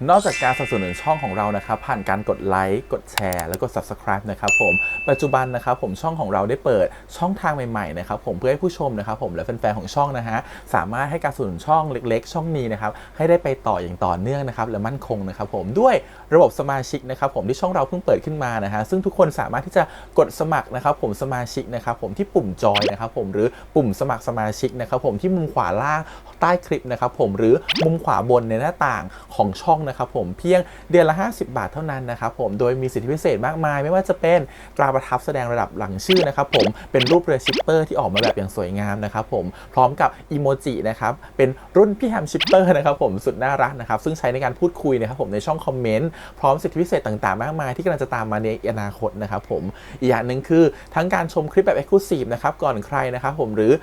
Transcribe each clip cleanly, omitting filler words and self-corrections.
นอกจากการสนับสนุนช่องของเรานะครับผ่านการกดไลค์กดแชร์แล้วก็ Subscribe นะครับผมปัจจุบันนะครับผมช่องของเราได้เปิดช่องทางใหม่ๆนะครับผมเพื่อให้ผู้ชมนะครับผมและแฟนๆของช่องนะฮะสามารถให้การสนับสนุนช่องเล็กๆช่องนี้นะครับให้ได้ไปต่ออย่างต่อเนื่องนะครับและมั่นคงนะครับผมด้วยระบบสมาชิกนะครับผมที่ช่องเราเพิ่งเปิดขึ้นมานะฮะซึ่งทุกคนสามารถที่จะกดสมัครนะครับผมสมาชิกนะครับผมที่ปุ่มจอยนะครับผมหรือปุ่มสมัครสมาชิกนะครับผมที่มุมขวาล่างใต้คลิปนะครับผมหรือมุมขวาบนในหน้าต่างของช่องนะครับผมเพียงเดือนละ50 บาทเท่านั้นนะครับผมโดยมีสิทธิพิเศษมากมายไม่ว่าจะเป็นตราประทับแสดงระดับหลังชื่อนะครับผมเป็นรูปเรือชิปเปอร์ที่ออกมาแบบอย่างสวยงามนะครับผมพร้อมกับอีโมจินะครับเป็นรุ่นพี่แฮมชิปเปอร์นะครับผมสุดน่ารักนะครับซึ่งใช้ในการพูดคุยนะครับผมในช่องคอมเมนต์พร้อมสิทธิพิเศษต่างๆมากมายที่กำลังจะตามมาในอนาคตนะครับผมอีกอย่างหนึ่งคือทั้งการชมคลิปแบบ Exclusive นะครับก่อนใครนะครับผมหรือ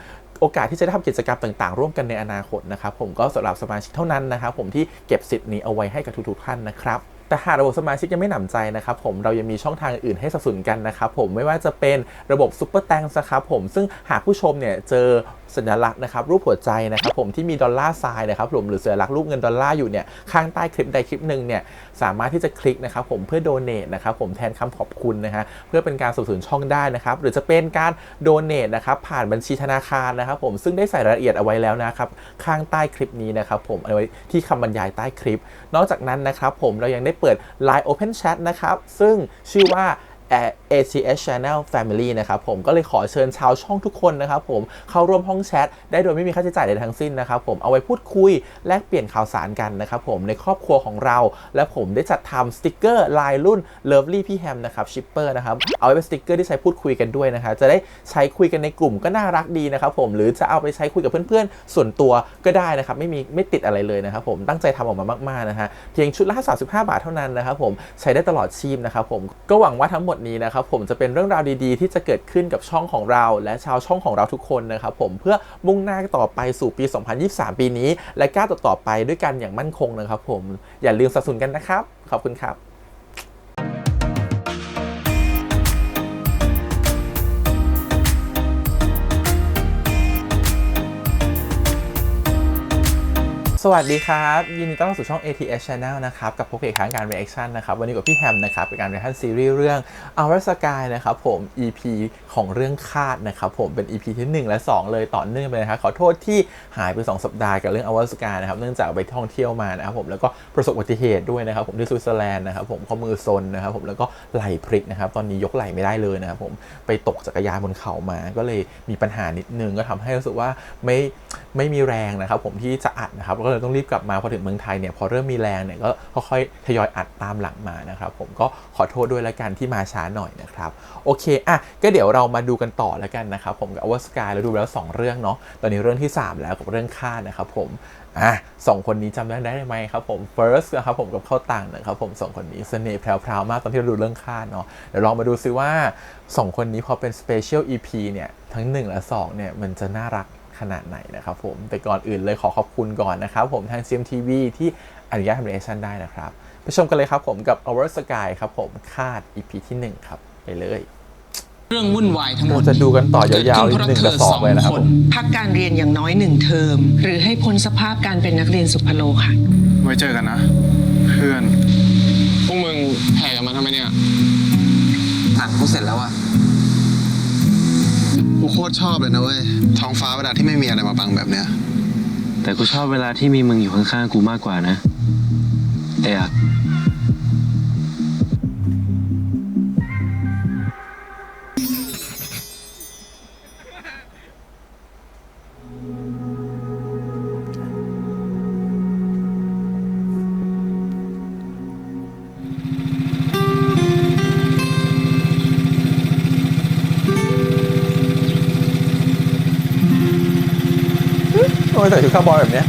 โอกาสที่จะได้ทำกิจกรรมต่างๆร่วมกันในอนาคตนะครับผมก็สำหรับสมาชิกเท่านั้นนะครับผมที่เก็บสิทธิ์นี้เอาไว้ให้กับทุกๆท่านนะครับแต่หากระบบสมาชิกยังไม่หนำใจนะครับผมเรายังมีช่องทางอื่นให้สนับสนุนกันนะครับผมไม่ว่าจะเป็นระบบซุปเปอร์แตงนะครับผมซึ่งหากผู้ชมเนี่ยเจอสัญลักษณ์นะครับรูปหัวใจนะครับผมที่มีดอลลาร์ไซน์นะครับผมหรือสัญลักษณ์รูปเงินดอลลาร์อยู่เนี่ยข้างใต้คลิปใดคลิปหนึ่งเนี่ยสามารถที่จะคลิกนะครับผมเพื่อโดเนทนะครับผมแทนคำขอบคุณนะฮะเพื่อเป็นการสนับสนุนช่องได้นะครับหรือจะเป็นการโดเนทนะครับผ่านบัญชีธนาคารนะครับผมซึ่งได้ใส่รายละเอียดเอาไว้แล้วนะครับข้างใต้คลิปนี้นะครับผมเอาไว้ที่คำบรรยายใต้คลิปนอกจากนั้นนะครับผมเรายังได้เปิด Line Open Chat นะครับซึ่งชื่อว่า ATS Channel Family นะครับผมก็เลยขอเชิญชาวช่องทุกคนนะครับผมเข้าร่วมห้องแชทได้โดยไม่มีค่าใช้จ่ายใดทั้งสิ้นนะครับผมเอาไว้พูดคุยแลกเปลี่ยนข่าวสารกันนะครับผมในครอบครัวของเราและผมได้จัดทำสติกเกอร์ลายรุ่น Lovely พี่แฮมนะครับชิปเปอร์นะครับเอาไว้เป็นสติกเกอร์ที่ใช้พูดคุยกันด้วยนะครับจะได้ใช้คุยกันในกลุ่มก็น่ารักดีนะครับผมหรือจะเอาไปใช้คุยกับเพื่อนๆส่วนตัวก็ได้นะครับไม่ติดอะไรเลยนะครับผมตั้งใจทำออกมามากๆนะฮะเพียงชุดละ35 บาทเท่านั้นนะครับผมใช้ได้ตลอดชีพนะครับผมก็หวังว่าทั้งหมดนี้นะครับผมจะเป็นเรื่องราวดีๆที่จะเกิดขึ้นกับช่องของเราและชาวช่องของเราทุกคนนะครับผมเพื่อมุ่งหน้าต่อไปสู่ปี 2023 ปีนี้และก้าวต่อไปด้วยกันอย่างมั่นคงนะครับผมอย่าลืมสนับสนุนกันนะครับขอบคุณครับสวัสดีครับยินดีต้อนรับสู่ช่อง ATS Channel นะครับกับพวกเอกครั้งการ reaction นะครับวันนี้กับพี่แฮมนะครับเป็นการ reaction ซีรีส์เรื่อง Our Sky นะครับผม EP ของเรื่องคาดนะครับผมเป็น EP ที่1และ2เลยต่อเนื่องไปนะครับขอโทษที่หายไป2 สัปดาห์กับเรื่อง Our Sky นะครับเนื่องจากไปท่องเที่ยวมานะครับผมแล้วก็ประสบอุบัติเหตุด้วยนะครับผมที่สวิตเซอร์แลนด์นะครับผมข้อมือซนนะครับผมแล้วก็ไหล่พลิกนะครับตอนนี้ยกไหล่ไม่ได้เลยนะครับผมไปตกจักรยานบนเขามาก็เลยมีปัญหานิดนึงก็ทำให้รู้สึกว่าไม่มีแรงนะครับผมที่จะอัดนะครับก็เลยต้องรีบกลับมาพอถึงเมืองไทยเนี่ยพอเริ่มมีแรงเนี่ยก็ค่อยๆทยอยอัดตามหลังมานะครับผมก็ขอโทษด้วยละกันที่มาช้าหน่อยนะครับโอเคก็เดี๋ยวเรามาดูกันต่อแล้วกันนะครับผมกับ Our Sky เราดูแล้ว2เรื่องเนาะตอนนี้เรื่องที่3แล้วกับเรื่องค่านะครับผม2คนนี้จำได้ไหมครับผม First นะครับผมกับเข้าต่างนะครับผม2คนนี้เสน่ห์แพรวๆมากตอนที่เราดูเรื่องค่าเนาะเดี๋ยวลองมาดูซิว่า2คนนี้พอเป็น Special EP เนี่ยทั้ง1และ2เนี่ยมันจะน่ารักขนาดไหนนะครับผมแต่ก่อนอื่นเลยขอขอบคุณก่อนนะครับผมทาง CMTV ที่อนุญาตทำ reaction ได้นะครับไปชมกันเลยครับผมกับ Our Sky ครับผมคาด EP ที่1ครับไปเลยเรื่องวุ่นวายทั้งหมดจะดูกันต่อยาวๆอีก1 และ 2เลยนะครับผมพักการเรียนอย่างน้อย1 เทอมหรือให้พ้นสภาพการเป็นนักเรียนสุพโลค่ะไว้เจอกันนะเพื่อนพวกมึงแห่กันมาทำไมเนี่ยหนังกูเสร็จแล้วอะกูโคตรชอบเลยนะเว้ยท้องฟ้าเวลาที่ไม่มีอะไรมาบังแบบเนี้ยแต่กูชอบเวลาที่มีมึงอยู่ข้างๆกูมากกว่านะเอ๊ะทำไมใส่ชุดคาวบอยแบบเนี้ย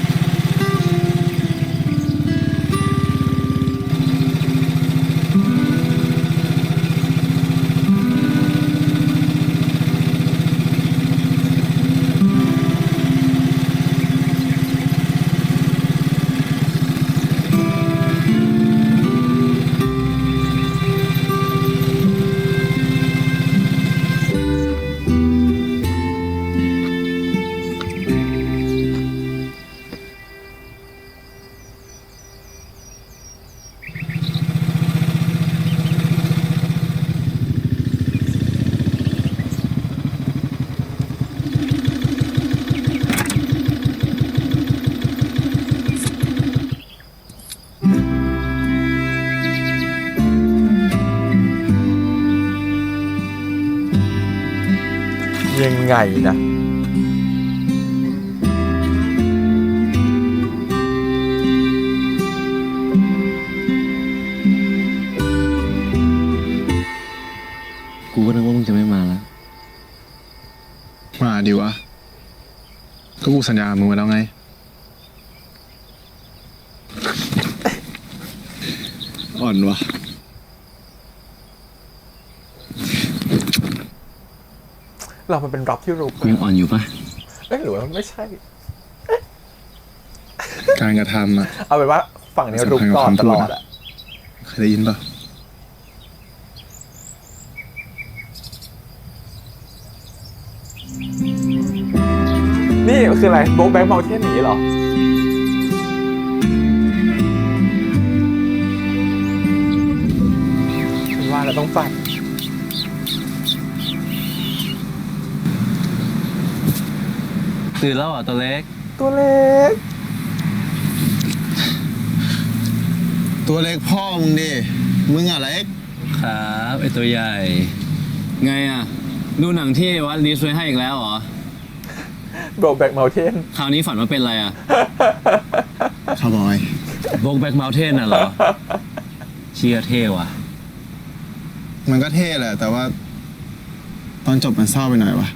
ยังไงนะ กูก็นึกว่ามึงจะไม่มาแล้ว มาดีวะ ก็กูสัญญามึงไว้แล้วไง อ่อนวะ เรามันเป็นร็อกที่รุก กูยังอ่อนอยู่ปะ เอ้ยหรือว่าไม่ใช่ การกระทำอะ เอาเป็นว่าฝั่งนี้รุกก่อนตลอดอะ เคยได้ยินปะ นี่คืออะไรโบ๊กแบงค์เมาเทนหนีเหรอ ฉันว่าเราต้องฟัง ตื่นแล้วเหรอตัวเล็ก ตัวเล็ก ตัวเล็กพ่อมึงดิ มึงอะเล็ก ครับไอตัวใหญ่ ไงอ่ะ ดูหนังที่วัดลิสต์ไว้ให้อีกแล้วเหรอ โบ๊กแบงค์เมาเทน คราวนี้ฝันว่าเป็นอะไรอ่ะ คาวบอย โบกแบ็กเมลเทนน่ะเหรอ เชียเท่ว่ะ มันก็เท่แหละ แต่ว่า ตอนจบมันเศร้าไปหน่อยวะ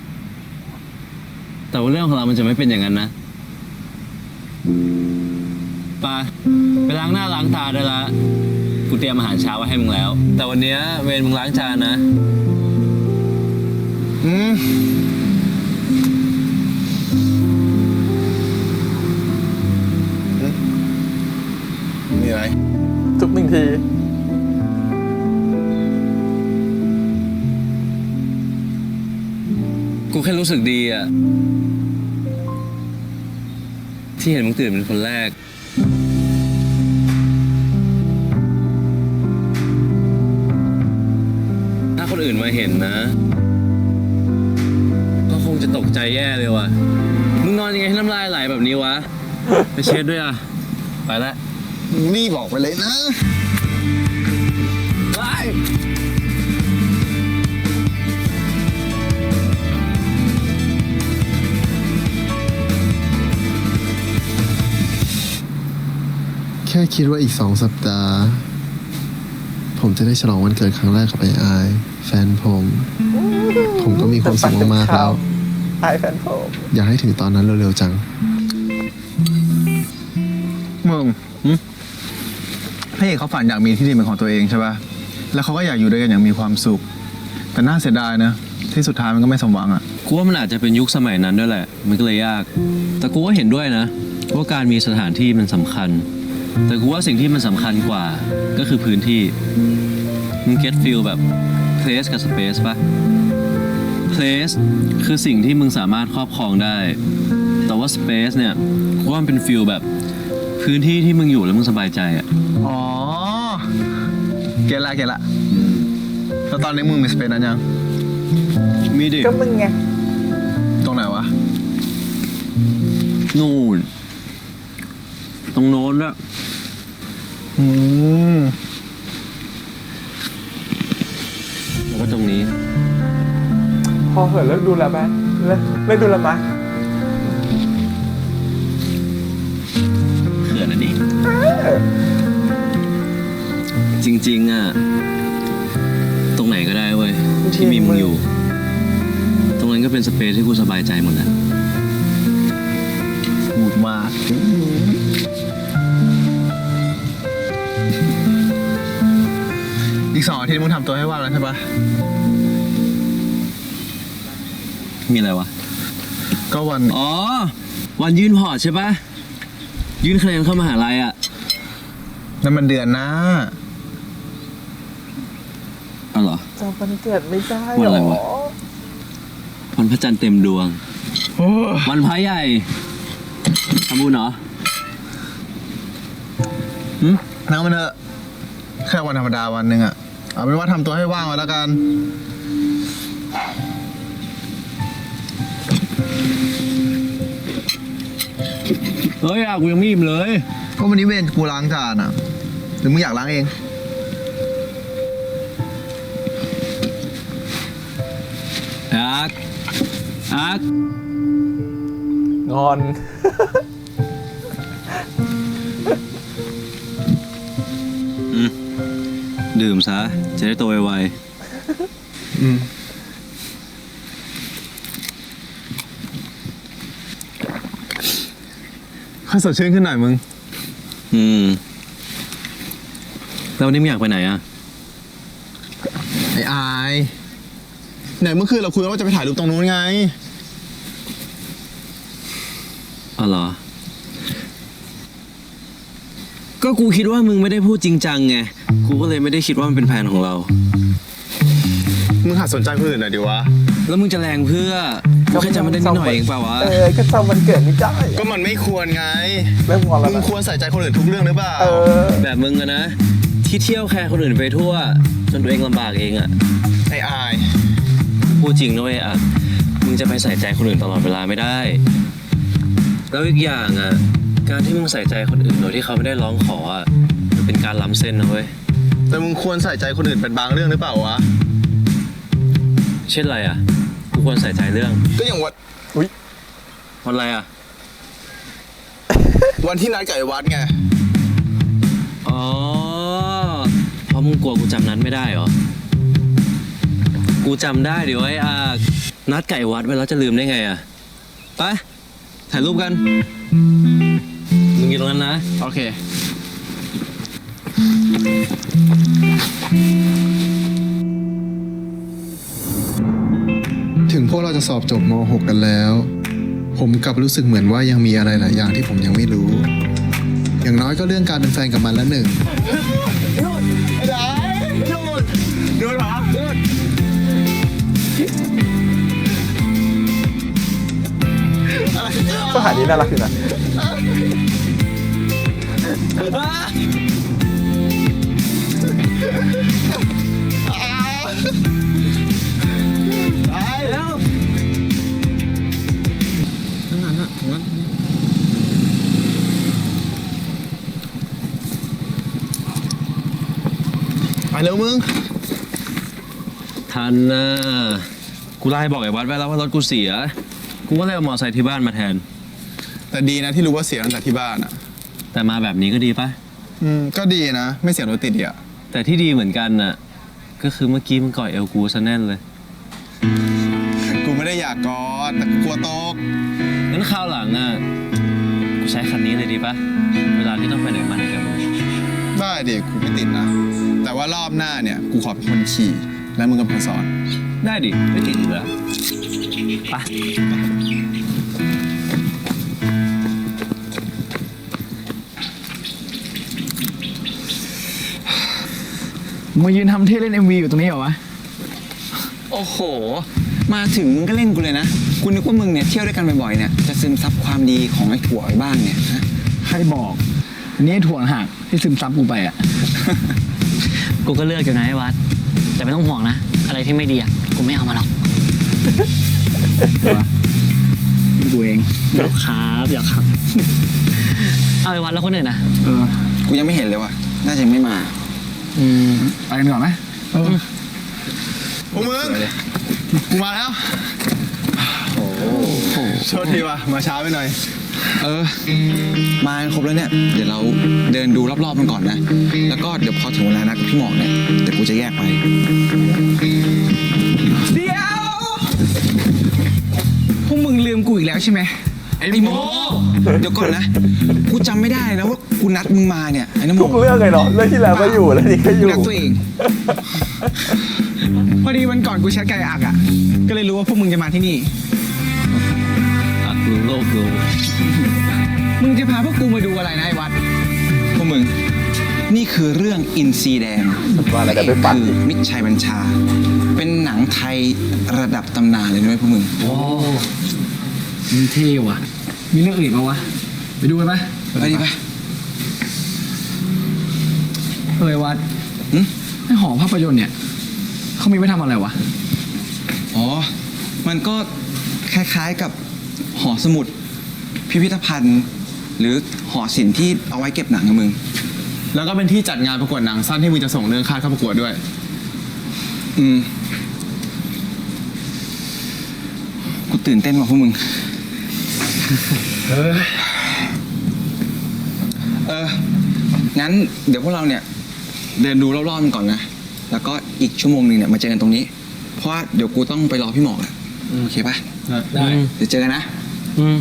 แต่ว่าเรื่องของเรามันจะไม่เป็นอย่างนั้นนะไปล้างหน้าล้างตาได้ละ กูเตรียมอาหารเช้าไว้ให้มึงแล้ว แต่วันเนี้ยเวรมึงล้างจานนะ อืม มีอะไร จุ๊บหนึ่งที กูแค่รู้สึกดีอะที่เห็นมึงตื่นเป็นคนแรก ถ้าคนอื่นมาเห็นนะ ก็คงจะตกใจแย่เลยว่ะ มึงนอนยังไงให้น้ำลายไหลแบบนี้วะ ไปเช็ดด้วยอ่ะ ไปละ มึงรีบบอกไปเลยนะ ไป แค่คิดว่าอีก2 สัปดาห์ ผมจะได้ฉลองวันเกิดครั้งแรกกับไอายแฟนผม ผมก็มีความสุขมากๆแล้ว ไอแฟนผม อยากให้ถึงตอนนั้นเร็วๆจัง มึงพระเอกเขาฝันอยากมีที่ดินเป็นของตัวเองใช่ป่ะ แล้วเขาก็อยากอยู่ด้วยกันอย่างมีความสุข แต่น่าเสียดายนะ ที่สุดท้ายมันก็ไม่สมหวังอ่ะ กูว่ามันอาจจะเป็นยุคสมัยนั้นด้วยแหละ มันก็เลยยาก แต่กูก็เห็นด้วยนะ ว่าการมีสถานที่มันสำคัญ แต่กูว่าสิ่งที่มันสำคัญกว่าก็คือพื้นที่ มึง get feel แบบ place กับ space ปะ place คือสิ่งที่มึงสามารถครอบครองได้ แต่ว่า space เนี่ยกูว่ามันเป็น feel แบบพื้นที่ที่มึงอยู่แล้วมึงสบายใจอะ อ๋อ เก็ตละแล้วตอนนี้มึงมีสเปซนั้นยัง มีดิ ก็มึงไง ตรงไหนวะ นู่น ตรงโน้นด้วย อืม แล้วก็ตรงนี้ พอเหอะเลิกดูแล้วไหมเลิกดูแล้วมะ เขื่อนนั่นเองจริงๆอ่ะ ตรงไหนก็ได้เว้ย ที่มีมึงอยู่ ตรงนั้นก็เป็นสเปซที่กูสบายใจหมดแล้ว พูดมาก อีก2 อาทิตย์มึงทำตัวให้ว่างแล้วใช่ปะ มีอะไรวะ ก็วัน อ๋อ วันยื่นพอร์ตใช่ปะยื่นคะแนนเข้ามหาลัยอ่ะ นั่นมันเดือนหน้า อ๋อเหรอ จำวันเกิดไม่ได้ วัน หร อะไร อ วะ วันพระจันทร์เต็มดวง วันพระใหญ่ทำบุญเหรอ นั่งมันเถอะ แค่วันธรรมดาวันหนึ่งอะเอาเป็นว่าทำตัวให้ว่างไว้แล้วกัน เฮ้ยกูยังไม่อิ่มเลย ก็วันนี้เวรกูล้างจานอะ หรือมึงอยากล้างเอง อาร์ตอาร์ต งอน ดื่มซะ จะได้โตไว ค่อยสดชื่นขึ้นหน่อยมึง ๆแล้ววันนี้มึงอยากไปไหนอ่ะ ไอ้อาย ไหนเมื่อคืนเราคุยกันว่าจะไปถ่ายรูปตรงนู้นไง อ๋อเหรอ ก็กูคิดว่ามึงไม่ได้พูดจริงจังไง กูก็เลยไม่ได้คิดว่ามันเป็นแผนของเรา มึงหัดสนใจคนอื่นหน่อยดิวะ แล้วมึงจะแรงเพื่อกูแค่จำไม่ได้นิดหน่อยเองเปล่าวะ ก็จำวันเกิดไม่ได้ ก็มันไม่ควรไง เริ่มงอนแล้ว มึง นะ ควรใส่ใจคนอื่นทุกเรื่องหรือเปล่า แบบมึงอะนะ ที่เที่ยวแคร์คนอื่นไปทั่ว จนตัวเองลำบากเองอะ ไอ้อาย พูดจริงนะเว้ยอะมึงจะไปใส่ใจคนอื่นตลอดเวลาไม่ได้ แล้วอีกอย่างอะการที่มึงใส่ใจคนอื่นโดยที่เขาไม่ได้ร้องขออะมันเป็นการล้ำเส้นนะเว้ย แต่มึงควรใส่ใจคนอื่นเป็นบางเรื่องหรือเปล่าวะ เช่นอะไรอะกูควรใส่ใจเรื่อง ก็อย่างวัน วันอะไรอะ วันที่นัดกับไอ้วัดไง อ๋อเพราะมึงกลัวกูจำนั้นไม่ได้เหรอ กูจำได้ดิวะไอ้อานัดไก่วัดไว้แล้วจะลืมได้ไงอะไปถ่ายรูปกัน มึงอยู่ตรงนั้นนะ โอเค ถึงพวกเราจะสอบจบม .6 กันแล้ว ผมกลับรู้สึกเหมือนว่ายังมีอะไรหลายอย่างที่ผมยังไม่รู้ อย่างน้อยก็เรื่องการเป็นแฟนกับมันละหนึ่ง สถานนี้น่ารักดีนะ ไปเร็วมึง ทันนะกูไล่บอกไอ้วัดไว้แล้วว่ารถกูเสีย กูก็เลยเอามอไซค์ที่บ้านมาแทน แต่ดีนะที่รู้ว่าเสียตั้งแต่ที่บ้านอ่ะ แต่มาแบบนี้ก็ดีปะ ก็ดีนะ ไม่เสียรถติดอ่ะ แต่ที่ดีเหมือนกันน่ะ ก็คือเมื่อกี้มึงกอดเอวกูซะแน่นเลย กูไม่ได้อยากกอดแต่กูกลัวตก งั้นคราวหลังอ่ะ กูใช้คันนี้เลยดีปะเวลาที่ต้องไปไหนมาไหนกับมึง ได้ดิกูไม่ติดนะ แต่ว่ารอบหน้าเนี่ย กูขอเป็นคนขี่ แล้วมึงก็เป็นคนสอน ได้ดิ ไม่ติดอยู่แล้วไป มายืนทำเท่เล่น MV อยู่ตรงนี้เหรอวะ โอ้โห มาถึงมึงก็เล่นกูเลยนะ กูนึกว่ามึงเนี่ยเที่ยวด้วยกันบ่อยๆเนี่ยจะซึมซับความดีของไอ้ถั่วไว้บ้างเนี่ยฮะ ใครบอกอันนี้ไอ้ถ่วงหักที่ซึมซับกูไปอ่ะ กูก็เลือกอยู่นะไอ้วัด แต่ไม่ต้องห่วงนะ อะไรที่ไม่ดีอ่ะ กูไม่เอามาหรอก กูเอง เดี๋ยวครับเดี๋ยวครับ เอาไอ้วัดแล้วคนอื่นนะ กูยังไม่เห็นเลยว่ะ น่าจะไม่มา ไปกันก่อนไหม พวกมึง กูมาแล้ว โชคดีว่ะ มาช้าไปหน่อย มาครบแล้วเนี่ย เดี๋ยวเราเดินดูรอบๆมันก่อนนะ แล้วก็เดี๋ยวพอถึงเวลานัดกับพี่หมอกเนี่ยเดี๋ยวกูจะแยกไป เดี๋ยวพวกมึงลืมกูอีกแล้วใช่ไหม ไอ้โมเดี๋ยวก่อนนะ กูจำไม่ได้นะว่ากูนัดมึงมาเนี่ย ไอ้น้ำโม ทุกเรื่องเลยเนาะเรื่องที่แล้วก็อยู่แล้วนี่ก็อยู่ นัดตัวเอง พอดีวันก่อนกูแชทกับไอ้อักอ่ะ ก็เลยรู้ว่าพวกมึงจะมาที่นี่ อักรู้โลกรู้ มึงจะพาพวกกูมาดูอะไรนะไอ้วัด พวกมึง นี่คือเรื่องอินซีแดง ว่าอะไรกันไปปั่น คือมิตรชัยบัญชา เป็นหนังไทยระดับตำนานเลยนะเว้ยพวกมึง มึงเท่ว่ะ มีเรื่องอื่นปะวะ ไปดูกันไหม ไปดิไป เฮ้ยวัด หึ ไอ้หอภาพยนตร์เนี่ยเขามีไว้ทำอะไรวะ อ๋อ มันก็คล้ายๆกับหอสมุด พิพิธภัณฑ์ หรือหอศิลป์ที่เอาไว้เก็บหนังกับมึง แล้วก็เป็นที่จัดงานประกวดหนังสั้นที่มึงจะส่งเรื่องค่าเข้าประกวดด้วย กูตื่นเต้นกว่าพวกมึง งั้นเดี๋ยวพวกเราเนี่ยเดินดูรอบๆกันก่อนนะ แล้วก็อีกชั่วโมงหนึ่งเนี่ยมาเจอกันตรงนี้ เพราะว่าเดี๋ยวกูต้องไปรอพี่หมอกอะโอเคปะ ได้ เดี๋ยวเจอกันนะ อืม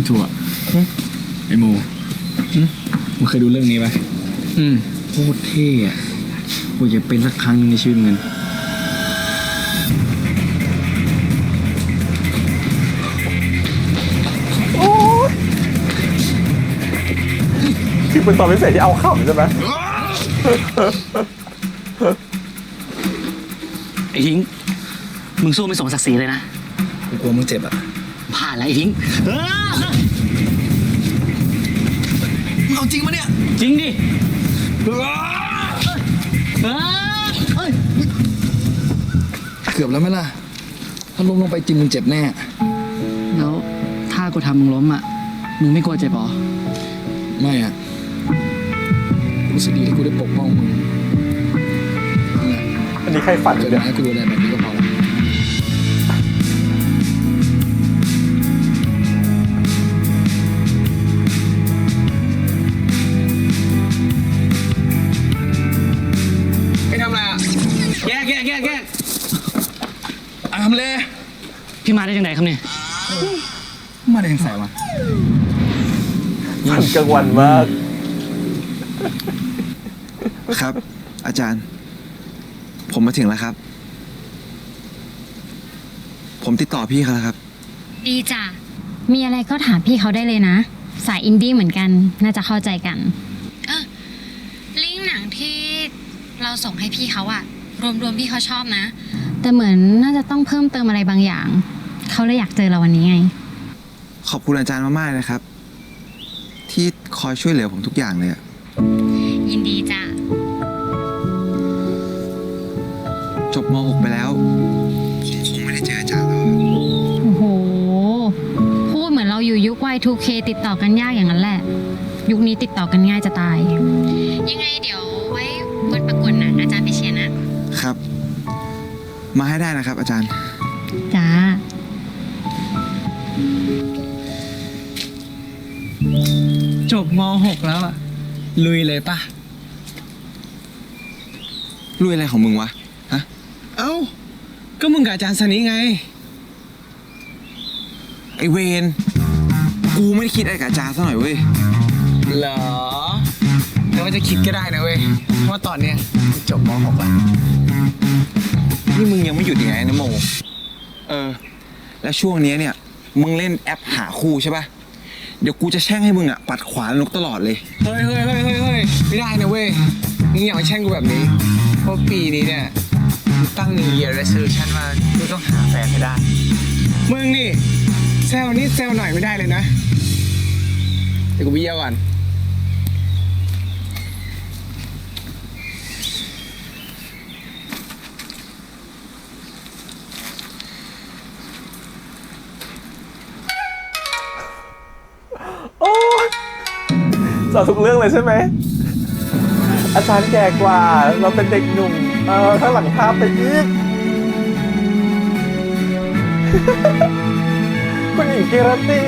ถั่วไอโมมึงเคยดูเรื่องนี้ปะโคตรเท่อะกูอยากเป็นสักครั้งหนึ่งในชีวิตมึง คือเป็นตอนพิเศษที่เอาขำใช่ไหม ไอ้ทิ้ง มึงสู้ไม่สมศักดิ์ศรีเลยนะ กูกลัวมึงเจ็บอ่ะ ผ่านแล้วไอ้ทิ้ง มึงเอาจริงปะเนี่ย จริงดิ เกือบแล้วไหมล่ะ ถ้าล้มลงไปจริงมึงเจ็บแน่ แล้วถ้ากูทำมึงล้มอ่ะ มึงไม่กลัวเจ็บหรอ ไม่อ่ะรู้สึกดีที่กูได้ปกป้องมึงนั่นแหละ อันนี้ใครฝัน เกิด เนี่ย มาให้กูดูแลแบบนี้ก็พอแล้ว ไปทำอะไรอ่ะ แยกทำเลย พี่มาได้ยังไงครับเนี่ย มาได้ยังไงวะ ฝันกลางวันมาก ครับ อาจารย์ ผมมาถึงแล้วครับ ผมติดต่อพี่เขาแล้วครับ ดีจ้ะ มีอะไรก็ถามพี่เขาได้เลยนะ สายอินดี้เหมือนกัน น่าจะเข้าใจกันลิงก์หนังที่เราส่งให้พี่เขาอะรวมๆพี่เขาชอบนะ แต่เหมือนน่าจะต้องเพิ่มเติมอะไรบางอย่าง เขาเลยอยากเจอเราวันนี้ไง ขอบคุณอาจารย์มากๆนะครับ ที่คอยช่วยเหลือผมทุกอย่างเลยอะ ยินดีจ้ะ จบม .6 ไปแล้วผมคงไม่ได้เจออาจารย์แล้ว โอ้โห พูดเหมือนเราอยู่ยุค Y2K ติดต่อกันยากอย่างนั้นแหละ ยุคนี้ติดต่อกันง่ายจะตาย ยังไงเดี๋ยวไว้วันประกวดหนังอาจารย์ไปเชียร์นะ ครับ มาให้ได้นะครับ อาจารย์ จ้า จบม .6 แล้วอ่ะ ลุยเลยปะ ลุยอะไรของมึงวะ ฮะ เอ้า ก็มึงกับอาจารย์สนิไง ไอเวนกูไม่ได้คิดอะไรกับอาจารย์ซะหน่อยเว้ย เหรอ แต่ว่าจะคิดก็ได้นะเว้ย เพราะว่าตอนเนี้ยกูจบม .6 แล้ว นี่มึงยังไม่หยุดอีกไงนะโม แล้วช่วงนี้เนี่ย มึงเล่นแอปหาคู่ใช่ปะเดี๋ยวกูจะแช่งให้มึงอ่ะ ปัดขวานกตลอดเลย เฮ้ยไม่ได้นะเว้ย มึงอย่ามาแช่งกูแบบนี้ เพราะปีนี้เนี่ยกูตั้ง New Year Resolution ว่ากูต้องหาแฟนให้ได้ มึงนี่แซวนิดแซวหน่อยไม่ได้เลยนะ เดี๋ยวกูไปเยี่ยวก่อน โอ้ยสอนทุกเรื่องเลยใช่ไหม อาจารย์แก่กว่า เราเป็นเด็กหนุ่ม ข้างหลังภาพไปอีก คุณหญิงกิรติ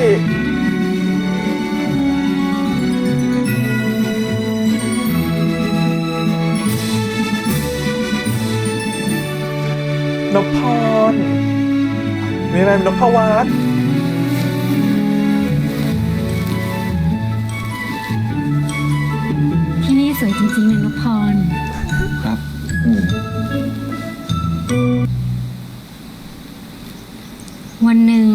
นพพร มีอะไรนพวัฒน์ ที่นี่สวยจริงๆนะนพพร ครับ วันหนึ่ง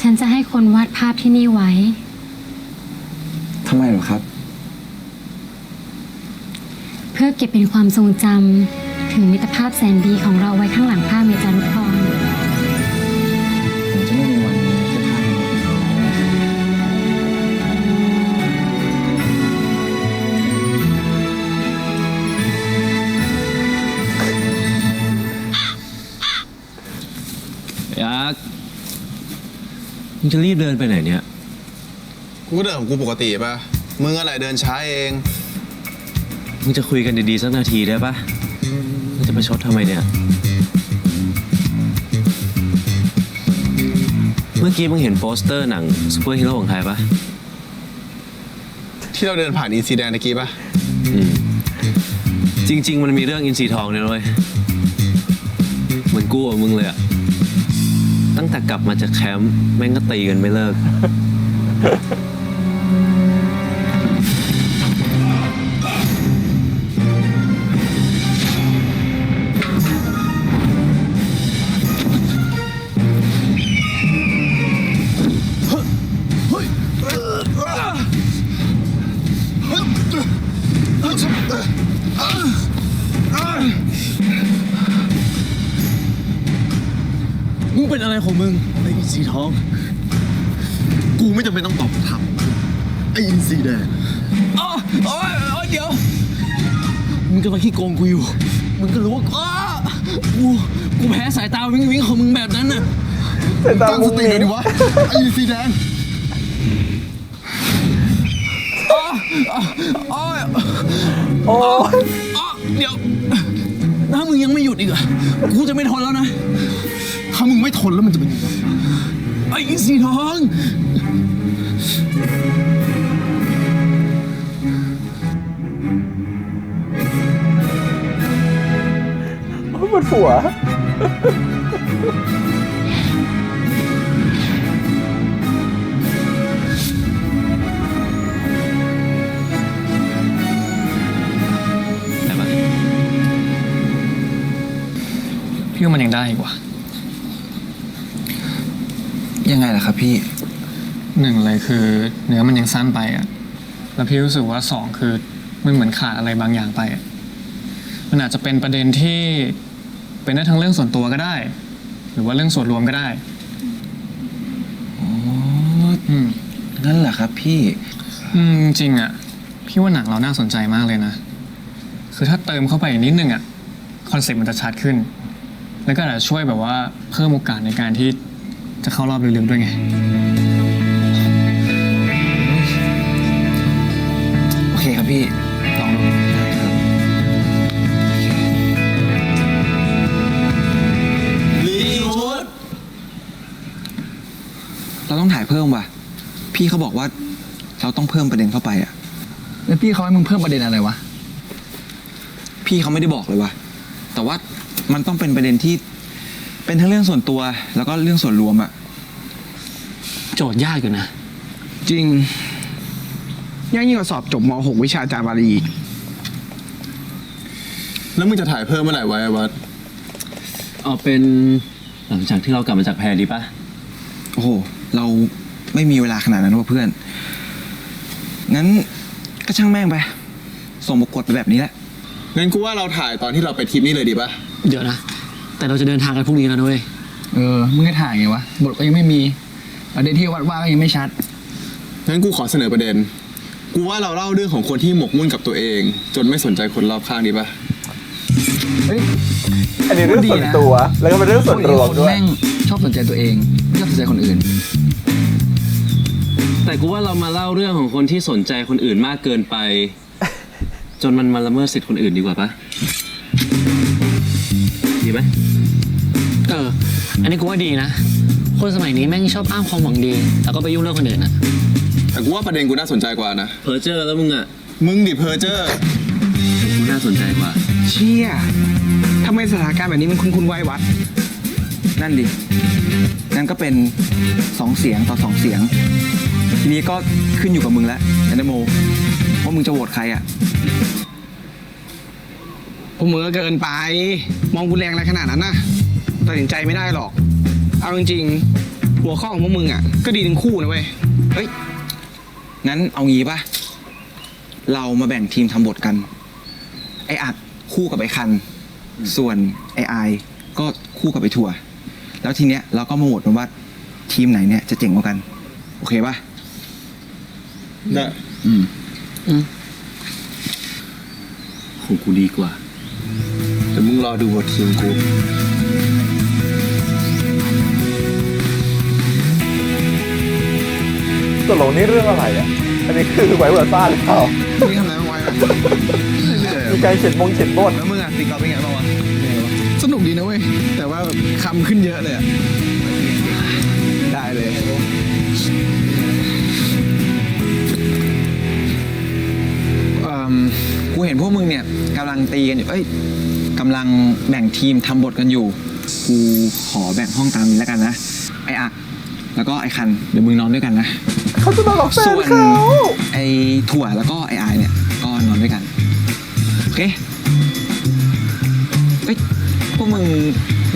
ฉันจะให้คนวาดภาพที่นี่ไว้ ทำไมเหรอครับ เพื่อเก็บเป็นความทรงจำถึงมิตรภาพแสนดีของเราไว้ข้างหลังภาพเมจานุพร ผมจะไม่มีวันนี้จะพลาดเลย ยักษ์ มึง จะรีบเดินไปไหนเนี่ย กูก็เดินของกูปกติป่ะ มึงอะไรเดินช้าเอง มึงจะคุยกันดีๆสักนาทีได้ปะมึงจะประชดทำไมเนี่ย เมื่อกี้มึงเห็นโปสเตอร์หนังซูเปอร์ฮีโร่ของไทยปะ ที่เราเดินผ่านอินซีแดงตะกี้ป่ะ จริง ๆ มันมีเรื่องอินทรีทองเนี่ยเลยเหมือนกูกับมึงเลยอะตั้งแต่กลับมาจากแคมป์แม่งก็ตีกันไม่เลิก มึงเป็นอะไรของมึงไอ้อินซีทอง กูไม่จำเป็นต้องตอบคำถามไอ้อินซีแดง เดี๋ยว มึงกำลังขี้โกงกูอยู่ มึงก็รู้ว่ากูแพ้สายตาวิ้งวิ้งของมึงแบบนั้นน่ะ ตั้งสติหน่อยดิวะ ไอ้อินซีแดง เดี๋ยว ถ้ามึงยังไม่หยุดอีกอะกูจะไม่ทนแล้วนะ ถ้ามึงไม่ทนแล้วมันจะเป็นยังไง ไอ้สีทอง ปวดหัว ได้ปะ พี่ว่ามันยังได้อีกว่า ยังไงล่ะครับพี่ หนึ่งเลยคือเนื้อมันยังสั้นไปอ่ะ แล้วพี่รู้สึกว่าสองคือมันเหมือนขาดอะไรบางอย่างไปอ่ะ มันอาจจะเป็นประเด็นที่เป็นได้ทั้งเรื่องส่วนตัวก็ได้ หรือว่าเรื่องส่วนรวมก็ได้ อ๋อ นั่นแหละครับพี่ จริงๆอ่ะ พี่ว่าหนังเราน่าสนใจมากเลยนะ คือถ้าเติมเข้าไปอีกนิดนึงอ่ะ คอนเซ็ปต์มันจะชัดขึ้น แล้วก็อาจจะช่วยแบบว่าเพิ่มโอกาสในการที่จะเข้ารอบลึกๆด้วยไง โอเคครับพี่ ลองดู เราต้องถ่ายเพิ่มว่ะ พี่เขาบอกว่าเราต้องเพิ่มประเด็นเข้าไปอ่ะ แล้วพี่เขาให้มึงเพิ่มประเด็นอะไรวะ พี่เขาไม่ได้บอกเลยว่ะ แต่ว่ามันต้องเป็นประเด็นที่เป็นทั้งเรื่องส่วนตัว แล้วก็เรื่องส่วนรวมอ่ะ โจทย์ยากอยู่นะ จริงยากยิ่งกว่าสอบจบม .6 วิชาจาบาลีอีก แล้วมึงจะถ่ายเพิ่มเมื่อไหร่วะไอ้วัด เอาเป็นหลังจากที่เรากลับมาจากแพรดีปะ โอ้โห เราไม่มีเวลาขนาดนั้นว่ะเพื่อน งั้นก็ช่างแม่งไป ส่งประกวดไปแบบนี้แหละ งั้นกูว่าเราถ่ายตอนที่เราไปทริปนี้เลยดีป่ะ เดี๋ยวนะ แต่เราจะเดินทางกันพรุ่งนี้แล้วด้วย มึงจะถ่ายไงวะ บทก็ยังไม่มีประเด็นที่วัดว่าก็ยังไม่ชัด งั้นกูขอเสนอประเด็น กูว่าเราเล่าเรื่องของคนที่หมกมุ่นกับตัวเอง จนไม่สนใจคนรอบข้างดีป่ะ อันนี้เรื่องส่วนตัว แล้วก็เป็นเรื่องส่วนรวมด้วย แม่งชอบสนใจตัวเอง ไม่ชอบสนใจคนอื่น แต่กูว่าเรามาเล่าเรื่องของคนที่สนใจคนอื่นมากเกินไป จนมันมาละเมิดสิทธิ์คนอื่นดีกว่าปะดีไหม อันนี้กูว่าดีนะ คนสมัยนี้แม่งชอบอ้างความหวังดี แล้วก็ไปยุ่งเรื่องคนอื่นอะ แต่กูว่าประเด็นกูน่าสนใจกว่านะ เพอเจอร์แล้วมึงอะ มึงดิเพอเจอร์ กูน่าสนใจกว่า เชี่ยทำไมสถานการณ์แบบนี้มันคุ้นๆไว้วัด นั่นดิ นั่นก็เป็น2 เสียงต่อ 2 เสียง ทีนี้ก็ขึ้นอยู่กับมึงแล้วแอนโมว่ามึงจะโหวตใครอ่ะ พวกมึงก็เกินไป มองกูแรงอะไรขนาดนั้นนะตัดสินใจไม่ได้หรอก เอาจริงๆ หัวข้อของพวกมึงอ่ะ ก็ดีทั้งคู่นะเว้ย เฮ้ย งั้นเอางี้ป่ะ เรามาแบ่งทีมทำบทกัน ไอ้อัดคู่กับไอ้คัน ส่วนไอ้ไอก็คู่กับไอ้ถั่ว แล้วทีเนี้ยเราก็มาโหวตกันว่าทีมไหนเนี่ยจะเจ๋งกว่ากัน โอเคป่ะ ได้ ของกูดีกว่า แต่มึงรอดูบททีมกู ตกลงนี่เรื่องอะไรอ่ะ อันนี้คือไวเวอร์ซ่าหรือเปล่า นี่ทำอะไรบ้างไว้อะเรื่อย มีการเขียนบท ๆแล้วมึงอ่ะตีกอล์ฟเป็นไงบ้างวะสนุกดีนะเว้ย แต่ว่าแบบคำขึ้นเยอะเลยอะได้เลย กูเห็นพวกมึงเนี่ยกำลังตีกันอยู่ กำลังแบ่งทีมทำบทกันอยู่ กูขอแบ่งห้องตามนี้แล้วกันนะ ไอ้อักแล้วก็ไอ้คัน เดี๋ยวมึงนอนด้วยกันนะ เขาจะมาหลอกแฟน ส่วน เขา ไอ้ถั่วแล้วก็ไอ้อายเนี่ยก็นอนด้วยกัน โอเคพวกมึง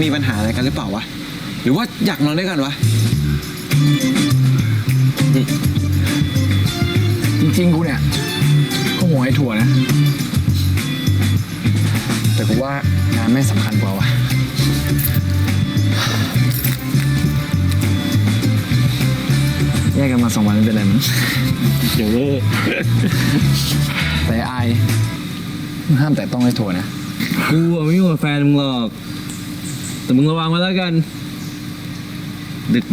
มีปัญหาอะไรกันหรือเปล่าวะ หรือว่าอยากนอนด้วยกันวะ จริงๆ กูเนี่ยก็ห่วงไอ้ถั่วนะ แต่กูว่างานไม่สำคัญกว่าวะแยกกันมา2 วันไม่เป็นไรมั้ง เดี๋ยวเลิก แต่ไอ้มึงห้ามแต่ต้องไอ้ถั่วนะ กูอะไม่ยุ่งกับแฟนมึงหรอก แต่มึงระวังไว้แล้วกัน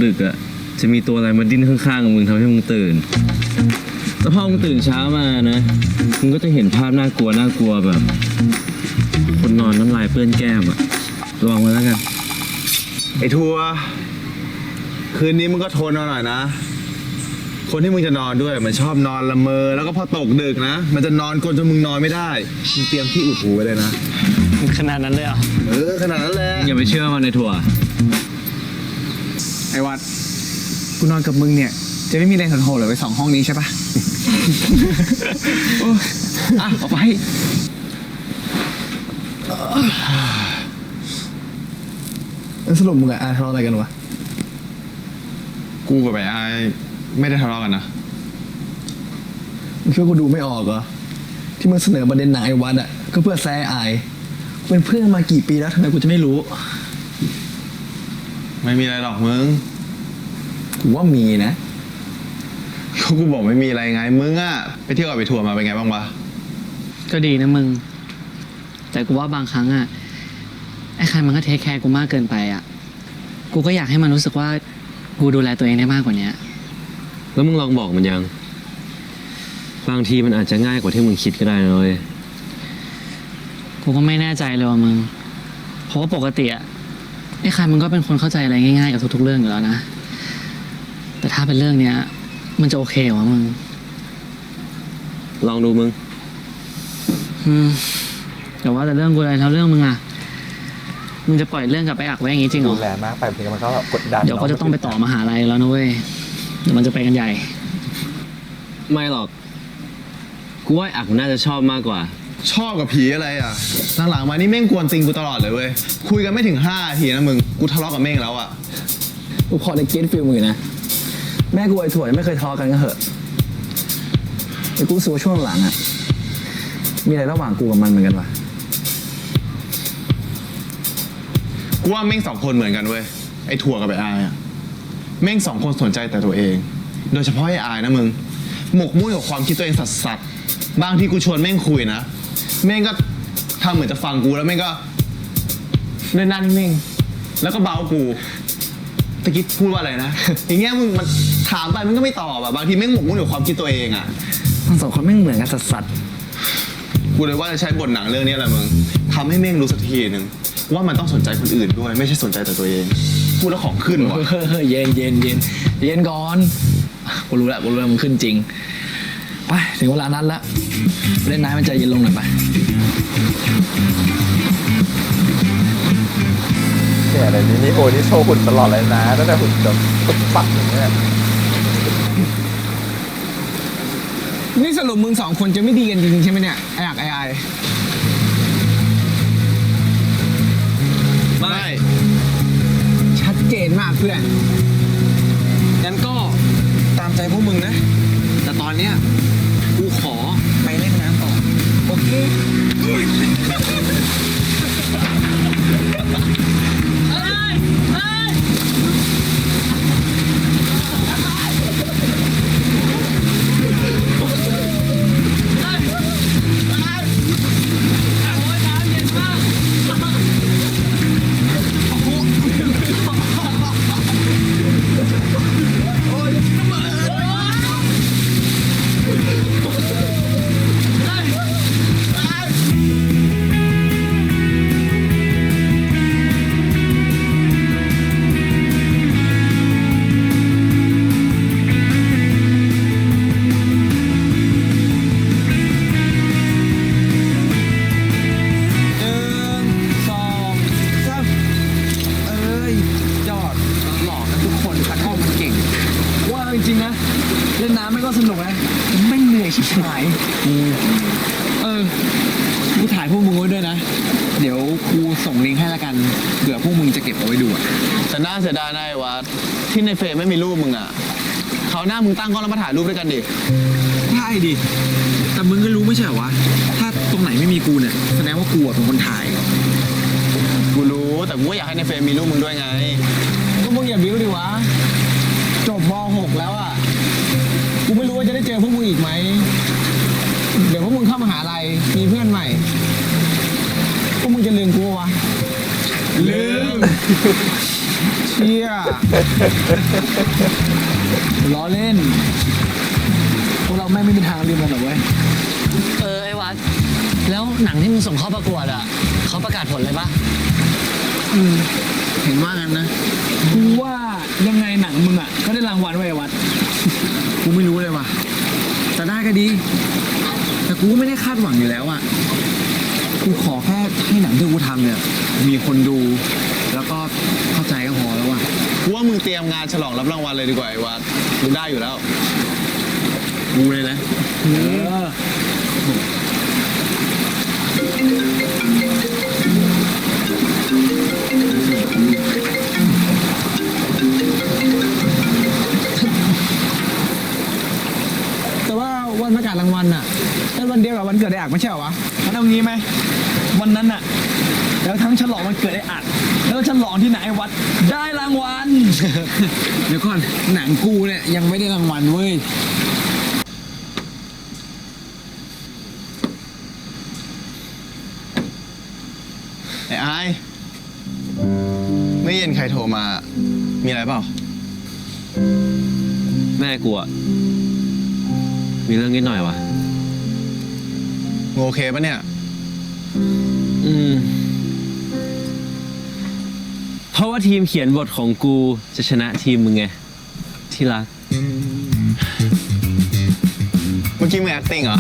ดึกๆอ่ะ จะมีตัวอะไรมาดิ้นข้างๆมึงทำให้มึงตื่นแล้วพอมึงตื่นเช้ามานะ มึงก็จะเห็นภาพน่ากลัวแบบ คนนอนน้ำลายเปื้อนแก้มอ่ะ ระวังไว้แล้วกัน ไอ้ทัวร์คืนนี้มึงก็ทนเอาหน่อยนะ คนที่มึงจะนอนด้วยมันชอบนอนละเมอ แล้วก็พอตกดึกนะ มันจะนอนกลนจนมึงนอนไม่ได้ มึงเตรียมที่อุดหูไว้เลยนะ ขนาดนั้นเลยเหรอ ขนาดนั้นแหละ อย่าไปเชื่อมันในถั่ว ไอ้วัด กูนอนกับมึงเนี่ย จะไม่มีแรงสันโหดเลยไป2 ห้องนี้ใช่ปะ อ่ะออกไป แล้วสรุปมึงกับอาทะเลาะอะไรกันวะ กูกับไอ้อายไม่ได้ทะเลาะกันนะ มึงคิดว่ากูดูไม่ออกเหรอ ที่มึงเสนอประเด็นหนังไอ้วัดอ่ะก็เพื่อแซ่อายกูเป็นเพื่อนมากี่ปีแล้วทำไมกูจะไม่รู้ ไม่มีอะไรหรอกมึง กูว่ามีนะ กูบอกไม่มีอะไรไง มึงอะไปเที่ยวกับไปทัวร์มาเป็นไงบ้างวะ ก็ดีนะมึง แต่กูว่าบางครั้งอะไอ้ใครมันก็เทคแคร์กูมากเกินไปอะกูก็อยากให้มันรู้สึกว่ากูดูแลตัวเองได้มากกว่านี้ แล้วมึงลองบอกมันยัง บางทีมันอาจจะง่ายกว่าที่มึงคิดก็ได้นะเว้ย กูก็ไม่แน่ใจเลยว่ามึง เพราะว่าปกติอะไอ้ใครมันก็เป็นคนเข้าใจอะไรง่ายๆกับทุกๆเรื่องอยู่แล้วนะ แต่ถ้าเป็นเรื่องเนี้ย มันจะโอเคเหรอวะมึง ลองดูมึง แต่ว่าแต่เรื่องกูอะไรแล้วเรื่องมึงอะมึงจะปล่อยเรื่องกับไอ้อักไว้อย่างงี้จริงเหร ดู อ แลมากไปบางทีมันก็แบบกดดัน เดี๋ยวก็จะต้องไปต่อมหาลัยแล้วนะเว้ย เดี๋ยวมันจะไปกันใหญ่ ไม่หรอก กูว่าไอ้อักน่าจะชอบมากกว่า ชอบกับผีอะไรอ่ะ หลังๆมานี่เม่งกวนติงกูตลอดเลยเว้ย คุยกันไม่ถึง5 นาทีนะมึง กูทะเลาะกับเม่งแล้วอ่ะ กูพอได้เก็ตฟิลมึงอยู่นะ แม่กูไอ้ถั่วไม่เคยทะเลาะกันก็เหอะแต่กูรู้สึกว่าช่วงหลังอะมีอะไรระหว่างกูกับมันเหมือนกันวะ กูว่าเม่ง2 คนเหมือนกันเว้ย ไอ้ถั่วกับไอ้อายอะเม่ง2 คนสนใจแต่ตัวเอง โดยเฉพาะไอ้อายนะมึง หมกมุ่นกับความคิดตัวเองสัสๆบางทีกูชวนเม่งคุยนะ เม่งก็ทำเหมือนจะฟังกูแล้วเม่งก็เล่นหน้านิ่งๆแล้วก็เบากูตะกี้พูดว่าอะไรนะ อย่างเงี้ยมึงมันถามไปมันก็ไม่ตอบอะบางทีเม่งหมกมุ่นกับความคิดตัวเองอะ ทั้ง2 คนไม่งเหมือนกันสัส กูเลยว่าจะใช้บทหนังเรื่องนี้แหละมึงทำให้เม่งรู้สักทีหนึ่งว่ามันต้องสนใจคนอื่นด้วย ไม่ใช่สนใจแต่ตัวเอง พูดแล้วของขึ้น ๆ ว่ะ เย็นก่อน กูรู้แล้วมันขึ้นจริง ไป ถึงเวลานัดแล้วเล่นน้ำมันใจเย็นลงหน่อยไป เนี่ยอะไรนี้นี่โอ้นี่โชว์หุ่นตลอดเลยนะตั้งแต่หุ่นแบบปักอย่างเงี้ย นี่สรุปมึง2 คนจะไม่ดีกันจริงๆใช่ไหมเนี่ย ไอ้อักไอ้อาย ไม่ ชัดเจนมากเพื่อน งั้นก็ตามใจพวกมึงนะ แต่ตอนเนี้ยกูขอไปเล่นน้ำต่อ โอเค นุกนะไม่เหนื่อยชิบหายกูถ่ายพวกมึงไว้ด้วยนะ เดี๋ยวกูส่งลิงก์ให้ละกันเผื่อพวกมึงจะเก็บเอาไว้ดูอะ แต่น่าเสียดายนะไอ้วัดที่ในเฟรมไม่มีรูปมึงอ่ะเขาวหน้ามึงตั้งกล้องแล้วมาถ่ายรูปด้วยกันดิ ใช่ดิ แต่มึงก็รู้ไม่ใช่เหรอวะ ถ้าตรงไหนไม่มีกูเนี่ยแสดงว่ากูอะเป็นคนถ่าย กูรู้แต่กูก็อยากให้ในเฟรมมีรูปมึงด้วยไง ก็มึงอย่าบิ้วดิวะจบม .6 แล้วอ่ะกูไม่รู้ว่าจะได้เจอพวกมึงอีกไหมเดี๋ยวพวกมึงเข้ามหาลัยมีเพื่อนใหม่พวกมึงจะลืมกูวะลืมเชี่ยล้อเล่นพวกเราแม่งไม่มีทางลืมกันหรอกเว้ย ไอ้วัด แล้วหนังที่มึงส่งเข้าประกวดอ่ะเขาประกาศผลเลยปะ เห็นว่างั้นนะ กูว่ายังไงหนังมึงอ่ะก็ได้รางวัลไว้ไอ้วัด กูไม่รู้เลยว่ะแต่ได้ก็ดี แต่กูก็ไม่ได้คาดหวังอยู่แล้วอ่ะ กูขอแค่ให้หนังที่กูทำเนี่ย มีคนดู แล้วก็เข้าใจก็พอแล้วว่ะ กูว่ามึงเตรียมงานฉลองรับรางวัลเลยดีกว่าไอ้วัดมึงได้อยู่แล้ว กูเลยนะ แต่ว่าวันประกาศรางวัลน่ะเป็นวันเดียวกับวันเกิดไอ้อักไม่ใช่เหรอวะงั้นเอางี้ไหมวันนั้นน่ะแล้วทั้งฉลองวันเกิดไอ้อักแล้วฉลองที่ไหนไอ้วัดได้รางวัล เดี๋ยวก่อน หนังกูเนี่ยยังไม่ได้รางวัลเว้ย ไอ้ไอ้ไม่เย็นใครโทรมา มีอะไรเปล่า แม่กูอะมีเรื่องนิดหน่อยวะ มึงโอเคปะเนี่ย เพราะว่าทีมเขียนบทของกูจะชนะทีมมึงไง ที่รัก เมื่อกี้มึง acting เหรอ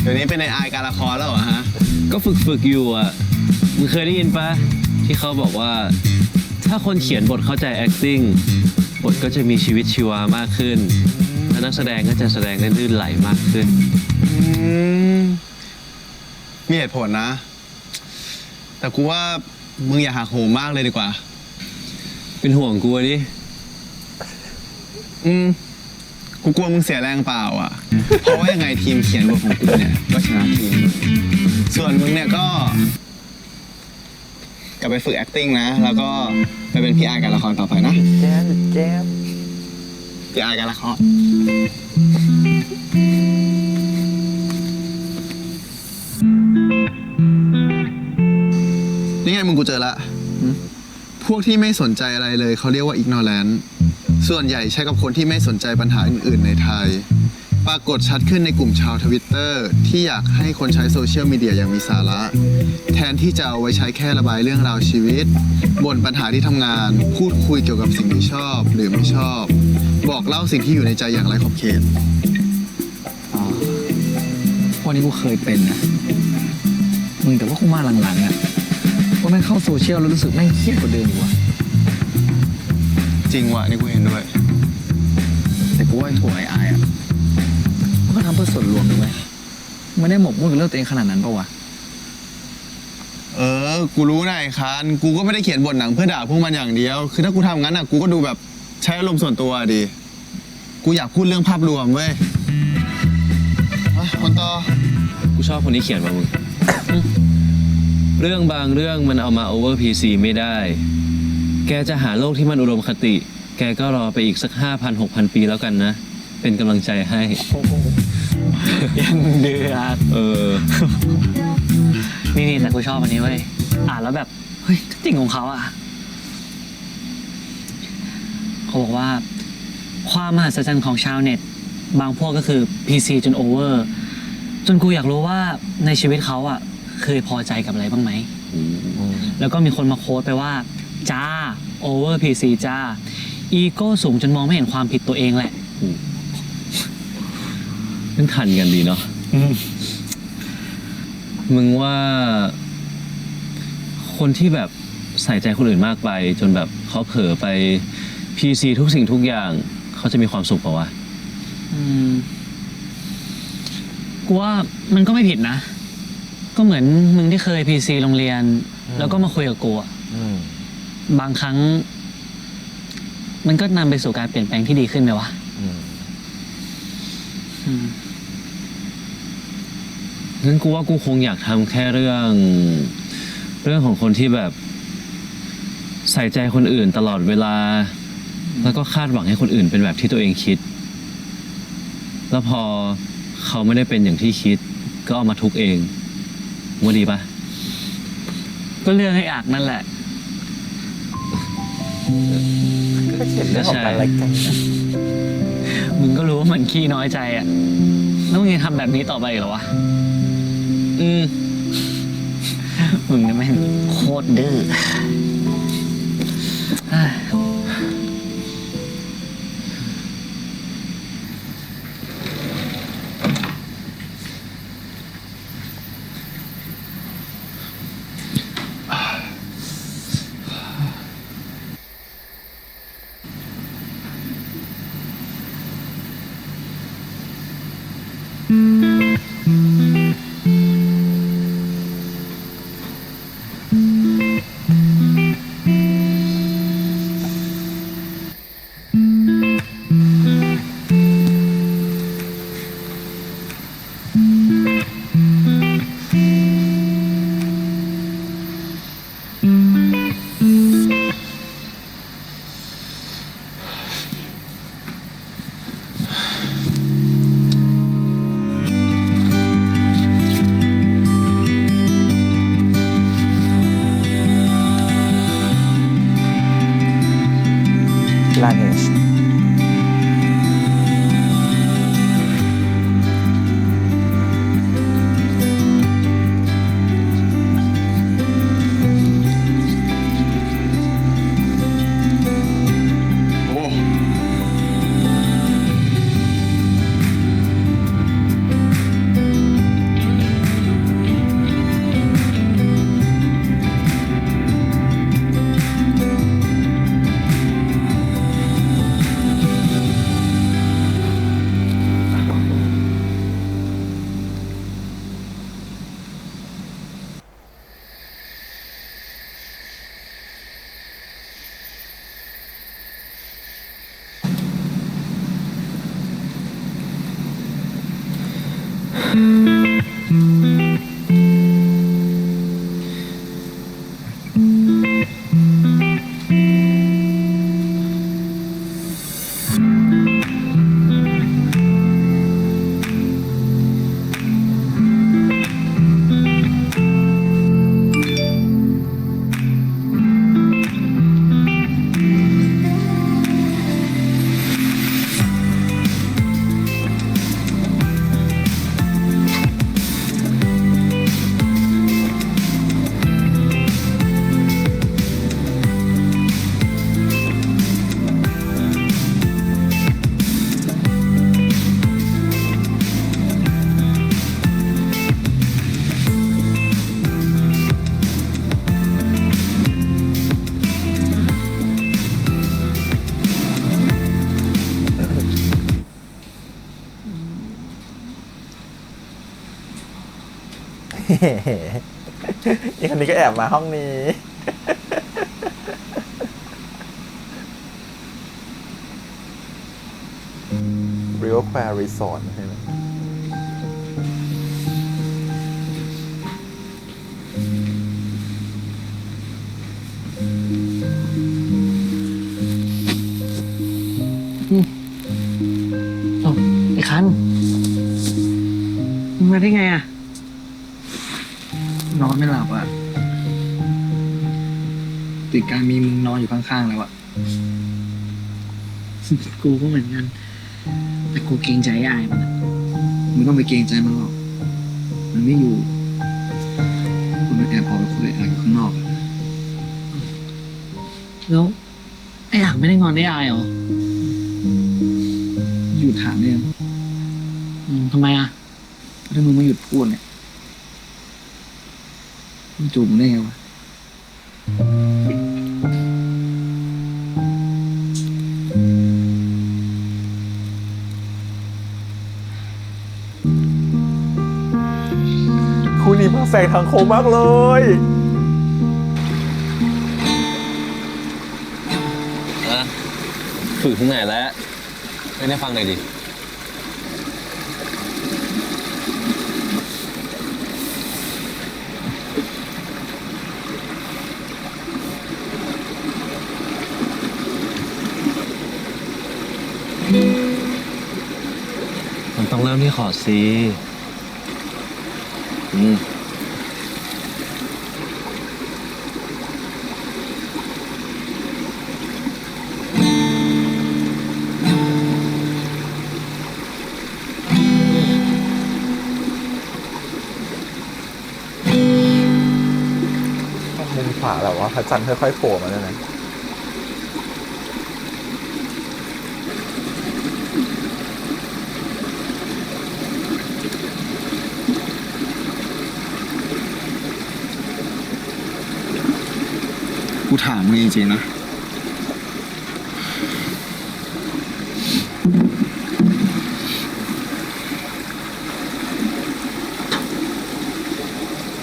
เดี๋ยวนี้เป็นในอายการละครแล้วเหรอฮะ ก็ฝึกอยู่อ่ะ มึงเคยได้ยินปะที่เขาบอกว่า ถ้าคนเขียนบทเข้าใจ acting บทก็จะมีชีวิตชีวามากขึ้น และนักแสดงก็จะแสดงได้ลื่นไหลมากขึ้น มีเหตุผลนะ แต่กูว่ามึงอย่าหักโหมมากเลยดีกว่า เป็นห่วงกูอะดิ กูกลัวมึงเสียแรงเปล่าอ่ะ เพราะว่ายังไงทีมเขียนบทของกูเนี่ยก็ชนะทีม ส่วนมึงเนี่ยก็กลับไปฝึก acting นะ แล้วก็ไปเป็นพี่อาร์การละครต่อไปนะแจ๊บพี่อาร์การละคร นี่ไงมึงกูเจอละ พวกที่ไม่สนใจอะไรเลยเขาเรียกว่า ignorant ส่วนใหญ่ใช้กับคนที่ไม่สนใจปัญหาอื่นๆในไทย ปรากฏชัดขึ้นในกลุ่มชาวทวิตเตอร์ที่อยากให้คนใช้โซเชียลมีเดียอย่างมีสาระ แทนที่จะเอาไว้ใช้แค่ระบายเรื่องราวชีวิตบ่นปัญหาที่ทำงาน พูดคุยเกี่ยวกับสิ่งที่ชอบหรือไม่ชอบ บอกเล่าสิ่งที่อยู่ในใจอย่างไร้ขอบเขต วันนี้กูเคยเป็นนะมึงแต่ว่ากูมาหลังๆอ่ะว่าแม่งเข้าโซเชียลแล้วรู้สึกแม่งเครียดกว่าเดิมอีกว่ะ จริงว่ะนี่กูเห็นด้วย แต่กูว่าไอ้ถั่วไอ้อายอ่ะมันก็ทำเพื่อส่วนรวมด้วยไม่ได้หมกมุ่นกับเรื่องตัวเองขนาดนั้นปะวะ กูรู้นะไอ้คันกูก็ไม่ได้เขียนบทหนังเพื่อด่าพวกมันอย่างเดียว คือถ้ากูทำงั้นอ่ะกูก็ดูแบบใช้อารมณ์ส่วนตัวดี กูอยากพูดเรื่องภาพรวมเว้ยคนต่อ กูชอบคนที่เขียนมามึง เรื่องบางเรื่องมันเอามา over PC ไม่ได้ แกจะหาโลกที่มันอุดมคติ แกก็รอไปอีกสัก 5,000-6,000 ปีแล้วกันนะ เป็นกำลังใจให้ ยังเดือด นี่แต่กูชอบอันนี้เว้ย อ่านแล้วแบบ เฮ้ยก็จริงของเขาอ่ะ เขาบอกว่า ความมหัศจรรย์ของชาวเน็ต บางพวกก็คือ PC จนโอเวอร์ จนกูอยากรู้ว่าในชีวิตเขาอ่ะ เคยพอใจกับอะไรบ้างไหม แล้วก็มีคนมาโค้ดไปว่า จ้า โอเวอร์ PC จ้า อีโก้สูงจนมองไม่เห็นความผิดตัวเองแหละ มันทันกันดีเนาะ มึงว่า คนที่แบบใส่ใจคนอื่นมากไป จนแบบเขาเผลอไป PC ทุกสิ่งทุกอย่าง เขาจะมีความสุขเปล่าวะ กูว่ามันก็ไม่ผิดนะ ก็เหมือนมึงที่เคยพีซีโรงเรียน แล้วก็มาคุยกับกูอะบางครั้ง มันก็นำไปสู่การเปลี่ยนแปลงที่ดีขึ้นไหมวะงั้นกูว่ากูคงอยากทำแค่เรื่องของคนที่แบบใส่ใจคนอื่นตลอดเวลา แล้วก็คาดหวังให้คนอื่นเป็นแบบที่ตัวเองคิด แล้วพอเขาไม่ได้เป็นอย่างที่คิด ก็เอามาทุกข์เองว่าดีปะ ก็เรื่องให้อักนั่นแหละ ก็เขียนเรื่องของการอะไรกันนะ มึงก็รู้ว่ามันขี้น้อยใจอะแล้วมึงยังทำแบบนี้ต่อไปเหรอวะ มึงนี่แม่งโคตรดื้อลาเนชอีกคนนี้ก็แอบมาห้องนี้ Rio Square Resort ใช่ไหมไอ้คันมึงมาได้ไงอะ นอนไม่หลับอ่ะ ติดการมีมึงนอนอยู่ข้างๆแล้วอ่ะ กูก็เหมือนกัน แต่กูเกรงใจอายมันอะ มึงต้องไปเกรงใจมันหรอก มันไม่อยู่คุณไปแอบออกไปคุยกับอะไรอยู่ข้างนอกอะ แล้วไอ้อักไม่ได้งอนได้อายเหรอ หยุดถามเนี่ย ทำไมอะ ถ้ามึงไม่หยุดพูดเนี่ยมึงจูบมึงได้ไงวะ ก นี้เพอร์เฟกต์ทั้งคู่มากเลย ฝึกถึงไหนแล้วเล่นให้ฟังหน่อยดิ มันต้องเริ่มที่คอร์ดซีมุมขวาแบบว่าพระจันทร์ค่อยๆโผล่มาด้วยนะ กูถามมึงจริงๆนะ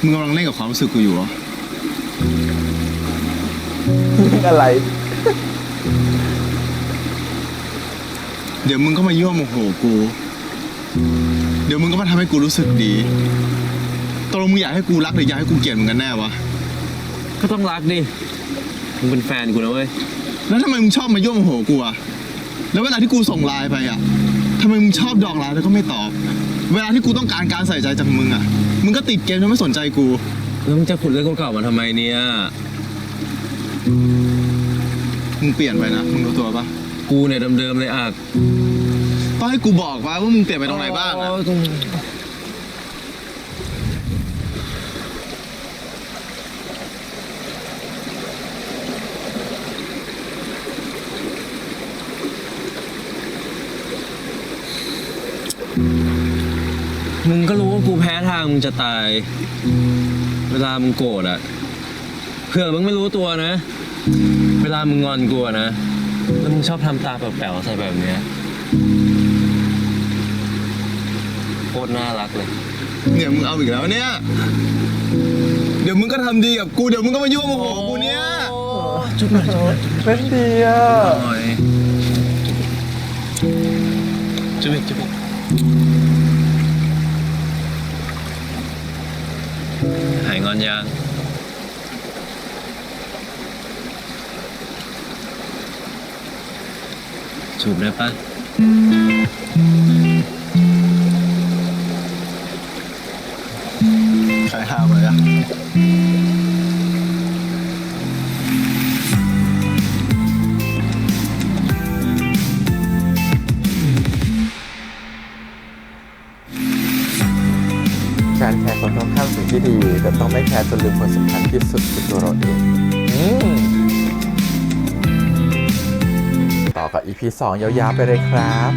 มึงกำลังเล่นกับความรู้สึกกูอยู่เหรอ อะไร เดี๋ยวมึงก็มายั่วโมโหกู เดี๋ยวมึงก็มาทำให้กูรู้สึกดีตกลงมึงอยากให้กูรักหรืออยากให้กูเกลียดมึงกันแน่วะ ก็ต้องรักดิ มึงเป็นแฟนกูนะเว้ย แล้วทำไมมึงชอบมายั่วโมโหกูอะแล้วเวลาที่กูส่งไลน์ไปอะทำไมมึงชอบดอกไลน์แล้วก็ไม่ตอบ เวลาที่กูต้องการใส่ใจจากมึงอะมึงก็ติดเกมจนไม่สนใจกู แล้วมึงจะขุดเรื่องเก่าๆมาทำไมเนี่ย มึงเปลี่ยนไปนะ มึงรู้ตัวปะ กูเนี่ยเดิมๆเลยอัก ต้องให้กูบอกว่ามึงเปลี่ยนไปตรงไหนบ้างอะ มึงก็รู้ว่ากูแพ้ทางมึงจะตาย เวลามึงโกรธอะเผื่อมึงไม่รู้ตัวนะ เวลามึงงอนกูอะนะ แล้วมึงชอบทำตาแป๋วๆใส่แบบเนี้ยโคตรน่ารักเลย เนี่ยมึงเอาอีกแล้วเนี่ย เดี๋ยวมึงก็ทำดีกับกู เดี๋ยวมึงก็มายั่วโมโหกูเนี่ย จุ๊บหน่อยจุ๊บหน่อย เป็นดีอ่ะ จุ๊บอีกจุ๊บอีกหายงอนยัง จูบได้ปะ ใครห้ามเลยอะ การแคร์คนต้องข้ามสิ่งที่ดี แต่ต้องไม่แคร์จนลืมคนสำคัญที่สุดคือตัวเราเองต่อกับ EP 2 ยาวๆไปเลยครับ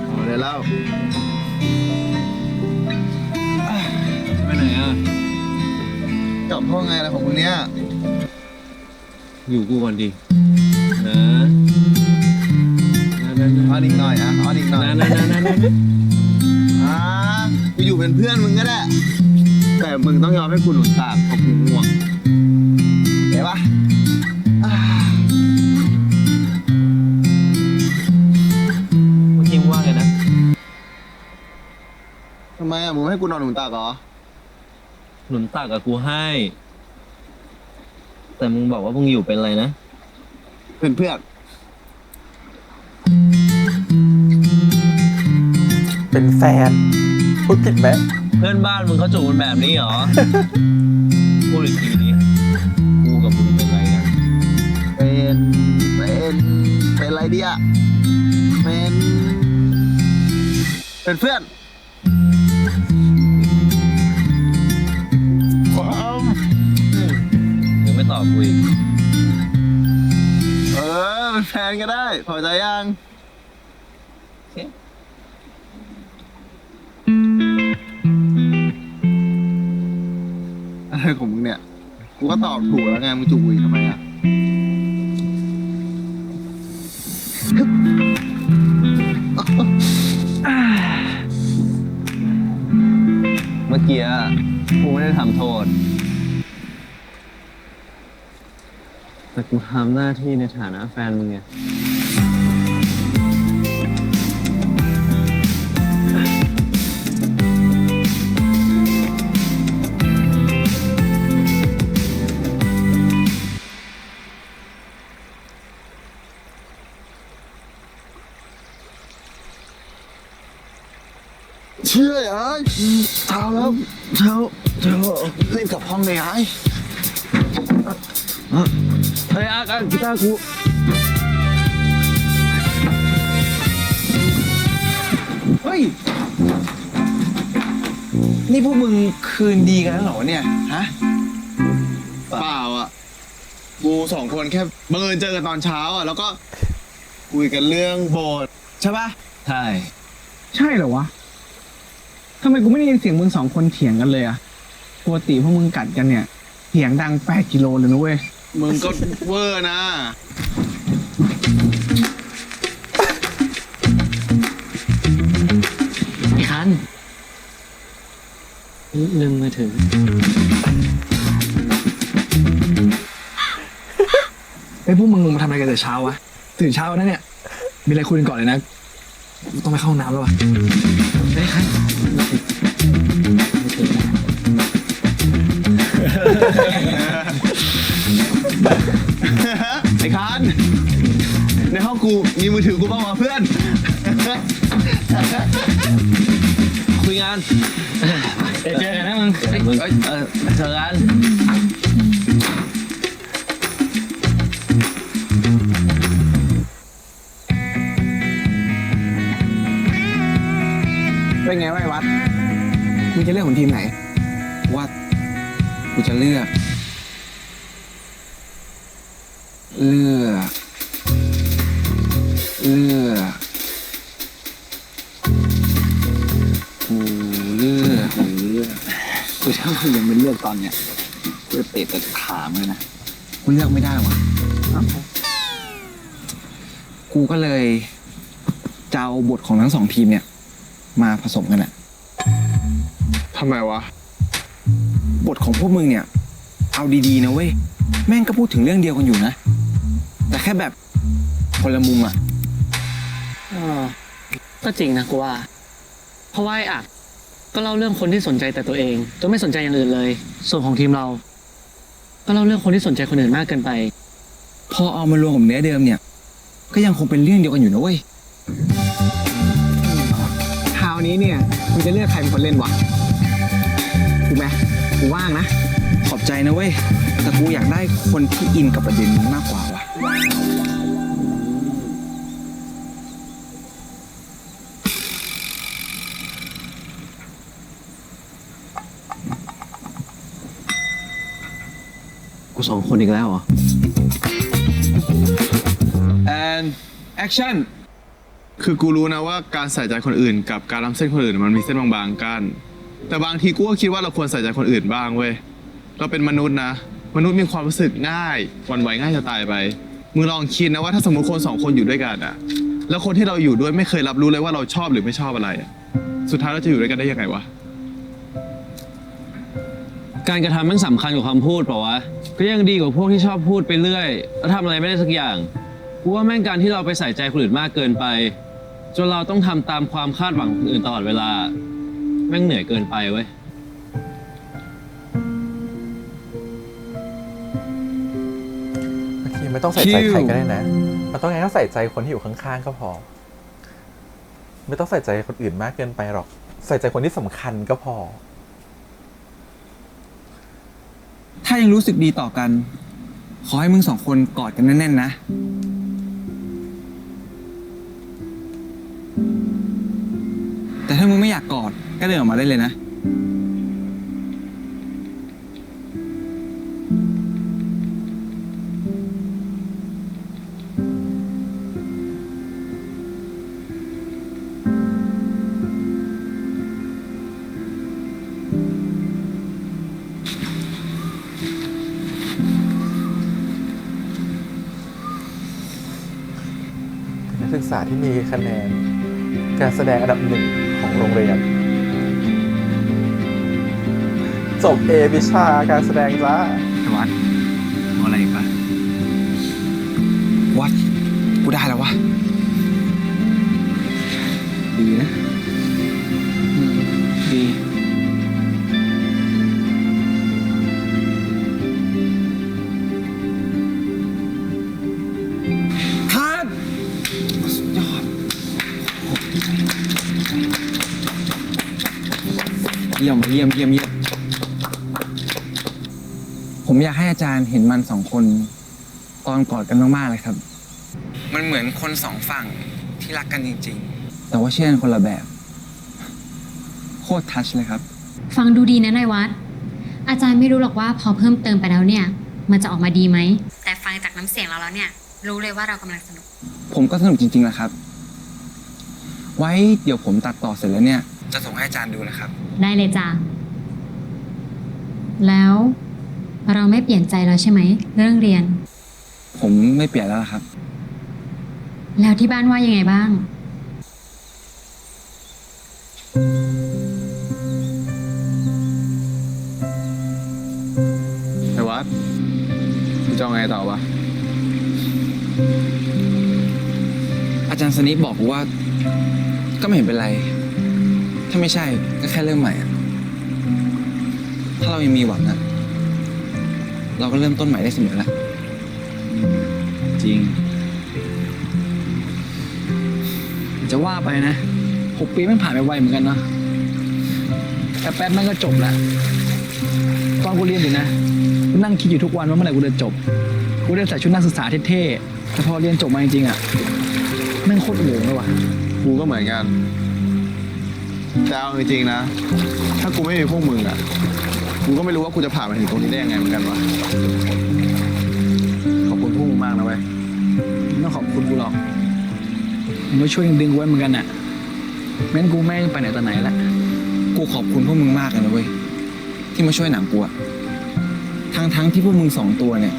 เอาได้แล้ว ไปไหนอ่ะ กลับห้องไงอะไรของมึงเนี่ย อยู่กูก่อนดินะ อ้อนอีกหน่อยอะอ้อนอีกหน่อย นะ กูอยู่เป็นเพื่อนมึงก็ได้ แต่มึงต้องยอมให้กูหนุนตามเพราะกูง่วงเห็นปะ เมื่อกี้มึงว่าไงนะ ทำไมอะมึงไม่ให้กูนอนหนุนตากเหรอ หนุนตักกับกูให้ แต่มึงบอกว่ามึงอยู่เป็นอะไรนะ เป็นเพื่อน เป็นแฟน พูดผิดไหม เพื่อนบ้านมึงเขาจูบกันแบบนี้เหรอ พูดอีกทีนี้กูกับมึงเป็นอะไรกัน เป็นอะไรดีอะเป็นเพื่อนความ ยังไม่ตอบกูอีก เป็นแฟนก็ได้พอใจยัง โอเค อะไรของมึงเนี่ย กูก็ตอบถูกแล้วไง มึงจูบอีกทำไมอะ กี้กูไม่ได้ทำโทษ แต่กูทำหน้าที่ในฐานะแฟนมึงไง เชื่อไอ้เช้าแล้วเช้ารีบกลับห้องเลยไอ้ เฮ้ยกีตาร์กู เฮ้ย นี่พวกมึงคืนดีกันแล้วเหรอเนี่ย ฮะ เปล่าอ่ะกูสองคนแค่บังเอิญเจอกันตอนเช้าอ่ะแล้วก็คุยกันเรื่องโบสถ์ใช่ปะ ใช่ ใช่เหรอวะทำไมกูไม่ได้ยินเสียงมึงสองคนเถียงกันเลยอะปกติพวกมึงกัดกันเนี่ยเถียงดัง8 กิโลเลยนะเว้ย มึงก็เวอร์นะ ไอ้คันลืมมือถือ ไอ้พวกมึงมาทำอะไรกันแต่เช้าวะตื่นเช้านะเนี่ยมีอะไรคุยกันก่อนเลยนะกูต้องไปเข้าห้องน้ำแล้ววะไอ้คัน ไอ้คานในห้องกูมีมือถือกูบ้างวะเพื่อน คุยงาน เจอกันนะมึง เจอกัน เป็นไงวะไอ้วัดมึงจะเลือกของทีมไหน ว่ากูจะเลือกกูเลือกกูถ้ามึงยังไม่เลือกตอนเนี้ยกูจะเตะแต่ถามเลยนะกูเลือกไม่ได้วะกูก็เลยจะเอาบทของทั้งสองทีมเนี่ยมาผสมกันอะ ทำไมวะ บทของพวกมึงเนี่ย เอาดีๆนะเว้ย แม่งก็พูดถึงเรื่องเดียวกันอยู่นะ แต่แค่แบบคนละมุมอะ ก็จริงนะกูว่า เพราะว่าไอ้อักก็เล่าเรื่องคนที่สนใจแต่ตัวเองจนไม่สนใจอย่างอื่นเลย ส่วนของทีมเรา ก็เล่าเรื่องคนที่สนใจคนอื่นมากเกินไป พอเอามารวมกับเนื้อเดิมเนี่ย ก็ยังคงเป็นเรื่องเดียวกันอยู่นะเว้ย คราวนี้เนี่ยมึงจะเลือกใครเป็นคนเล่นวะถูกไหมกูว่างนะ ขอบใจนะเว้ย แต่กูอยากได้คนที่อินกับประเด็นนี้มากกว่าวะ กูสองคนอีกแล้วเหรอ and action คือกูรู้นะว่าการใส่ใจคนอื่นกับการล้ำเส้นคนอื่นมันมีเส้นบางๆกัน แต่บางทีกูก็คิดว่าเราควรใส่ใจคนอื่นบ้างเว้ย เราเป็นมนุษย์นะ มนุษย์มีความรู้สึกง่ายหวั่นไหวง่ายจะตายไป มึงลองคิดนะว่าถ้าสมมติคนสองคนอยู่ด้วยกันอะแล้วคนที่เราอยู่ด้วยไม่เคยรับรู้เลยว่าเราชอบหรือไม่ชอบอะไรอะสุดท้ายเราจะอยู่ด้วยกันได้ยังไงวะ การกระทำมันสำคัญกว่าคำพูดเปล่าวะ ก็ยังดีกว่าพวกที่ชอบพูดไปเรื่อย แล้วทำอะไรไม่ได้สักอย่าง กูว่าแม่งการที่เราไปใส่ใจคนอื่นมากเกินไป จนเราต้องทำตามความคาดหวังของคนอื่นตลอดเวลา แม่งเหนื่อยเกินไปเว้ย บางทีไม่ต้องใส่ใจใครก็ได้นะมันต้องแค่ใส่ใจคนที่อยู่ข้างๆก็พอ ไม่ต้องใส่ใจคนอื่นมากเกินไปหรอก ใส่ใจคนที่สำคัญก็พอ ถ้ายังรู้สึกดีต่อกัน ขอให้มึงสองคนกอดกันแน่นๆนะ แต่ถ้ามึงไม่อยากกอดก็เดินออกมาได้เลยนะ นักศึกษาที่มีคะแนนการแสดงอันดับ 1ของโรงเรียน จบ A วิชาการแสดงจ้า ไอ้วัดเอาอะไรอีกปะวัด กูได้แล้ววะ ดีนะดี ครับสุดยอด เยี่ยมเยี่ยมเยี่ยมเยี่ยม ผมอยากให้อาจารย์เห็นมันสองคนตอนกอดกันมากๆเลยครับ มันเหมือนคนสองฝั่งที่รักกันจริงๆ แต่ว่าเชื่อกันคนละแบบ โคตรทัชเลยครับ ฟังดูดีนะนายวัด อาจารย์ไม่รู้หรอกว่าพอเพิ่มเติมไปแล้วเนี่ย มันจะออกมาดีไหม แต่ฟังจากน้ำเสียงเราแล้วเนี่ย รู้เลยว่าเรากำลังสนุก ผมก็สนุกจริงๆนะครับ ไว้เดี๋ยวผมตัดต่อเสร็จแล้วเนี่ย จะส่งให้อาจารย์ดูนะครับ ได้เลยจ้ะ แล้วเราไม่เปลี่ยนใจแล้วใช่ไหมเรื่องเรียน ผมไม่เปลี่ยนแล้วล่ะครับ แล้วที่บ้านว่ายังไงบ้าง ไอ้วัดมึงจะเอาไงต่อวะ อาจารย์สนิทบอกว่า ก็ไม่เห็นเป็นไร ถ้าไม่ใช่ก็แค่เริ่มใหม่อะถ้าเรายังมีหวังอะเราก็เริ่มต้นใหม่ได้เสมอละ จริง จะว่าไปนะ6 ปีมันผ่านไปไวเหมือนกันเนาะแต่แป๊บมันก็จบแล้วตอนกูเรียนอยู่นะกูนั่งคิดอยู่ทุกวันว่าเมื่อไหร่กูจะจบกูได้ใส่ชุดนักศึกษาเท่ๆแต่พอเรียนจบมาจริงๆอ่ะแม่งโคตรโหงเลยว่ะ กูก็เหมือนกัน แต่เอาจริงๆนะ ถ้ากูไม่มีพวกมึงอ่ะ กูก็ไม่รู้ว่ากูจะผ่านมาถึงตรงนี้ได้ยังไงเหมือนกันวะ ขอบคุณพวกมึงมากนะเว้ย ไม่ต้องขอบคุณกูหรอกมึงก็ช่วยดึงกูไว้เหมือนกันน่ะแม้นกูแม่งไปไหนตอนไหนละ กูขอบคุณพวกมึงมากเลยนะเว้ยที่มาช่วยหนังกูอะทั้งที่พวกมึง2 ตัวเนี่ย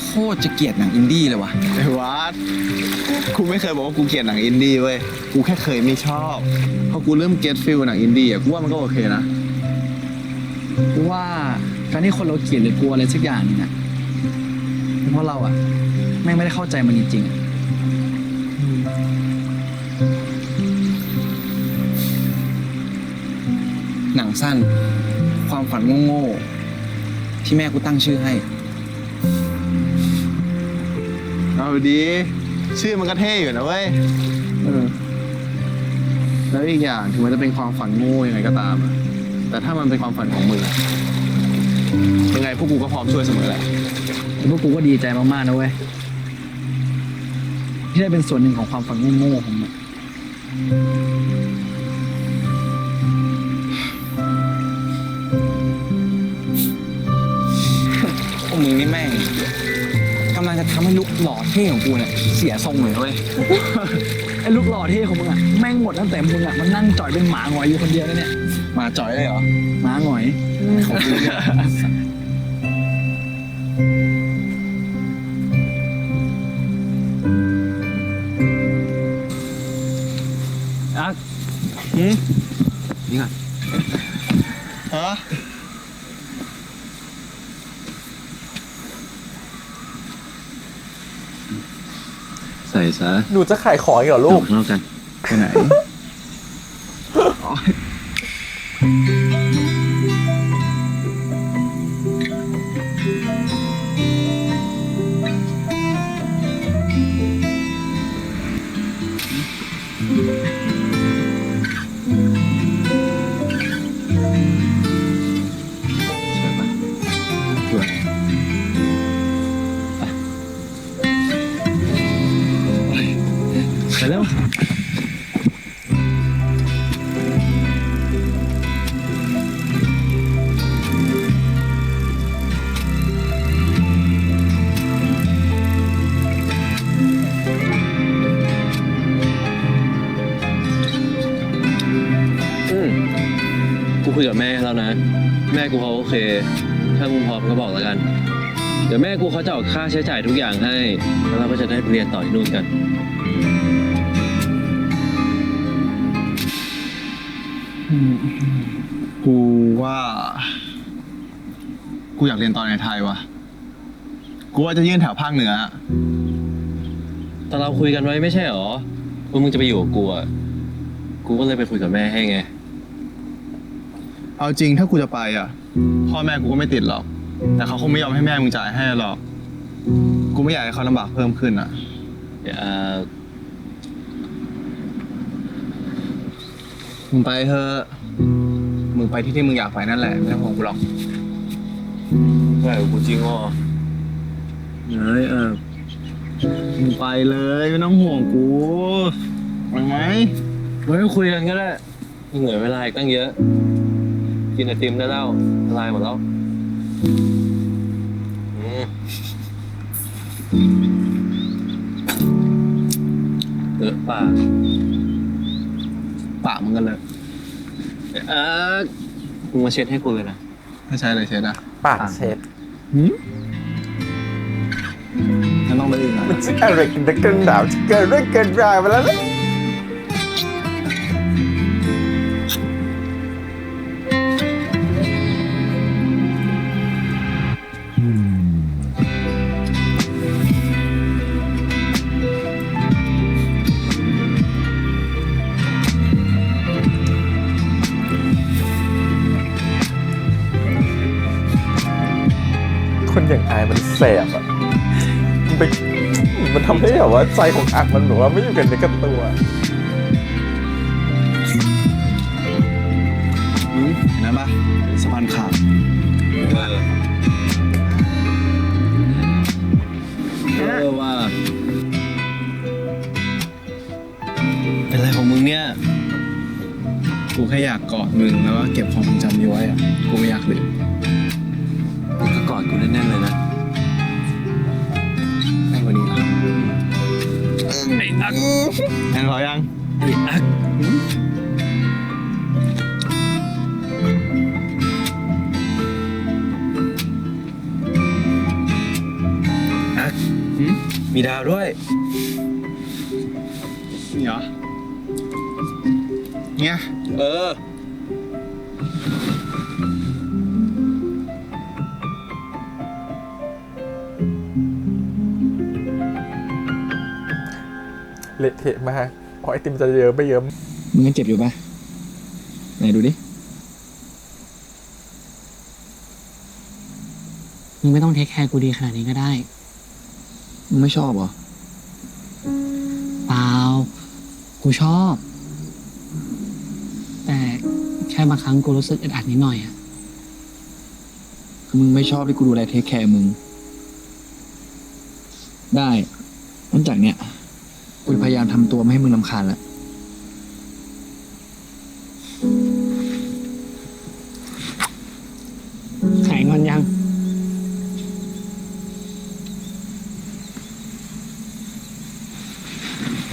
โคตรจะเกลียดหนังอินดี้เลยวะ ไอ้วัดกูไม่เคยบอกว่ากูเกลียดหนังอินดี้เว้ย กูแค่เคยไม่ชอบ พอกูเริ่มเก็ตฟิลหนังอินดี้อ่ะ กูว่ามันก็โอเคนะ กูว่าการที่คนเราเกลียดหรือกลัวอะไรสักอย่างนึงอะเพราะเราอะแม่งไม่ได้เข้าใจมันจริงๆอะ หนังสั้น ความฝันโง่ๆที่แม่กูตั้งชื่อให้ เอาดี ชื่อมันก็เท่อยู่นะเว้ย แล้วอีกอย่างถึงมันจะเป็นความฝันโง่ยังไงก็ตามอะแต่ถ้ามันเป็นความฝันของมึงอะยังไงพวกกูก็พร้อมช่วยเสมอแหละ แต่พวกกูก็ดีใจมากๆนะเว้ยที่ได้เป็นส่วนหนึ่งของความฝันโง่ๆของมัน พวกมึงนี่แม่งกำลังจะทำให้ลุกหล่อเท่ของกูเนี่ยเสียทรงเลยนะเว้ย ไอ้ลูกหล่อเท่ของมึงอะแม่งหมดตั้งแต่มึงอะมันนั่งจ่อยเป็นหมาหงอยอยู่คนเดียวแล้วเนี่ย มาจ่อยเลยเหรอ หมาหงอย ขอบคุณ อ่ะ นี่ก่อน ฮะ ใส่ซะ หนูจะขายของอีกเหรอลูก เท่ากัน ไปไหน ไปแล้ว กูคุยกับแม่แล้วนะ แม่กูเขาโอเค ถ้ามึงพร้อมก็บอกแล้วกัน เดี๋ยวแม่กูเขาจะออกค่าใช้จ่ายทุกอย่างให้ แล้วเราก็จะได้ไปเรียนต่อที่นู่นกัน กูว่า กูอยากเรียนตอนในไทยวะกูว่าจะยื่นแถวภาคเหนือ แต่เราคุยกันไว้ไม่ใช่หรอว่ามึงจะไปอยู่กับกูอ่ะ กูก็เลยไปคุยกับแม่ให้ไง เอาจริงถ้ากูจะไปอ่ะ พ่อแม่กูก็ไม่ติดหรอก แต่เขาคงไม่ยอมให้แม่มึงจ่ายให้หรอก กูไม่อยากให้เขาลำบากเพิ่มขึ้นอ่ะ มึงไปเถอะ มึงไปที่มึงอยากไปนั่นแหละ ไม่ต้องห่วงกูหรอก ใช่กูจริงอ่ะ มึงไปเลยไม่ต้องห่วงกูไปไหม ไว้คุยกันก็ได้เหนื่อยเวลาอีกตั้งเยอะ กินไอติมได้แล้วละลายหมดแล้วปาก ปากมึงกันเลย มึงมาเช็ดให้กูเลยนะ ไม่ใช่เลยเช็ดอ่ะ ปากเช็ด งั้นต้องไปอีกนะ มันจะอะไรกันนักกันหนาวจะเกิดเรื่องเกิดราวมาแล้วนะคนอย่างอายมันแสบอ่ะมันทำให้แบบว่าใจของอักมันแบบว่าไม่อยู่กันในกับตัว เห็นนั้นปะสะพานขาด ว่าเป็นอะไรของมึงเนี่ย กูแค่อยากกอดมึงแล้วก็เก็บความทรงจำนี้ไว้อ่ะ กูไม่อยากลืม มึงก็กอดกูแน่นๆเลยนะ แน่นกว่านี้นะ ไอ้อัก แน่นพอยัง ไอ้อักมีดาวด้วย นี่เหรอเนี่ย เละเทะมากพอไอติมจะเยิ้มไม่เยิ้ม มึงยังเจ็บอยู่ปะไหนดูดิ มึงไม่ต้องเทคแคร์กูดีขนาดนี้ก็ได้ มึงไม่ชอบเหรอ เปล่า กูชอบ แต่แค่บางครั้งกูรู้สึกอึดอัดนิดหน่อยอะ มึงไม่ชอบที่กูดูแลเทคแคร์มึง ได้ตั้งจากเนี้ยกูพยายามทำตัวไม่ให้มึงรำคาญแล้ว หายงอนยัง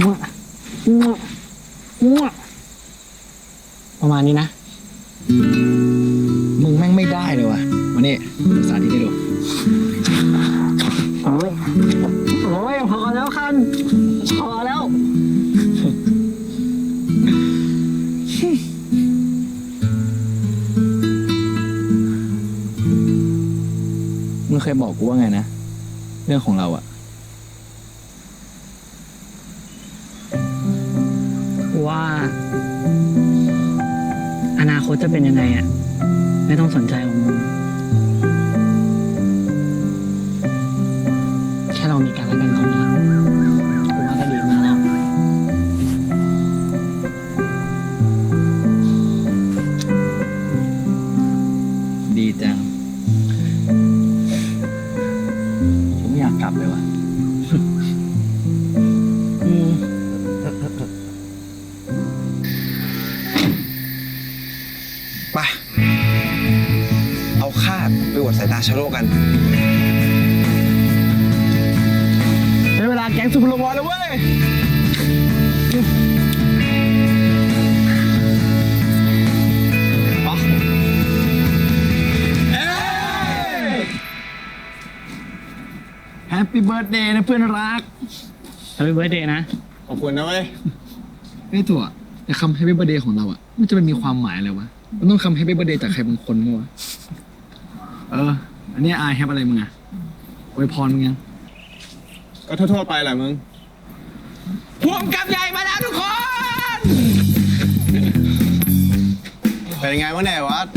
มั่วมั่วมั่วประมาณนี้นะ มึงแม่งไม่ได้เลยวะวันนี้สาธิตให้ดู โอ้ยพอแล้วคันพอแล้ว มึงเคยบอกกูว่าไงนะ เรื่องของเราอะ ว่า อนาคตจะเป็นยังไงอ่ะ ไม่ต้องสนใจของมึงแค่เรามีกันและกันตอนนี้กูว่าก็ดีมากแล้ว ดีจัง ผมไม่อยากกลับเลยวะ ไป เอาคาดไปอวดสายตาชาวโลกกันได้เวลาแก๊งสุพรรณวอลแล้วเว้ย แฮปปี้เบิร์ดเดย์นะเพื่อนรัก แฮปปี้เบิร์ดเดย์นะ ขอบคุณนะเว้ย ไอ้ตัวแต่คำแฮปปี้เบิร์ดเดย์ของเราอะมันจะเป็นมีความหมายอะไรวะ มันต้องคำแฮปปี้เบิร์ดเดย์จากใครบางคนมั้งวะ เออ อันนี้อายแฮปอะไรมึงอะอวยพรมึงยัง ก็ทั่วๆไปแหละมึง พวงกับใหญ่มาแล้วทุกคน เป็นยังไงวะเนี่ยวัด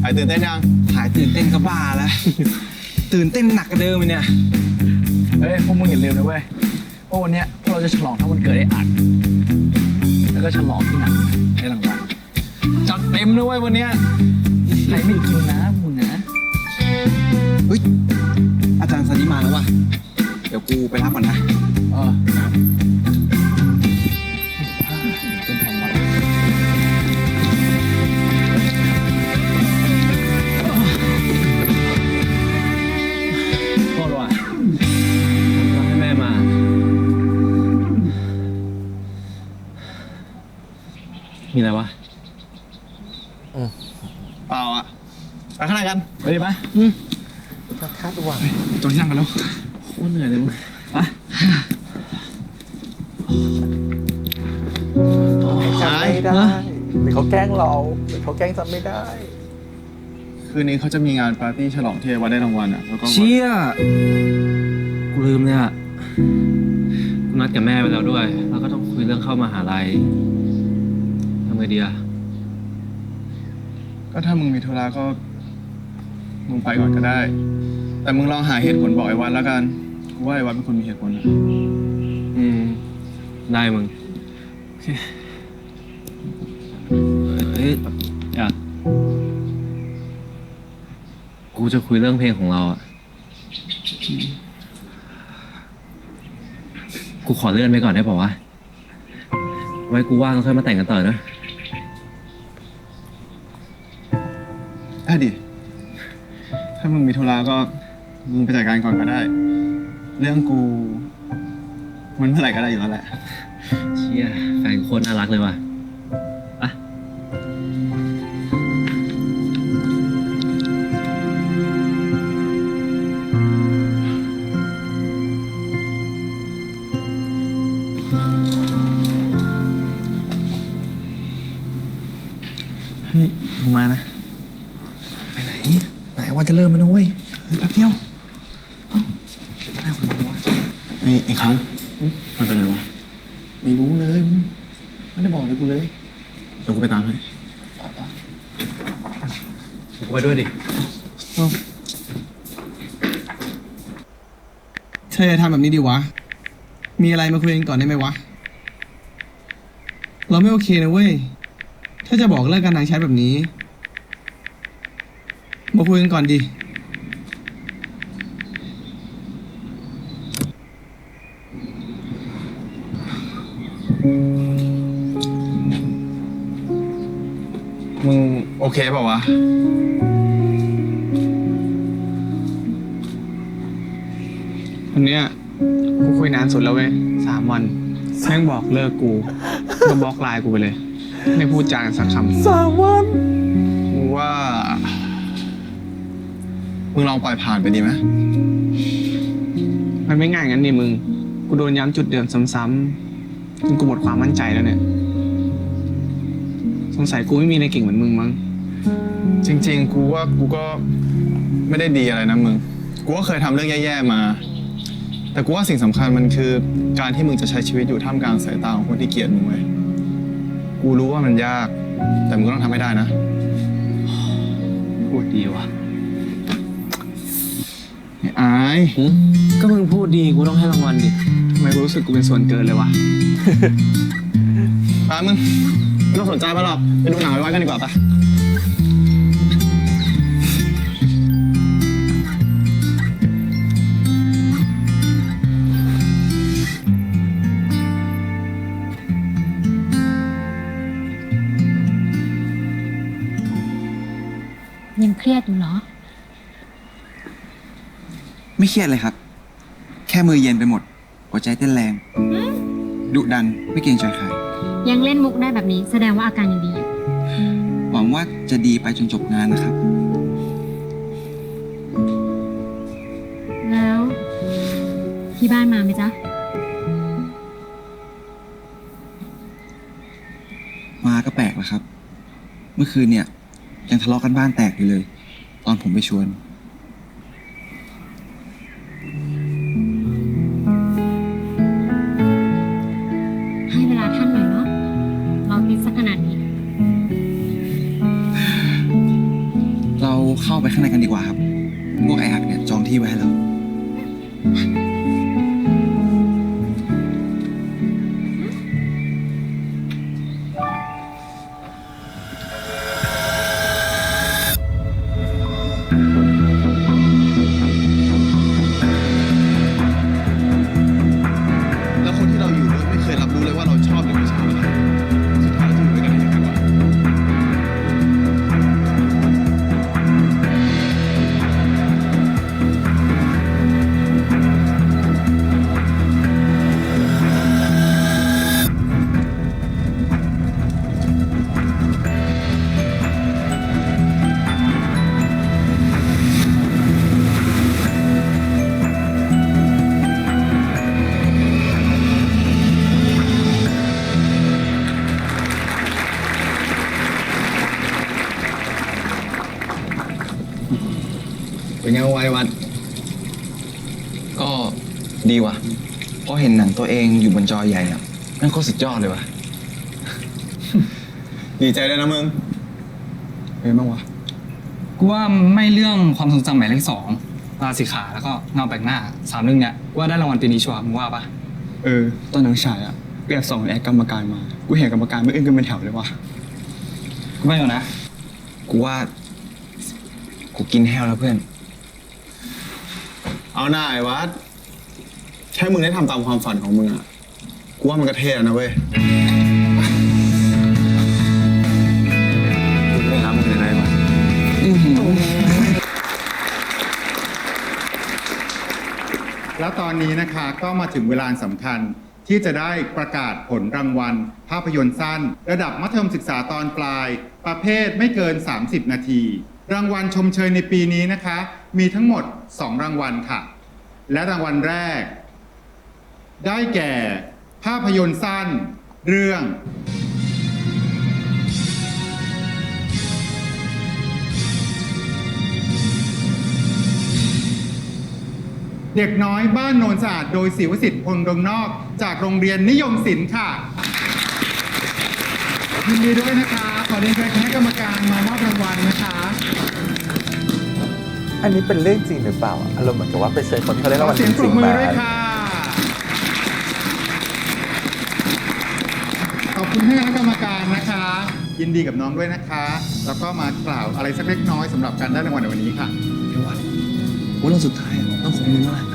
หายตื่นเต้นยัง หายตื่นเต้นก็บ้าแล้ว ตื่นเต้นหนักกว่าเดิมเลยเนี่ย เฮ้ยพวกมึงอย่าลืมนะเว้ยว่าวันเนี้ยพวกเราจะฉลองทั้งวันเกิดไอ้อัดแล้วก็ฉลองที่หนังได้รางวัลจัดเต็มนะเว้ยวันเนี้ยใครไม่กินนะมึงนะ เฮ้ย อาจารย์สนิมาแล้วว่ะ เดี๋ยวกูไปรับก่อนนะ ครับเป็นแผนวัดโทษว่ะ ต้องให้แม่มา มีอะไรวะ เปล่าอ่ะไปข้างในกัน ไปดิปะ คาดหวัง ตรงที่นั่งกันแล้ว โคตรเหนื่อยเลยมึง จำไม่ได้หรือเขาแกล้งเราหรือเขาแกล้งจำไม่ได้ คืนนี้เขาจะมีงานปาร์ตี้ฉลองที่วัดได้รางวัลอ่ะแล้วก็ เชี่ย กูลืมเลยอะกูนัดกับแม่ไปแล้วด้วย แล้วก็ต้องคุยเรื่องเข้ามหาลัยทำไงดีอะ ก็ถ้ามึงมีธุระก็มึงไปก่อนก็ได้ แต่มึงลองหาเหตุผลบอกไอ้วัดแล้วกันกูว่าไอ้วัดเป็นคนมีเหตุผลนะ ได้มึง โอเค เฮ้ยอยากกูจะคุยเรื่องเพลงของเราอะกูขอเลื่อนไปก่อนได้ป่าวะ ไว้กูว่างค่อยมาแต่งกันต่อนะ ได้ดิ ถ้ามึงมีธุระก็มึงไปจัดการก่อนก็ได้ เรื่องกู มันเมื่อไหร่ก็ได้อยู่แล้วแหละ เชี่ยแฟนโคตรน่ารักเลยว่ะอะ เฮ้ยมึงมานะ ไปไหน ไหนวันจะเริ่มแล้วนะเว้ยแป๊บเดียว ไอ้ครั้งมันเป็นอะไรวะ ไม่รู้เลยมึงไม่ได้บอกเลยกูเลย เดี๋ยวกูไปตามให้ กูไปด้วยดิ เธอจะทำแบบนี้ดีวะ มีอะไรมาคุยกันก่อนได้ไหมวะ เราไม่โอเคนะเว้ย ถ้าจะบอกเลิกกันทางแชทแบบนี้ มาคุยกันก่อนดิ มึงโอเคเปล่าวะ วันเนี้ยกูคุยนานสุดแล้วเว้ย3 วันแม่งบอกเลิกกูก็บล็อกไลน์กูไปเลย ไม่พูดจากันสักคำ 3 วัน กูว่า มึงลองปล่อยผ่านไปดีไหม มันไม่ง่ายงั้นดิมึง กูโดนย้ำจุดเดิมซ้ำๆจนกูหมดความมั่นใจแล้วเนี่ย สงสัยกูไม่มีในเก่งเหมือนมึงมั้ง จริงๆ กูว่ากูก็ไม่ได้ดีอะไรนะมึง กูก็เคยทำเรื่องแย่ๆมา แต่กูว่าสิ่งสำคัญมันคือการที่มึงจะใช้ชีวิตอยู่ท่ามกลางสายตาของคนที่เกลียดมึงไว้ยกูรู้ว่ามันยาก แต่มึงก็ต้องทำให้ได้นะ พูดดีว่ะ ไอ้อาย ก็มึงพูดดี กูต้องให้รางวัลดิ ทำไมกูรู้สึกกูเป็นส่วนเกินเลยวะ ไปมึงไม่ต้องสนใจมันหรอกไปดูหนังไว้กันดีกว่าปะ ยังเครียดอยู่เหรอ ไม่เครียดเลยครับ แค่มือเย็นไปหมด หัวใจเต้นแรง ดุดัน ไม่เกรงใจใคร ยังเล่นมุกได้แบบนี้แสดงว่าอาการยังดีอยู่ หวังว่าจะดีไปจนจบงานนะครับ แล้วที่บ้านมาไหมจ๊ะ มาก็แปลกแล้วครับ เมื่อคืนเนี่ย ยังทะเลาะกันบ้านแตกอยู่เลย ตอนผมไปชวน เข้าไปข้างในกันดีกว่าครับ พวกไอ้อักเนี่ยจองที่ไว้ให้แล้ว แล้วคนที่เราอยู่ด้วยไม่เคยรับรู้เลยว่าเราชอบหรือไม่ชอบอะไรสุดท้ายเราจะอยู่ด้วยกันได้ยังไงวะ เป็นไงวะไอ้วัด ก็ดีว่ะเพราะเห็นหนังตัวเองอยู่บนจอใหญ่อะนั่นโคตรสุดยอดเลยว่ะ ดีใจด้วยนะมึง เป็นบ้างวะ กูว่าไม่เรื่องความทรงจำหมายเลข2ราศีขาแล้วก็เงาแปลกหน้า3เรื่องเนี้ยว่าได้รางวัลปีนี้ชัวร์มึงว่าปะตอนหนังฉายอ่ะกูแอบส่องแอคกรรมการมา กูเห็นกรรมการไม่อึ้งกันเป็นแถวเลยว่ะ กูไม่หรอกนะ กูว่า กูกินแห้วแล้วเพื่อน เอาหน้าไอ้วัดแค่มึงได้ทำตามความฝันของมึงอะกูว่ามันก็เท่แล้วนะเว้ย กูไม่รับมึงเลยนะไอ้วัด แล้วตอนนี้นะคะก็มาถึงเวลาสำคัญที่จะได้ประกาศผลรางวัล ภาพยนตร์สั้น ระดับมัธยมศึกษาตอนปลาย ประเภทไม่เกิน 30 นาที รางวัลชมเชยในปีนี้นะคะ มีทั้งหมด 2 รางวัลค่ะ และรางวัลแรก ได้แก่ภาพยนตร์สั้น เรื่อง เด็กน้อยบ้านโนนสะอาดโดยศิวสิทธิ์พลดงนอกจากโรงเรียนนิยมศิลป์ค่ะยินดีด้วยนะคะ ขอเรียนเชิญคณะกรรมการมามอบรางวัลนะคะ อันนี้เป็นเรื่องจริงหรือเปล่าอารมณ์เหมือนกับว่าไปเชิญคนที่เขาได้รางวัล เสี จ ยงปร ริ บ ง มื ๆ อ มา ด้วยค่ะ ขอบคุณให้คณะกรรมการนะคะ ยินดีกับน้องด้วยนะคะ แล้วก็มากล่าวอะไรสักเล็กน้อยสำหรับการได้รางวัลในวันนี้ค่ะ ไอ้วัดกูว่าเรื่องสุดท้ายอะต้องของมึงแล้วแหละ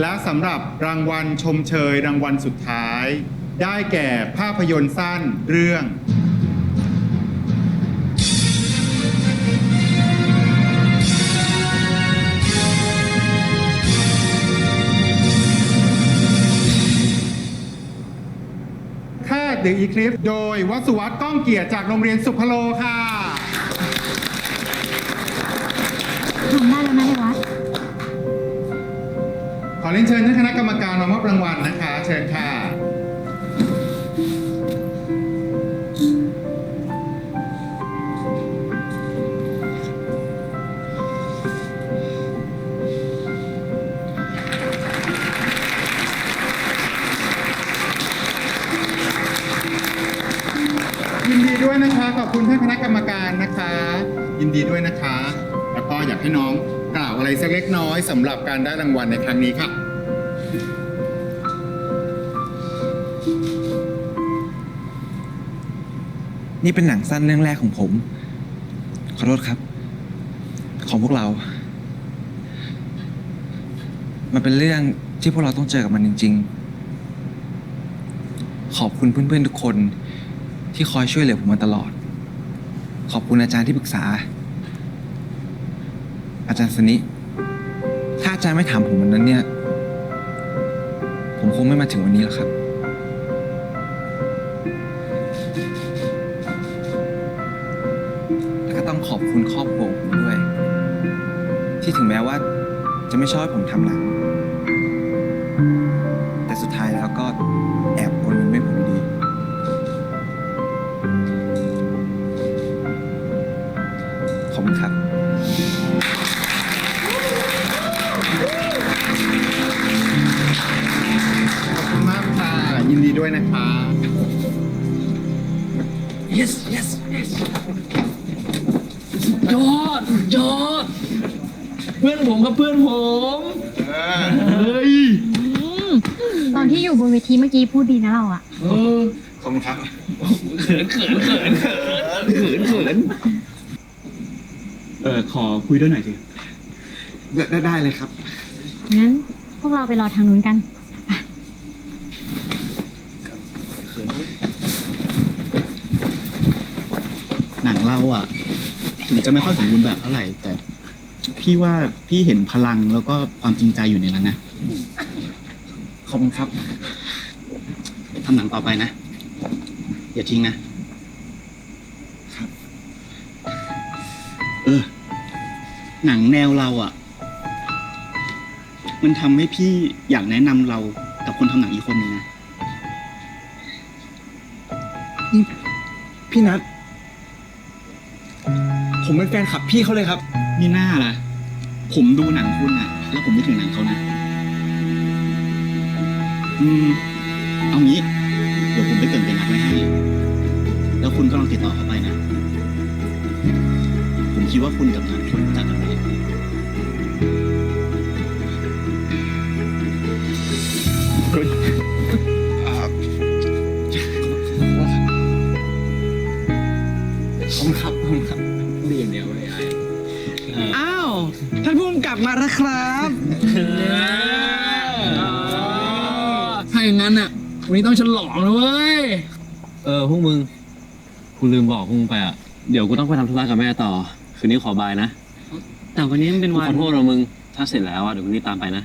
และสำหรับรางวัลชมเชยรางวัลสุดท้าย ได้แก่ภาพยนตร์สั้นเรื่องค่าThe Eclipse โดยวสุวัฒน์ก้องเกียรติจากโรงเรียนสุพโลค่ะ ทำได้แล้วนะไอ้วัด ขอเรียนเชิญท่านคณะกรรมการมามอบรางวัลนะคะ เชิญค่ะ ยินดีด้วยนะคะ ขอบคุณท่านคณะกรรมการนะคะ ยินดีด้วยนะคะ แล้วก็อยากให้น้องกล่าวอะไรสักเล็กน้อยสำหรับการได้รางวัลในครั้งนี้ค่ะ นี่เป็นหนังสั้นเรื่องแรกของผม ขอโทษครับ ของพวกเรา มันเป็นเรื่องที่พวกเราต้องเจอกับมันจริงๆ ขอบคุณเพื่อนๆทุกคนที่คอยช่วยเหลือผมมาตลอด ขอบคุณอาจารย์ที่ปรึกษา อาจารย์สนิถ้าอาจารย์ไม่ถามผมวันนั้นเนี่ย ผมคงไม่มาถึงวันนี้แล้วครับ แล้วก็ต้องขอบคุณครอบครัวผมด้วย ที่ถึงแม้ว่าจะไม่ชอบให้ผมทำหนัง แต่สุดท้ายแล้วก็แอบโอนเงินให้ผมอยู่ดี ขอบคุณครับ ขอบคุณมากค่ะ ยินดีด้วยนะคะ yes yes yes ยอดยอดเพื่อนผมกับเพื่อนผมเฮ้ย ตอนที่อยู่บนเวทีเมื่อกี้พูดดีนะเราอะ ขอบคุณครับ เขินเขินเขินเขินเขินเขิน ขอคุยด้วยหน่อยสิ ได้เลยครับ งั้นพวกเราไปรอทางนู้นกัน หนังเราอ่ะถึงจะไม่ค่อยสมบูรณ์แบบเท่าไหร่ แต่พี่ว่าพี่เห็นพลังแล้วก็ความจริงใจอยู่ในนั้นนะ ขอบคุณครับทำหนังต่อไปนะ อย่าทิ้งนะ ครับ หนังแนวเราอ่ะ มันทำให้พี่อยากแนะนำเรากับคนทำหนังอีกคนหนึ่งนะ พี่นัทผมเป็นแฟนคลับพี่เขาเลยครับ นี่หน้าล่ะ ผมดูหนังคุณอ่ะ แล้วผมนึกถึงหนังเขานะ เอางี้ เดี๋ยวผมไปเกรินเป็นนัดไว้ให้ แล้วคุณก็ลองติดต่อเขาไปนะ ผมคิดว่าคุณกับนัดควรรู้จักกันไป ขอบคุณครับดีอย่างเดียวเลยอ้าว ท่านผู้กำกับมาแล้วครับ ถ้าอย่างนั้นอ่ะวันนี้ต้องฉลองนะเว้ย พวกมึง กูลืมบอกพวกมึงไปอ่ะ เดี๋ยวกูต้องไปทำธุระกับแม่ต่อ คืนนี้ขอบายนะ แต่วันนี้มันเป็น กู วั ข น อโทษนะมึง ถ้าเสร็จแล้วอ่ะเดี๋ยวกูรีบตามไปนะ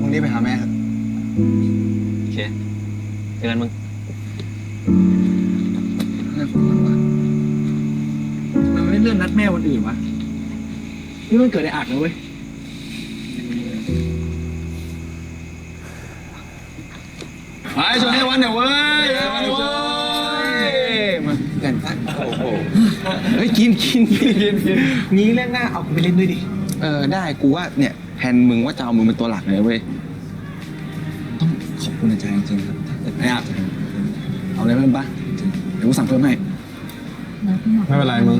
มึงรีบไปหาแม่ครับ โอเคเจอกันมึง ทำไมไม่เลื่อนนัดแม่วันอื่นวะ นี่มันเกิดในอัดนะเว้ย ไปชวนให้วันเดี๋ยวเว้ยมาเล่นกันโอ้โหเฮ้ยกินงี้เล่นหน้าเอาไปเล่นด้วยดิ ได้กูว่าเนี่ยแผนมึงว่าจะเอามึงเป็นตัวหลักเลยเว้ย ต้องขอบคุณอาจารย์จริงๆครับไอ้อัดเอาอะไรเพิ่มปะเดี๋ยวกูสั่งเพิ่มให้ ไม่เป็นไรมึง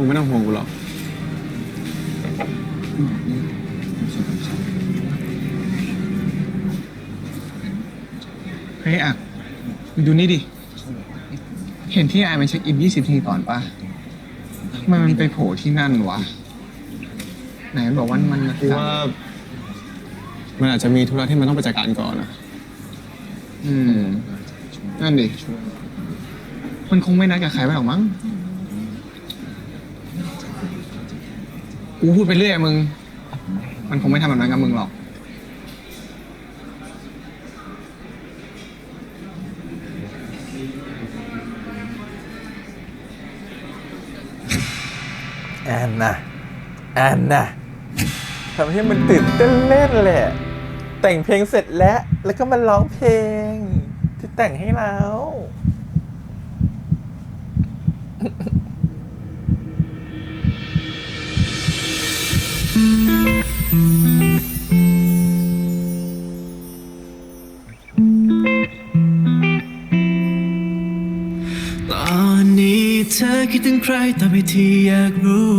ไม่ต้องห่วงกูหรอก เฮ้ยอ่ะดูนี่ดิ เห็นที่ไอมันเช็คอิน20 ทีก่อนปะมันไปโผล่ที่นั่นวะ ไหนมันบอกว่ามัน กูว่ามันอาจจะมีธุระที่มันต้องไปจัดการก่อนนะ นั่นดิ มันคงไม่นัดกับใครไว้หรอกมั้ง กูพูดไปเรื่อยอะมึง มันคงไม่ทำแบบนั้นกับมึงหรอก แอนนะทำให้มันตื่นเต้นเล่นแหละ แต่งเพลงเสร็จแล้วก็มาร้องเพลงที่แต่งให้เรา ตอนนี้เธอคิดถึงใครต่อไปที่อยากรู้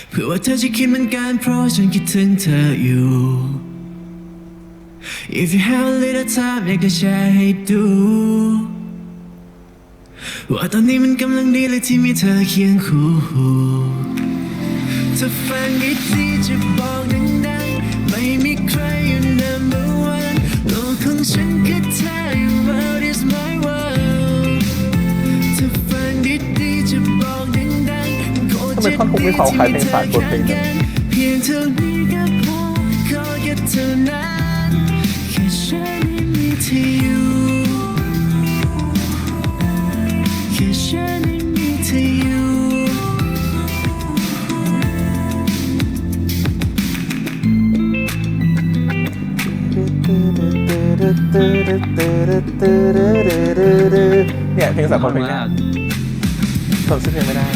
เผื่อว่าเธอจะคิดเหมือนกันเพราะฉันคิดถึงเธออยู่ If you have a little time อยากจะแชร์ให้ดูว่าตอนนี้มันกำลังดีเลยที่มีเธอเคียงคู่ถ้าฟังดีๆจะบอกดังๆไม่มีใครอยู่ number one โลกของฉันคือเธอ Your world is my world ถ้าฟังดีๆจะบอกดังๆขอ ทำไมท่อนฮุกไม่เขาคล้ายเพลงสากลเพลงนึง เพียงเท่านี้ก็พอขอแค่เท่านั้นแค่ฉันไม่มีที่อยู่แค่ฉันไม่มีที่อยู่ เนี่ยเพลงสากลเพลงนี้จำชื่อเพลงไม่ได้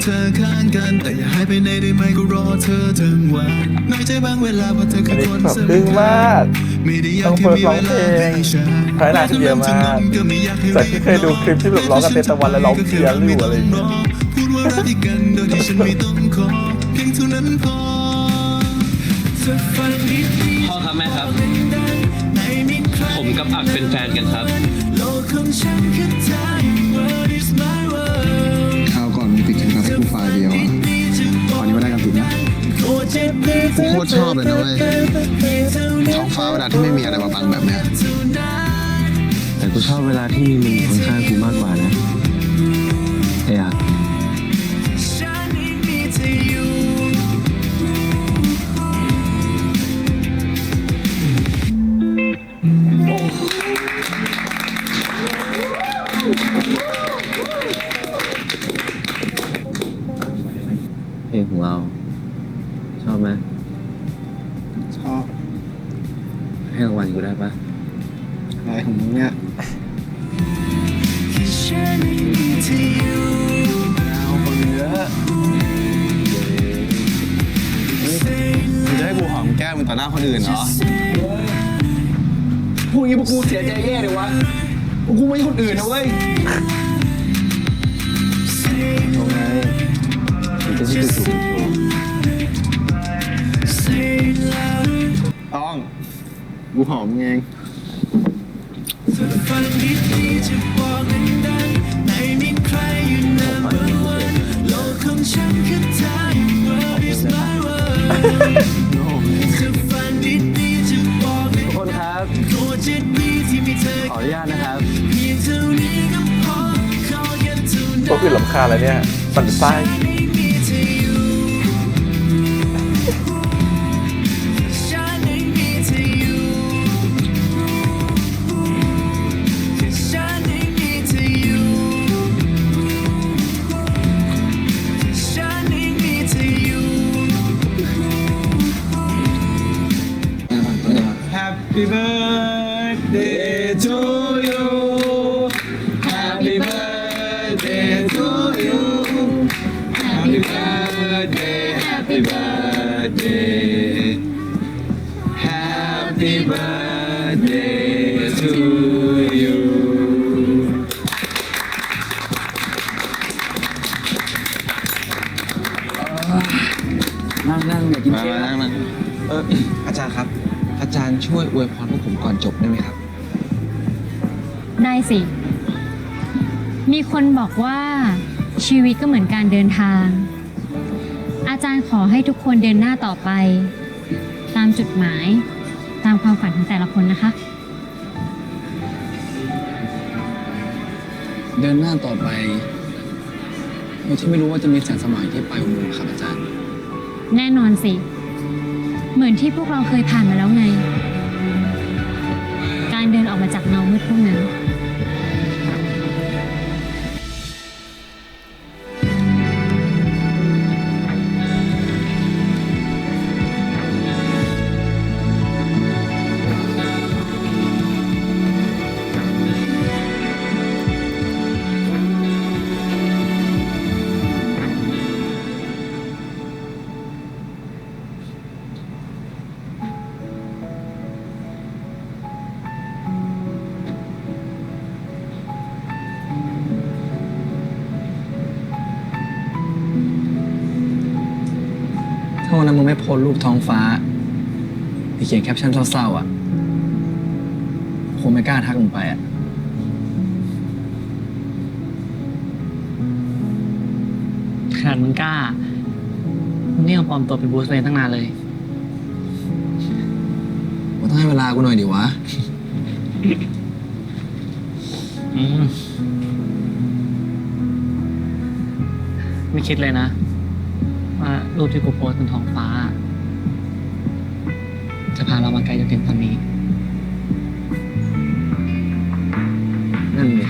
เธอข้างกันแต่อย่าหายไปไหนได้ไหมก็รอเธอทั้งวันน้อยใจบางเวลาเพราะเธอ อั คื น อ นี้ คน แบบ สำ ทึ่ง คั มาก ญไม่ได้อยา ต้ ก อง แค่ เปิด มี ร้อ เว งเพ ลา ล ให้ ง ฉัน พระนางที่เยอะมาก ก็ไม่อยากให้ จากที่เคยดูคลิปที่แบบร้องกันเป็นตะวันแล้วร้องเพี้ยนอยู่อะไรอย่างเงี้ย พูดว่ารักกันโดยที่ฉันไม่ต้องขอเพียงเท่านั้นพอเธอฟังดีๆ พ่อครับแม่ครับ ไม่มีใคร ผมกับอักเป็นแฟนกันครับ โลกของฉันคือเธอ World is my world คราวก่อนมึงติดเข็มขัดให้กูฝ่ายเดียวอ่ะตอนนี้มาได้กันผิดนะกูโคตรชอบเลยนะเว้ยท้องฟ้าเวลาที่ไม่มีอะไรมาบังแบบเนี้ย แต่กูชอบเวลาที่มีมึงอยู่ข้างๆกูมากกว่านะไอ้อัก ฉันไม่มีเธออยู่ เพลงของเรา ชอบไหม ชอบ ให้รางวัลกูได้ปะ อะไรของมึงเนี่ย ฉันไม่มีเธออยู่ เอาคนเยอะมึงจะให้กูหอมแก้มมึงต่อหน้าคนอื่นเหรอ พูดอย่างนี้พวกกูเสียใจแย่เลยวะพวกกูไม่ใช่คนอื่นนะเว้ย โอเคมึงจะที่ดูถูกต้องกูหอมเอง ฟังดีๆจะบอกดังๆไม่มีใครอยู่ number one โลกของฉันคือเธอ World is my world จะฟังดีๆจะบอก ทุกคนครับ โคตรจะดีที่มีเธอ ขออนุญาตนะครับ เพียงเท่านี้ก็พอขอแค่เท่านั้น ตัวอื่นลำคาญแล้วเนี่ยปั่นไส้ ไม่มีเธออยู่ฉันไม่มีเธออยู่ฉันไม่มีเธออยู่ฉันไม่มีเธออยู่ Happy birthday to you Happy birthday to you Happy birthday Happy birthday Happy birthday to you นั่งอย่ากิน มา เค้ก นั่ง อาจารย์ครับ อาจารย์ช่วยอวยพรพวกผมก่อนจบได้ไหมครับ ได้สิ มีคนบอกว่าชีวิตก็เหมือนการเดินทาง อาจารย์ขอให้ทุกคนเดินหน้าต่อไป ตามจุดหมาย ตามความฝันของแต่ละคนนะคะ เดินหน้าต่อไปโดยที่ไม่รู้ว่าจะมีแสงสว่างที่ปลายอุโมงค์ครับอาจารย์ แน่นอนสิ เหมือนที่พวกเราเคยผ่านมาแล้วไง การเดินออกมาจากเงามืดพวกนั้น ถ้าวันนั้นมึงไม่โพสต์รูปท้องฟ้าที่เขียนแคปชั่นเศร้าๆอ่ะคงไม่กล้าทักมึงไปอ่ะ ขนาดมึงกล้ามึงนี่ยังปลอมตัวเป็นบูสเวนตั้งนานเลย มึงต้องให้เวลากูหน่อยดิวะ อืมไม่คิดเลยนะว่ารูปที่กูโพสต์บนท้องฟ้า จะพาเรามาไกลจนถึงตอนนี้ นั่นดิ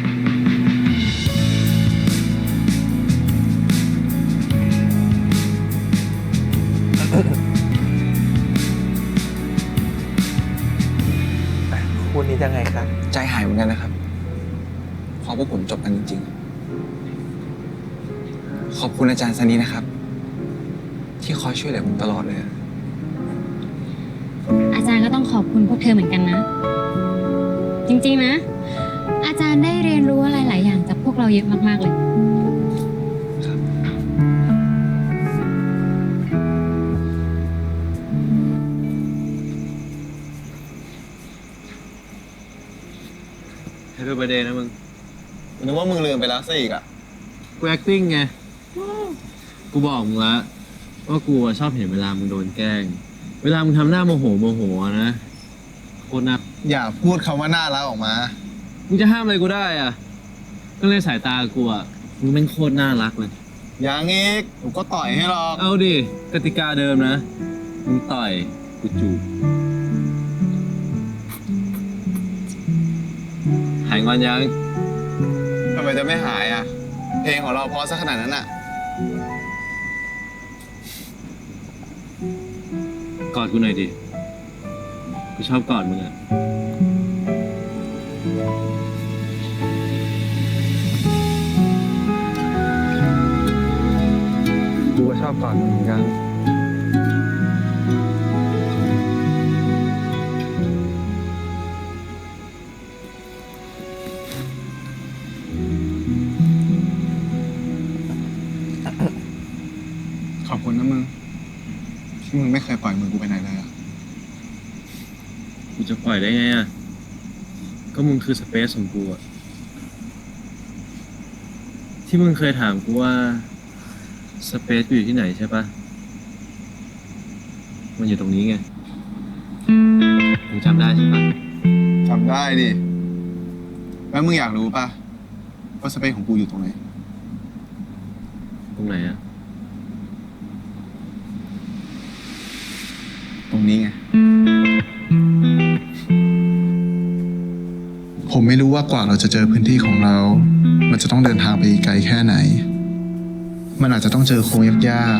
คู่นี้ยังไงคะ ใจหายเหมือนกันนะครับ พอพวกผมจบกันจริง ขอบคุณอาจารย์ซันนี่นะครับ ที่คอยช่วยเหลือผมตลอดเลย อาจารย์ก็ต้องขอบคุณพวกเธอเหมือนกันนะ จริงๆนะ อาจารย์ได้เรียนรู้อะไรหลายอย่างจากพวกเราเยอะมากๆเลย แฮปปี้เบิร์ดเดย์นะมึง นึกว่ามึงลืมไปแล้วซะอีกอ่ะ กู acting ไง กูบอกมึงละว่ากูชอบเห็นเวลามึงโดนแกล้ง เวลามึงทำหน้าโมโหนะโคตรน่า อย่าพูดคำว่าน่ารักออกมา มึงจะห้ามอะไรกูได้อ่ะ ก็เลยสายตากูอ่ะ มึงเป็นโคตรน่ารักเลย อย่างอีกผมก็ต่อยให้หรอก เอาดิกติกาเดิมนะ มึงต่อย กูจูบหายงอนยัง ทำไมจะไม่หายอ่ะ เพลงของเราเพอซะขนาดนั้นอ่ะ กอดกูหน่อยดิ กูชอบกอดมึงอ่ะ กูก็ชอบก่อนเหมือนกัน ขอบคุณนะมึง ที่มึงไม่เคยปล่อยมือกูไปไหนเลยอ่ะ กูจะปล่อยได้ไงอ่ะ ก็มึงคือสเปซของกูอ่ะ ที่มึงเคยถามกูว่าสเปซอยู่ที่ไหนใช่ปะมันอยู่ตรงนี้ไง มึงจำได้ใช่ปะ จำได้ดิ แล้วมึงอยากรู้ป่ะว่าสเปคของกูอยู่ตรงไหน ตรงไหนอ่ะ ตรงนี้ไง ผมไม่รู้ว่ากว่าเราจะเจอพื้นที่ของเรา มันจะต้องเดินทางไปไกลแค่ไหน มันอาจจะต้องเจอโค้งยาก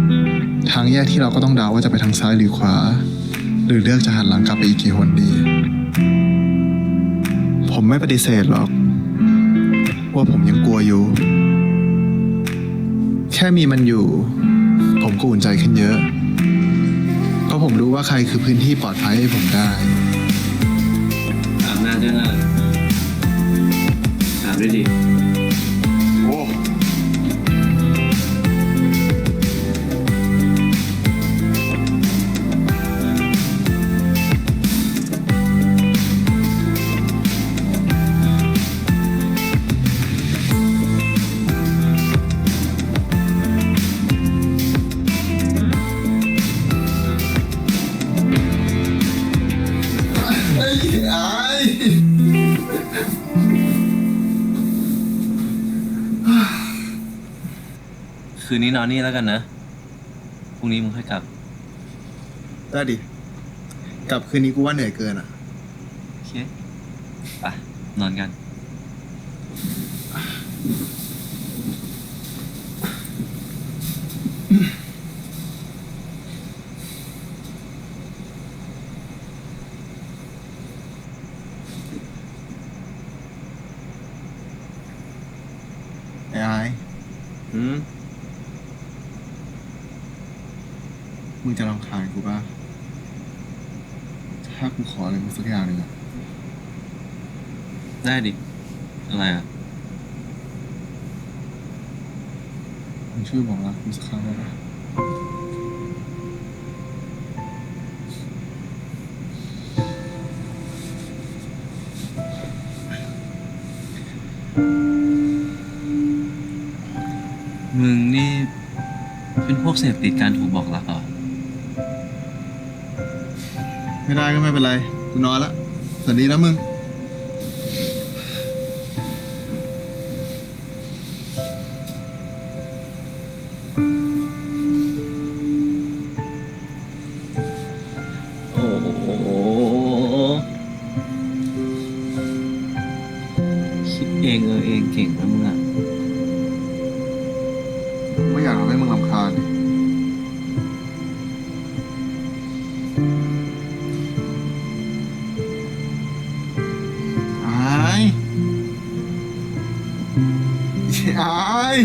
ๆทางแยกที่เราก็ต้องเดาว่าจะไปทางซ้ายหรือขวา หรือเลือกจะหันหลังกลับไปอีกกี่หนดี ผมไม่ปฏิเสธหรอก ว่าผมยังกลัวอยู่ แค่มีมันอยู่ ผมก็อุ่นใจขึ้นเยอะ เพราะผมรู้ว่าใครคือพื้นที่ปลอดภัยให้ผมได้ อาบน้ำได้ละอาบด้วยดิ โอ้ คืนนี้นอนนี่แล้วกันนะ พรุ่งนี้มึงค่อยกลับ ได้ดิ กลับคืนนี้กูว่าเหนื่อยเกินอ่ะ โอเค ไป นอนกัน ไอ้ มึงจะรำคาญกูป่ะ ถ้ากูขออะไรมึงสักอย่างหนึ่งอะ ได้ดิ อะไรอ่ะ มึงช่วยบอกรักกูสักครั้งได้ปะ มึงนี่เป็นพวกเสพติดการถูกบอกรักเหรอ ไม่ได้ก็ไม่เป็นไร กูนอนละสวัสดีนะมึง โอ้โห คิดเองเองเก่งนะมึงอ่ะ ไม่อยากทำให้มึงรำคาญ อาย อาย ตอน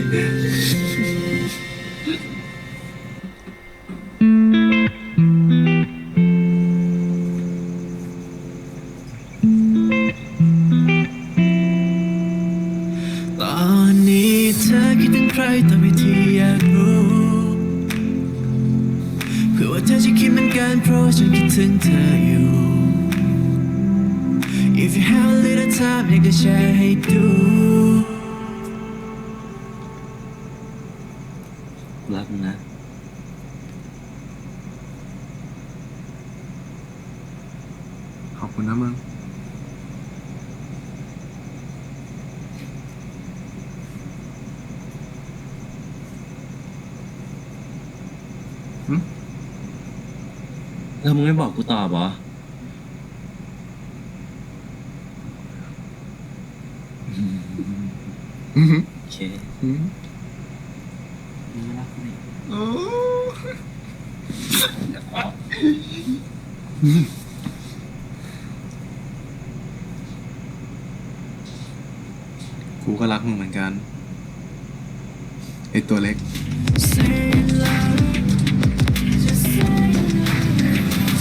นี้เธอคิดถึงใครตอนที่อยากรู้เพื่อว่าเธอจะคิดเหมือนกันเพราะฉันคิดถึงเธออยู่ If you have a little time อยากจะแชร์ให้ดู รักมึงนะ ขอบคุณนะมึง แล้วมึงไม่บอกกูตอบเหรอ โอเคมึงไม่รักกูนี่ กูก็รักมึงเหมือนกันไอตัวเล็ก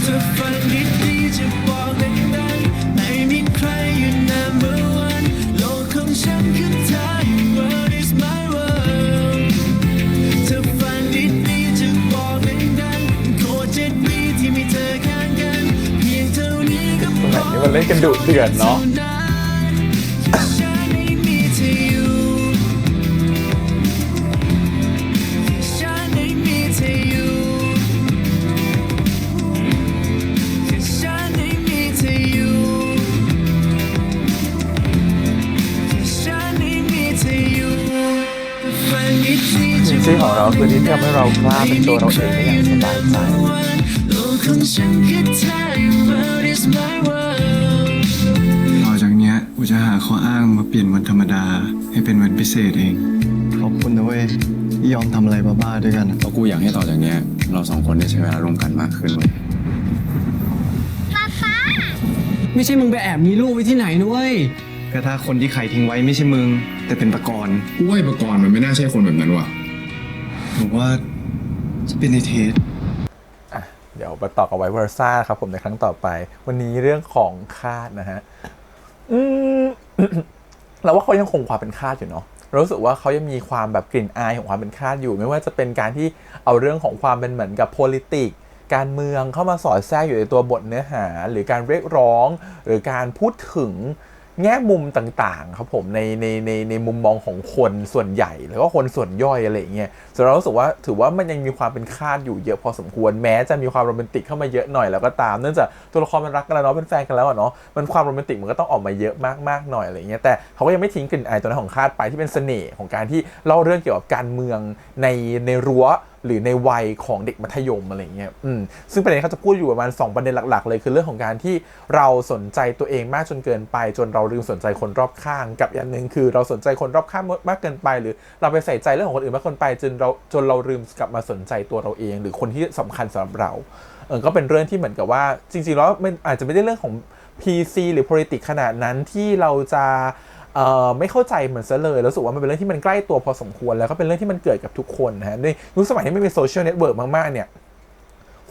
เธอฟังดีๆจะบอกดังๆไม่มีใครอยู่ number one โลกของฉันคือเธอ Your world is my world เธอฟังดีๆจะบอกดังๆโคตร7 ปีที่มีเธอข้างกันเพียงเท่านี้ก็พอ นี่มันเล่นกันดุเดือดเนาะ ฉันไม่มีเธออยู่ฉันไม่มีเธออยู่ฉันไม่มีเธออยู่ฉันไม่มีเธออยู่ฟังดีๆจะ ชื่อของเราคือที่ทำให้เรากล้าเป็นตัวเราเองได้อย่างสบายใจ โลกของฉันคือเธอ Your world is my world ต่อจากเนี้ยกูจะหาข้ออ้างมาเปลี่ยนวันธรรมดาให้เป็นวันพิเศษเอง ขอบคุณนะเว้ยที่ยอมทำอะไรบ้าๆด้วยกัน เพราะกูอยากให้ต่อจากเนี้ยเราสองคนได้ใช้เวลาร่วมกันมากขึ้นเว้ย ไม่ใช่มึงไปแอบมีลูกไว้ที่ไหนนะเว้ย ก็ถ้าคนที่ใครทิ้งไว้ไม่ใช่มึง แต่เป็นประกรณ์ กูว่าไอ้ประกรณ์มันไม่น่าใช่คนแบบนั้นว่ะ ผมว่าจะเป็นในเทส อ่ะเดี๋ยวมาต่อกับไวเวอร์ซ่าครับผมในครั้งต่อไป วันนี้เรื่องของคาดนะฮะเราว่าเขายังคงความเป็นคาดอยู่เนาะเรารู้สึกว่าเขายังมีความแบบกลิ่นอายของความเป็นคาดอยู่ ไม่ว่าจะเป็นการที่เอาเรื่องของความเป็นเหมือนกับ politics การเมืองเข้ามาสอดแทรกอยู่ในตัวบทเนื้อหา หรือการเรียกร้อง หรือการพูดถึงแง่มุมต่างๆครับผมในมุมมองของคนส่วนใหญ่แล้วก็คนส่วนย่อยอะไรอย่างเงี้ยส่วนเรารู้สึกว่าถือว่ามันยังมีความเป็นคาดอยู่เยอะพอสมควรแม้จะมีความโรแมนติกเข้ามาเยอะหน่อยแล้วก็ตามเนื่องจากตัวละครมันรักกันแล้วเนาะเป็นแฟนกันแล้วอะเนาะมันความโรแมนติกมันก็ต้องออกมาเยอะมากๆหน่อยอะไรเงี้ยแต่เขาก็ยังไม่ทิ้งกลิ่นอายตัวนั้นของคาดไปที่เป็นเสน่ห์ของการที่เล่าเรื่องเกี่ยวกับการเมืองในรั้วหรือในวัยของเด็กมัธยมอะไรเงี้ยซึ่งประเด็นเขาจะพูดอยู่ประมาณ2ประเด็นหลักๆเลยคือเรื่องของการที่เราสนใจตัวเองมากจนเกินไปจนเราลืมสนใจคนรอบข้างกับอย่างนึงคือเราสนใจคนรอบข้างมากเกินไปหรือเราไปใส่ใจเรื่องของคนอื่นมากเกินไปจนเราลืมกลับมาสนใจตัวเราเองหรือคนที่สำคัญสำหรับเราก็เป็นเรื่องที่เหมือนกับว่าจริงๆแล้วมันอาจจะไม่ได้เรื่องของ PC หรือ politics ขนาดนั้นที่เราจะไม่เข้าใจเหมือนซะเลยรู้สึกว่ามันเป็นเรื่องที่มันใกล้ตัวพอสมควรแล้วก็เป็นเรื่องที่มันเกิดกับทุกคนนะฮะในยุคสมัยที่ไม่มีโซเชียลเน็ตเวิร์กมากๆเนี่ย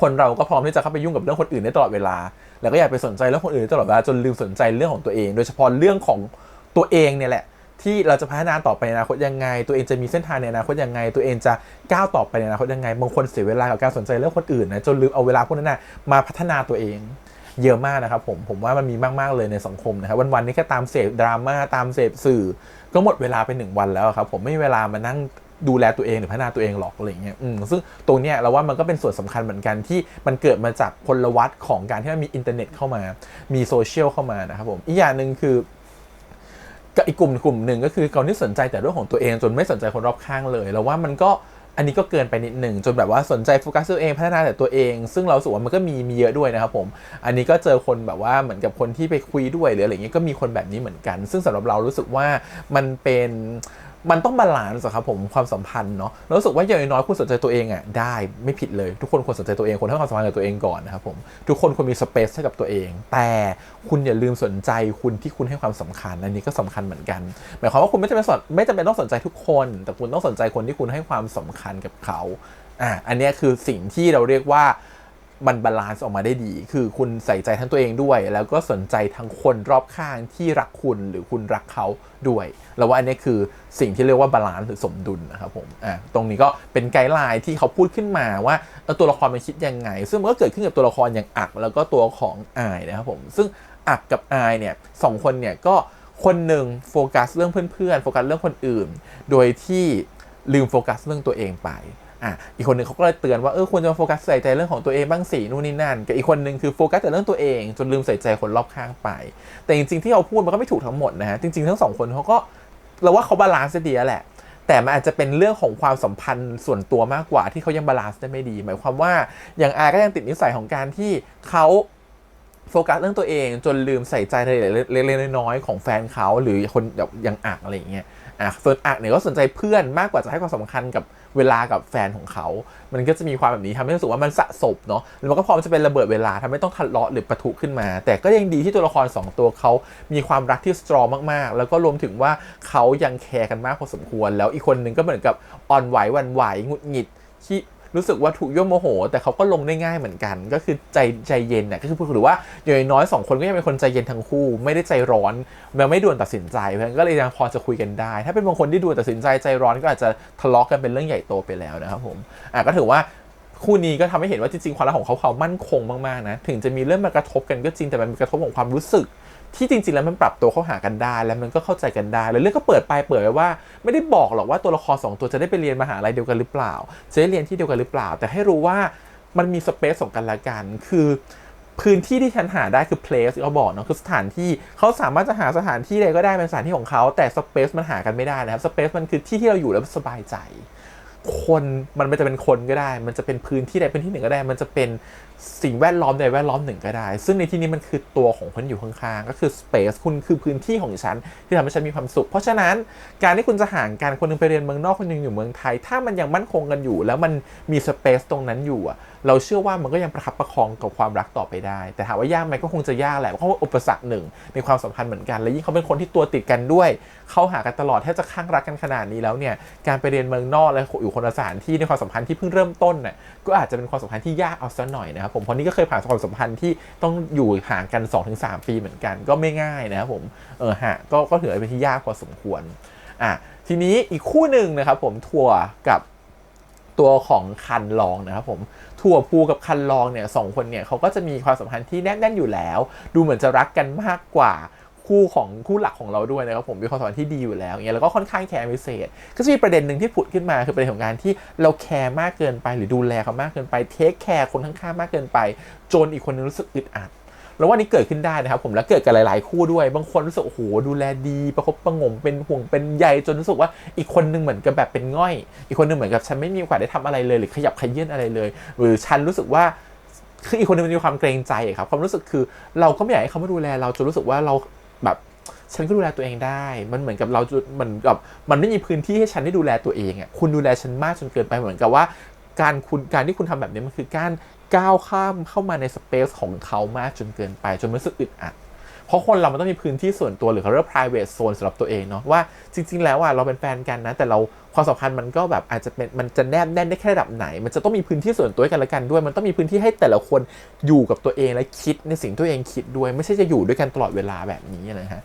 คนเราก็พร้อมที่จะเข้าไปยุ่งกับเรื่องคนอื่นได้ตลอดเวลาแล้วก็อยากไปสนใจเรื่องคนอื่นได้ตลอดเวลาจนลืมสนใจเรื่องของตัวเองโดยเฉพาะเรื่องของตัวเองเนี่ยแหละที่เราจะพัฒนาต่อไปในอนาคตยังไงตัวเองจะมีเส้นทางในอนาคตยังไงตัวเองจะก้าวต่อไปในอนาคตยังไงบางคนเสียเวลากับการสนใจเรื่องคนอื่นนะจนลืมเอาเวลาพวกนั้นมาพัฒนาตัวเองเยอะมากนะครับผมว่ามันมีมากๆเลยในสังคมนะครับวันๆนี้แค่ตามเสพดราม่าตามเสพสื่อก็หมดเวลาไป1วันแล้วครับผมไม่มีเวลามานั่งดูแลตัวเองหรือพัฒนาตัวเองหรอกอะไรเงี้ยซึ่งตรงเนี้ยเราว่ามันก็เป็นส่วนสำคัญเหมือนกันที่มันเกิดมาจากพลวัตของการที่มันมีอินเทอร์เน็ตเข้ามามีโซเชียลเข้ามานะครับผมอีกอย่างนึงคือกับอีกกลุ่มหนึ่งก็คือการที่สนใจแต่เรื่องของตัวเองจนไม่สนใจคนรอบข้างเลยแล้วว่ามันก็อันนี้ก็เกินไปนิดหนึ่งจนแบบว่าสนใจโฟกัสตัวเองพัฒนาแต่ตัวเองซึ่งเราสึกว่ามันก็มีเยอะด้วยนะครับผมอันนี้ก็เจอคนแบบว่าเหมือนกับคนที่ไปคุยด้วยหรืออะไรเงี้ยก็มีคนแบบนี้เหมือนกันซึ่งสำหรับเรารู้สึกว่ามันเป็น มันต้องบาลานซ์ครับผมความสัมพันธ์เนาะรู้สึกว่าอย่างน้อยคุณสนใจตัวเองอ่ะได้ไม่ผิดเลยทุกคนควรสนใจตัวเองควรให้ความสำคัญกับตัวเองก่อนนะครับผมทุกคนควรมีสเปซให้กับตัวเองแต่คุณอย่าลืมสนใจคุณที่คุณให้ความสำคัญอันนี้ก็สำคัญเหมือนกันหมายความว่าคุณไม่จำเป็นต้องสนใจทุกคนแต่คุณต้องสนใจคนที่คุณให้ความสำคัญกับเขาอันนี้คือสิ่งที่เราเรียกว่ามันบาลานซ์ออกมาได้ดีคือคุณใส่ใจทั้งตัวเองด้วยแล้วก็สนใจทั้งคนรอบข้างที่รักคุณหรือคุณรักเขาด้วยแล้วว่าอันนี้คือสิ่งที่เรียกว่าบาลานซ์หรือสมดุลนะครับผมตรงนี้ก็เป็นไกด์ไลน์ที่เขาพูดขึ้นมาว่าตัวละครมันคิดยังไงซึ่งมันก็เกิดขึ้นกับตัวละครอย่างอักแล้วก็ตัวของอายนะครับผมซึ่งอักกับอายเนี่ยสองคนเนี่ยก็คนหนึ่งโฟกัสเรื่องเพื่อนๆโฟกัสเรื่องคนอื่นโดยที่ลืมโฟกัสเรื่องตัวเองไปอีกคนหนึ่งเขาก็เลยเตือนว่าควรจะมาโฟกัสใส่ใจเรื่องของตัวเองบ้างสินู่นนี่นั่นกับอีกคนหนึ่งคือโฟกัสแต่เรื่องตัวเองจนลืมใส่ใจคนรอบข้างไปแต่จริงๆที่เขาพูดมันก็ไม่ถูกทั้งหมดนะฮะจริงๆทั้งสองคนเขาก็เราว่าเขาบาลานซ์ได้ดีแหละแต่มันอาจจะเป็นเรื่องของความสัมพันธ์ส่วนตัวมากกว่าที่เขายังบาลานซ์ได้ไม่ดีหมายความว่าอย่างอาก็ยังติดนิสัยของการที่เขาโฟกัสเรื่องตัวเองจนลืมใส่ใจรายละเอียดเล็กๆน้อยๆของแฟนเขาหรือคนอย่างอักอะไรอย่างเงี้ยส่วนอักเนี่ยก็สนใจเพื่อนมากกว่าจะให้ความสำคัญกับเวลากับแฟนของเขามันก็จะมีความแบบนี้ทำให้รู้สึกว่ามันสะสมเนาะแล้วมันก็พร้อมจะเป็นระเบิดเวลาทำให้ต้องทะเลาะหรือปะทุขึ้นมาแต่ก็ยังดีที่ตัวละคร2ตัวเขามีความรักที่สตรองมากๆแล้วก็รวมถึงว่าเขายังแคร์กันมากพอสมควรแล้วอีกคนนึงก็เหมือนกับอ่อนไหวหวั่นไหวหงุดหงิดที่รู้สึกว่าถูกยั่วโมโหแต่เขาก็ลงได้ง่ายเหมือนกันก็คือใจเย็นก็คือหรือว่าอย่างน้อย2คนก็ยังเป็นคนใจเย็นทั้งคู่ไม่ได้ใจร้อนมันไม่ด่วนตัดสินใจเพราะฉะนั้นก็เลยยังพอจะคุยกันได้ถ้าเป็นบางคนที่ด่วนตัดสินใจร้อนก็อาจจะทะเลาะกันเป็นเรื่องใหญ่โตไปแล้วนะครับผมก็ถือว่าคู่นี้ก็ทำให้เห็นว่าจริงๆความรักของเขามั่นคงมากๆนะถึงจะมีเรื่องมากระทบกันก็จริงแต่มันกระทบของความรู้สึกที่จริงๆแล้วมันปรับตัวเข้าหากันได้แล้วมันก็เข้าใจกันได้แล้วเรื่องก็เปิดไว้ว่าไม่ได้บอกหรอกว่าตัวละคร2ตัวจะได้ไปเรียนมหาลัยเดียวกันหรือเปล่าจะได้เรียนที่เดียวกันหรือเปล่าแต่ให้รู้ว่ามันมีสเปซของกันและกันคือพื้นที่ที่ฉันหาได้คือ place เขาบอกเนาะคือสถานที่เขาสามารถจะหาสถานที่ใดก็ได้เป็นสถานที่ของเขาแต่สเปซมันหากันไม่ได้นะครับสเปซมันคือที่เราอยู่แล้วสบายใจคนมันไม่จะเป็นคนก็ได้มันจะเป็นพื้นที่ใดพื้นที่หนึ่งก็ได้มันจะเป็นสิ่งแวดล้อมใดแวดล้อมหนึ่งก็ได้ซึ่งในที่นี้มันคือตัวของคนอยู่ข้างๆก็คือ space คุณคือพื้นที่ของฉันที่ทำให้ฉันมีความสุขเพราะฉะนั้นการที่คุณจะห่างกันคนนึงไปเรียนเมืองนอกคนนึงอยู่เมืองไทยถ้ามันยังมั่นคงกันอยู่แล้วมันมี space ตรงนั้นอยู่เราเชื่อว่ามันก็ยังประคับประคองกับความรักต่อไปได้แต่ถามว่ายากไหมก็คงจะยากแหละเพราะว่าอุปสรรคหนึ่งในความสัมพันธ์เหมือนกันและยิ่งเขาเป็นคนที่ตัวติดกันด้วยเข้าหากันตลอดแทบจะข้างรักกันขนาดนี้แล้วเนี่ยการไปเรียนเมืองนอกแล้วอยู่คนละสถานที่ในความสัมพันธ์ที่เพิ่งเริ่มต้นน่ะก็อาจจะเป็นความสัมพันธ์ที่ยากเอาซะหน่อยนะครับผมเพราะนี่ก็เคยผ่านความสัมพันธ์ที่ต้องอยู่ห่างกัน 2-3 ปีเหมือนกันก็ไม่ง่ายนะครับผมก็ถือว่าเป็นที่ยากพอสมควรทีนี้อีกคู่หนึ่งนะครับผมทัวร์กับตัวของคันลองนะครับผมทัวร์ภูกับคันลองเนี่ย2คนเนี่ยเขาก็จะมีความสัมพันธ์ที่แน่นอยู่แล้วดูเหมือนจะรักกันมากกว่าคู่หลักของเราด้วยนะครับผมมีความสัมพันธ์ที่ดีอยู่แล้วเนี่ยแล้วก็ค่อนข้างแคร์พิเศษก็จะมีประเด็นหนึ่งที่ผุดขึ้นมาคือประเด็นของการที่เราแคร์มากเกินไปหรือดูแลเขามากเกินไปเทคแคร์คนข้างๆมากเกินไปจนอีกคนนึงรู้สึกอึดอัดแล้วว่านี้เกิดขึ้นได้นะครับผมแล้วเกิดกับหลายๆคู่ด้วยบางคนรู้สึกโอ้โหดูแลดีประคบประงมเป็นห่วงเป็นใยจนรู้สึกว่าอีกคนนึงเหมือนกับแบบเป็นง่อยอีกคนนึงเหมือนกับฉันไม่มีโอกาสได้ทำอะไรเลยหรือขยับขยื่นอะไรเลยหรือฉันรู้สึกว่าคืออีกคนนึงมันมีความเกรงใจครับความรู้สึกคือเราก็ไม่อยากให้เขามาดูแลเราจนรู้สึกว่าเราแบบฉันก็ดูแลตัวเองได้มันเหมือนกับเรามันกับมันไม่มีพื้นที่ให้ฉันได้ดูแลตัวเองคุณดูแลฉันมากจนเกินไปเหมือนกับว่าการที่คุณทำแบบนี้มันคือการก้าวข้ามเข้ามาในสเปซของเขามากจนเกินไปจนรู้สึกอึดอัดเพราะคนเรามันต้องมีพื้นที่ส่วนตัวหรือเขาเรียก private zone สำหรับตัวเองเนาะว่าจริงๆแล้วเราเป็นแฟนกันนะแต่เราความสัมพันธ์มันก็แบบอาจจะเป็นมันจะแนบแน่นได้แค่ระดับไหนมันจะต้องมีพื้นที่ส่วนตัวให้กันและกันด้วยมันต้องมีพื้นที่ให้แต่ละคนอยู่กับตัวเองและคิดในสิ่งตัวเองคิดด้วยไม่ใช่จะอยู่ด้วยกันตลอดเวลาแบบนี้นะฮะ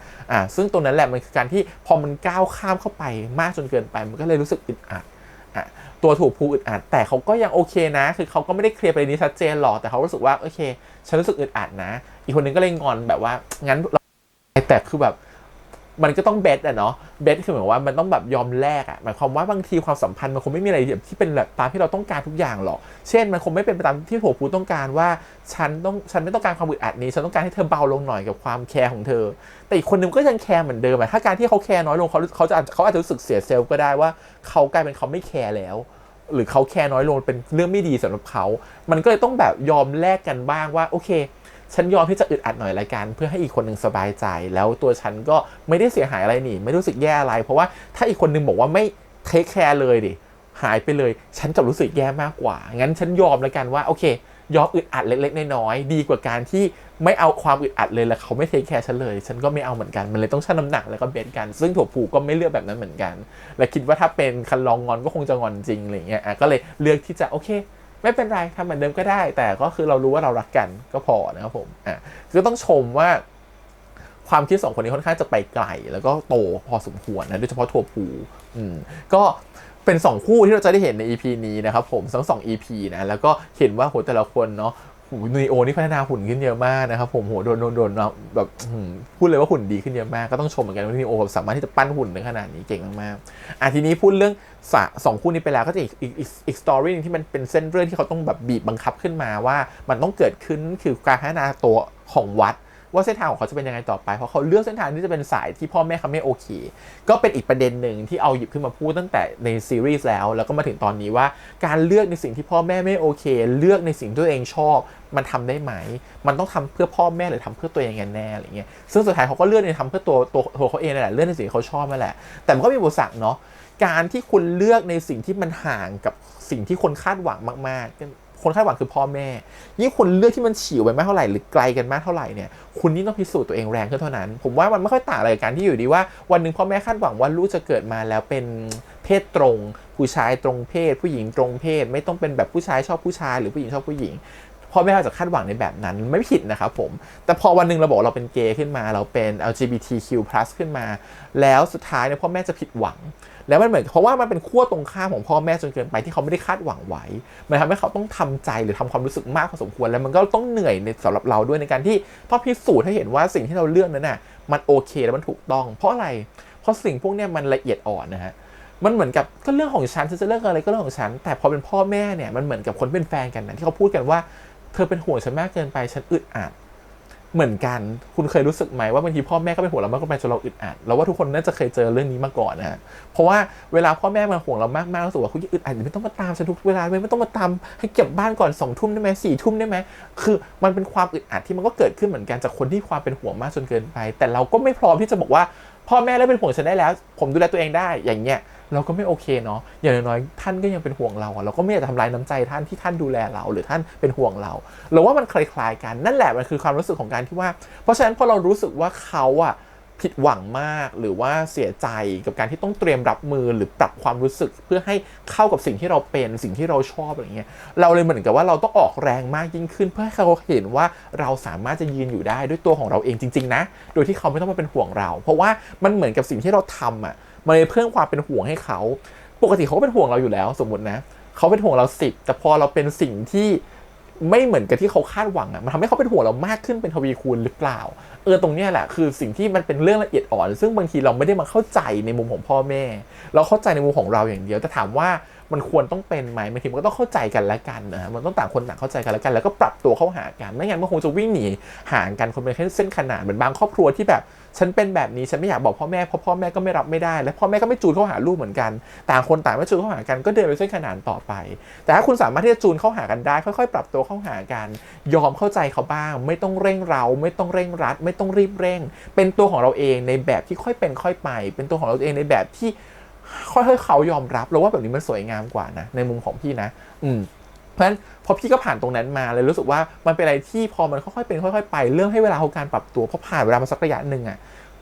ซึ่งตรงนั้นแหละมันคือการที่พอมันก้าวข้ามเข้าไปมากจนเกินไปมันก็เลยรู้สึกอึดอัดตัวถูกภูอึดอัดแต่เขาก็ยังโอเคนะคือเขาก็ไม่ได้เคลียร์ประเด็นนี้ชัดเจนหรอกแต่เขารู้สึกว่าโอเคฉันรู้สึกอึดอัดนะอีกคนนึงก็เลยงอนแบบว่างั้นแต่คือแบบมันก็ต้องเบสเนาะเบสคือหมายว่ามันต้องแบบยอมแลกหมายความว่าบางทีความสัมพันธ์มันคงไม่มีอะไรที่เป็นแบบตามที่เราต้องการทุกอย่างหรอกเช่นมันคงไม่เป็นไปตามที่ถูกภูต้องการว่าฉันไม่ต้องการความอึดอัดนี้ฉันต้องการให้เธอเบาลงหน่อยกับความแคร์ของเธอแต่อีกคนนึงก็ยังแคร์เหมือนเดิมถ้าการที่เขาแคร์น้อยลงเขาอาจจะรู้สึกเสียเซลล์ก็ได้ว่าเขากลายเป็นเขาไม่แคร์แล้วหรือเขาแคร์น้อยลงเป็นเรื่องไม่ดีสำหรับเขามันก็เลยต้องแบบยอมแลกกันบ้างว่าโอเค ฉันยอมที่จะอึดอัดหน่อยละกันเพื่อให้อีกคนหนึ่งสบายใจแล้วตัวฉันก็ไม่ได้เสียหายอะไรนี่ไม่รู้สึกแย่อะไรเพราะว่าถ้าอีกคนนึงบอกว่าไม่เทคแคร์เลยดิหายไปเลยฉันจะรู้สึกแย่มากกว่างั้นฉันยอมละกันว่าโอเคยอมอึดอัดเล็กๆน้อยๆดีกว่าการที่ไม่เอาความอึดอัดเลยแล้วเขาไม่เทคแคร์ฉันเลยฉันก็ไม่เอาเหมือนกันมันเลยต้องชั่งน้ำหนักแล้วก็เบนกันซึ่งถั่วผูก็ไม่เลือกแบบนั้นเหมือนกันและคิดว่าถ้าเป็นคันลองงอนก็คงจะงอนจริงอะไรเงี้ยก็เลยเลือกที่จะโอเคไม่เป็นไรทำเหมือนเดิมก็ได้แต่ก็คือเรารู้ว่าเรารักกันก็พอนะครับผมก็ต้องชมว่าความคิด2คนนี้ค่อนข้างจะไปไกลแล้วก็โตพอสมควรนะโดยเฉพาะถั่วผูก็เป็น2คู่ที่เราจะได้เห็นใน EP นี้นะครับผมทั้ง2 EP นะแล้วก็เห็นว่าโหแต่ละคนเนาะนีโอนี่พัฒนาหุ่นขึ้นเยอะมากนะครับผมโหโดนแบบพูดเลยว่าหุ่นดีขึ้นเยอะมากก็ต้องชมเหมือนกันว่านีโอสามารถที่จะปั้นหุ่นในขนาดนี้เก่งมากๆทีนี้พูดเรื่อง2คู่นี้ไปแล้วก็จะอีกสตอรี่นึงที่มันเป็นเส้นเรื่องที่เขาต้องแบบบีบบังคับขึ้นมาว่ามันต้องเกิดขึ้นคือการพัฒนาตัวของวัดว่าเส้นทางของเขาจะเป็นยังไงต่อไปเพราะเขาเลือกเส้นทางที่จะเป็นสายที่พ่อแม่เขาไม่โอเคก็เป็นอีกประเด็นหนึ่งที่เอาหยิบขึ้นมาพูดตั้งแต่ในซีรีส์แล้วก็มาถึงตอนนี้ว่าการเลือกในสิ่งที่พ่อแม่ไม่โอเคเลือกในสิ่งที่ตัวเองชอบมันทำได้ไหมมันต้องทำเพื่อพ่อแม่หรือทำเพื่อตัวเองกันแน่อะไรเงี้ยซึ่งสุดท้ายเขาก็เลือกในทำเพื่อตัวเขาเองนั่นแหละเลือกในสิ่งที่เขาชอบนั่นแหละแต่มันก็มีอุปสรรคเนาะการที่คุณเลือกในสิ่งที่มันห่างกับสิ่งที่คนคาดหวังมากๆคนคาดหวังคือพ่อแม่ยิ่งคุณเลือกที่มันฉิวไปมากเท่าไหร่หรือไกลกันมากเท่าไหร่เนี่ยคุณนี่ต้องพิสูจน์ตัวเองแรงขึ้นเท่านั้นผมว่ามันไม่ค่อยต่างอะไรกับการที่อยู่ดีว่าวันนึงพ่อแม่คาดหวังว่าลูกจะเกิดมาแล้วเป็นเพศตรงผู้ชายตรงเพศผู้หญิงตรงเพศไม่ต้องเป็นแบบผู้ชายชอบผู้ชายหรือผู้หญิงชอบผู้หญิงพ่อแม่อาจจะคาดหวังในแบบนั้นไม่ผิดนะครับผมแต่พอวันนึงเราบอกเราเป็นเกย์ขึ้นมาเราเป็น LGBTQ+ ขึ้นมาแล้วสุดท้ายเนี่ยพ่อแม่จะผิดหวังแล้วมันเหมือนเพราะว่ามันเป็นขั้วตรงข้ามของพ่อแม่จนเกินไปที่เขาไม่ได้คาดหวังไว้มันทำให้เขาต้องทำใจหรือทำความรู้สึกมากพอสมควรแล้วมันก็ต้องเหนื่อยในสำหรับเราด้วยในการที่ต้องพิสูจน์ให้เห็นว่าสิ่งที่เราเลือกนั้นน่ะมันโอเคและมันถูกต้องเพราะอะไรเพราะสิ่งพวกนี้มันละเอียดอ่อนนะฮะมันเหมือนกับก็เรื่องของฉันจะเลือกอะไรก็เรื่องของฉันแต่พอเป็นพ่อแม่เนี่ยมันเหมือนกับคนเป็นแฟนกันนะที่เขาพูดกันว่าเธอเป็นห่วงฉันมากเกินไปฉันอึดอัดเหมือนกันคุณเคยรู้สึกไหมว่าบางทีพ่อแม่ก็เป็นห่วงเรามากเกินไปจนเราอึดอัดเราว่าทุกคนน่าจะเคยเจอเรื่องนี้มาก่อนนะฮะเพราะว่าเวลาพ่อแม่มาห่วงเรามากๆรู้สึกว่าคุณอึดอัดไม่ต้องมาตามฉันทุกเวลาไม่ต้องมาตามให้เก็บบ้านก่อน2 ทุ่มได้ไหม4 ทุ่มได้ไหมคือมันเป็นความอึดอัดที่มันก็เกิดขึ้นเหมือนกันจากคนที่ความเป็นห่วงมากจนเกินไปแต่เราก็ไม่พร้อมที่จะบอกว่าพ่อแม่เลิกเป็นห่วงฉันได้แล้วผมดูแลตัวเองได้อย่างเงี้ยเราก็ไม่โอเคเนาะอย่างน้อยท่านก็ยังเป็นห่วงเราเราก็ไม่อยากจะทำลายน้ำใจท่านที่ท่านดูแลเราหรือท่านเป็นห่วงเราว่ามันคล้ายๆกันนั่นแหละมันคือความรู้สึกของการที่ว่าเพราะฉะนั้นพอเรารู้สึกว่าเขาผิดหวังมากหรือว่าเสียใจกับการที่ต้องเตรียมรับมือหรือปรับความรู้สึกเพื่อให้เข้ากับสิ่งที่เราเป็นสิ่งที่เราชอบอะไรเงี้ยเราเลยเหมือนกับว่าเราต้องออกแรงมากยิ่งขึ้นเพื่อให้เขาเห็นว่าเราสามารถจะยืนอยู่ได้ด้วยตัวของเราเองจริงๆนะโดยที่เขาไม่ต้องมาเป็นห่วงเราเพราะว่ามันเหมือนกับสิ่งที่เราทำมันเลยเพิ่มความเป็นห่วงให้เขาปกติเขาก็เป็นห่วงเราอยู่แล้วสมมตินะเขาเป็นห่วงเรา10แต่พอเราเป็นสิ่งที่ไม่เหมือนกับที่เขาคาดหวังมันทำให้เขาเป็นห่วงเรามากขึ้นเป็นทวีคูณหรือเปล่าตรงนี้แหละคือสิ่งที่มันเป็นเรื่องละเอียดอ่อนซึ่งบางทีเราไม่ได้มาเข้าใจในมุมของพ่อแม่เราเข้าใจในมุมของเราอย่างเดียวแต่ถามว่ามันควรต้องเป็นไหมบางทีมันก็ต้องเข้าใจกันและกันนะมันต้องต่างคนต่างเข้าใจกันและกันแล้วก็ปรับตัวเข้าหากันไม่งั้นมันคงจะวิ่งหนีห่างกันคนเป็นแค่เส้นขนานเหมือนบางครอบครัวที่แบบฉันเป็นแบบนี้ฉันไม่อยากบอกพ่อแม่เพราะพ่อแม่ก็ไม่รับไม่ได้และพ่อแม่ก็ไม่จูนเข้าหาลูกเหมือนกันต่างคนต่างไม่จูนเข้าหากันก็เดินไปเส้นขนานต่อไปแต่ถ้าคุณสามารถที่จะจูนเข้าหากันได้ค่อยๆปรับตัวเข้าหากันยอมเข้าใจเขาบ้างไม่ต้องเร่งเร้าไม่ต้องเร่งรัดไม่ต้องรีบเร่งเป็นตัวของเราเองในแบบที่ค่อยเป็นค่อยไปเป็นตัวของเราเองในแบบที่ค่อยๆเขายอมรับเราว่าแบบนี้มันสวยงามกว่านะในมุมของพี่นะเพราะฉะนั้นพอพี่ก็ผ่านตรงนั้นมาเลยรู้สึกว่ามันเป็นอะไรที่พอมันค่อยๆเป็นค่อยๆไปเรื่องให้เวลาของการปรับตัวพอผ่านเวลามาสักระยะนึง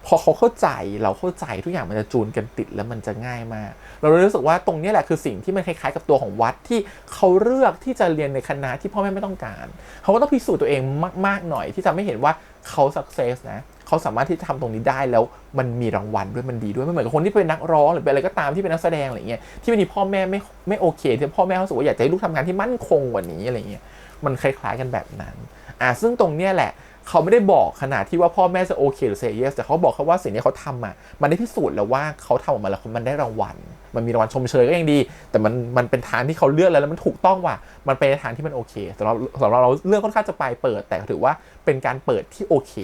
พอเขาเข้าใจเราเข้าใจทุกอย่างมันจะจูนกันติดแล้วมันจะง่ายมากเรารู้สึกว่าตรงนี้แหละคือสิ่งที่มันคล้ายๆกับตัวของวัดที่เขาเลือกที่จะเรียนในคณะที่พ่อแม่ไม่ต้องการเขาก็ต้องพิสูจน์ตัวเองมากๆหน่อยที่จะไม่เห็นว่าเขาสักเซสนะเขาสามารถที่จะทำตรงนี้ได้แล้วมันมีรางวัลด้วยมันดีด้วยไม่เหมือนกับคนที่เป็นนักร้องหรือเป็นอะไรก็ตามที่เป็นนักแสดงอะไรเงี้ยที่บางทีพ่อแม่ไม่โอเคที่พ่อแม่เขารู้สึกว่าอยากจะให้ลูกทำงานที่มั่นคงกว่านี้อะไรเงี้ยมันคล้ายๆกันแบบนั้นซึ่งตรงเนี้ยแหละเขาไม่ได้บอกขนาดที่ว่าพ่อแม่จะโอเคหรือเซย์เยสแต่เขาบอกแค่ว่าสิ่งที่เขาทำมันได้พิสูจน์แล้วว่าเขาทำออกมาแล้วมันได้รางวัลมันมีรางวัลชมเชยก็ยังดีแต่มันเป็นทางที่เขาเลือกแล้วมันถูกต้องว่ะมันเป็นทางที่มันโอเคสำหรับเราเลือกค่อนข้างจะไปเปิดแต่ถือว่าเป็นการเปิดที่โอเค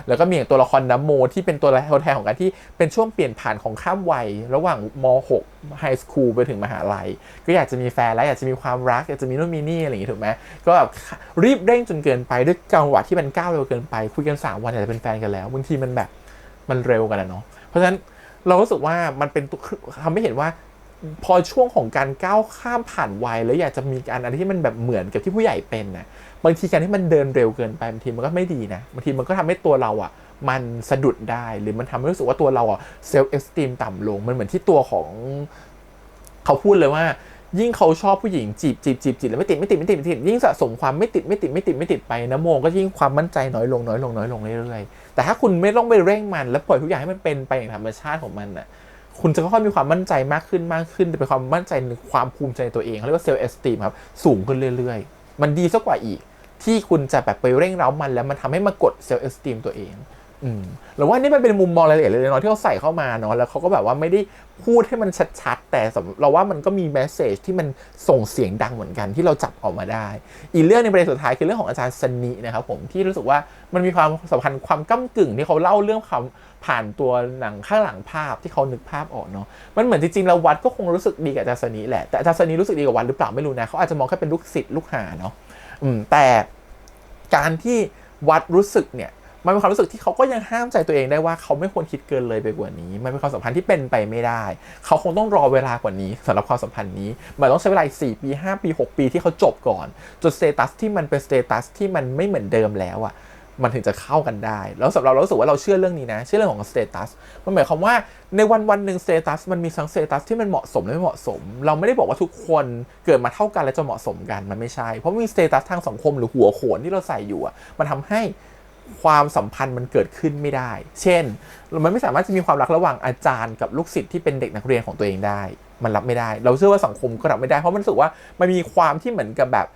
แล้วก็มีอย่างตัวละครน้ำโมที่เป็นตัวแทนของการที่เป็นช่วงเปลี่ยนผ่านของข้ามวัยระหว่างม.6 ไฮสคูลไปถึงมหาลัยก็อยากจะมีแฟนแล้วอยากจะมีความรักอยากจะมีนู่นมีนี่อะไรอย่างงี้ถูกไหมก็แบบรีบเร่งจนเกินไปด้วยจังหวะที่มันก้าวเร็วเกินไปคุยกัน3 วันอยากจะเป็นแฟนกันแล้วบางทีมันแบบมันเร็วกันนะเนาะเพราะฉะนั้นเรารู้สึกว่ามันเป็นทำให้เห็นว่าพอช่วงของการก้าวข้ามผ่านวัยแล้วอยากจะมีอะไรที่มันแบบเหมือนกับที่ผู้ใหญ่เป็นนะบางทีการที่มันเดินเร็วเกินไปบางทีมันก็ไม่ดีนะบางทีมันก็ทำให้ตัวเราอ่ะมันสะดุดได้หรือมันทำให้รู้สึกว่าตัวเราอ่ะเซลฟ์เอสติมต่ำลงมันเหมือนที่ตัวของเขาพูดเลยว่ายิ่งเขาชอบผู้หญิงจีบแล้วไม่ติดยิ่งสะสมความไม่ติดไปนะโมก็ยิ่งความมั่นใจน้อยลงเรื่อยๆแต่ถ้าคุณไม่ต้องไปเร่งมันแล้วปล่อยทุกอย่างให้มันเป็นไปอย่างธรรมชาติของมันน่ะคุณจะค่อยๆมีความมั่นใจมากขึ้นจะเป็นความมั่นใจในความภูมิใจในตัวเองเขาเรียกว่าเซลฟ์เอสติมครับสูงขึ้นเรื่อยๆมันดีซะกว่าอีกที่คุณจะแบบไปเร่งเร้ามันแล้วมันทำให้มากดเซลฟ์เอสติมตัวเองหรือว่านี่มันเป็นมุมมองรายละเอียดเล็กๆน้อยๆที่เขาใส่เข้ามาเนาะแล้วเขาก็แบบว่าไม่ได้พูดให้มันชัดๆแต่เราว่ามันก็มีแมสเสจที่มันส่งเสียงดังเหมือนกันที่เราจับออกมาได้อีกเรื่องในประเด็นสุดท้ายคือเรื่องของอาจารย์สนินะครับผมที่รู้สึกว่ามันมีความสัมพันธ์ความก้ำกึ่งที่เขาเล่าเรื่องความผ่านตัวหนังข้างหลังภาพที่เขานึกภาพออกเนาะมันเหมือนจริงๆแล้ววัดก็คงรู้สึกดีกับอาจารย์สนิแหละแต่อาจารย์สนิรู้สึกดีกับวัดหรือเปล่าไม่รู้นะเขาอาจจะมองแค่เป็นลูกศิษย์ลูกหาเนาะแต่การที่วัดรู้สึกเนี่ยมันเป็นความรู้สึกที่เขาก็ยังห้ามใจตัวเองได้ว่าเขาไม่ควรคิดเกินเลยไปกว่านี้มันเป็นความสัมพันธ์ที่เป็นไปไม่ได้เขาคงต้องรอเวลากว่านี้สำหรับความสัมพันธ์นี้มันต้องใช้เวลา4 ปี5 ปี6 ปีที่เขาจบก่อนจนสเตตัสที่มันเป็นสเตตัสที่มันไม่เหมือนเดิมแล้วอ่ะมันถึงจะเข้ากันได้แล้วสำหรับเรารู้สึกว่าเราเชื่อเรื่องนี้นะเชื่อเรื่องของสเตตัสมันหมายความว่าในวันหนึ่งสเตตัสมันมีทั้งสเตตัสที่มันเหมาะสมและไม่เหมาะสมเราไม่ได้บอกว่าทุกคนเกิดมาเท่ากันและจะเหมาะสมกันมันไม่ใช่เพราะมีสเตตัสทางสังคมหรือหัวโขนที่เราใส่อยู่อ่ะมันทำให้ความสัมพันธ์มันเกิดขึ้นไม่ได้เช่นมันไม่สามารถจะมีความรักระหว่างอาจารย์กับลูกศิษย์ที่เป็นเด็กนักเรียนของตัวเองได้มันรับไม่ได้เราเชื่อว่าสังคมก็รับไม่ได้เพราะมันรู้สึกว่ามันมีความที่เหมือนกับแบบ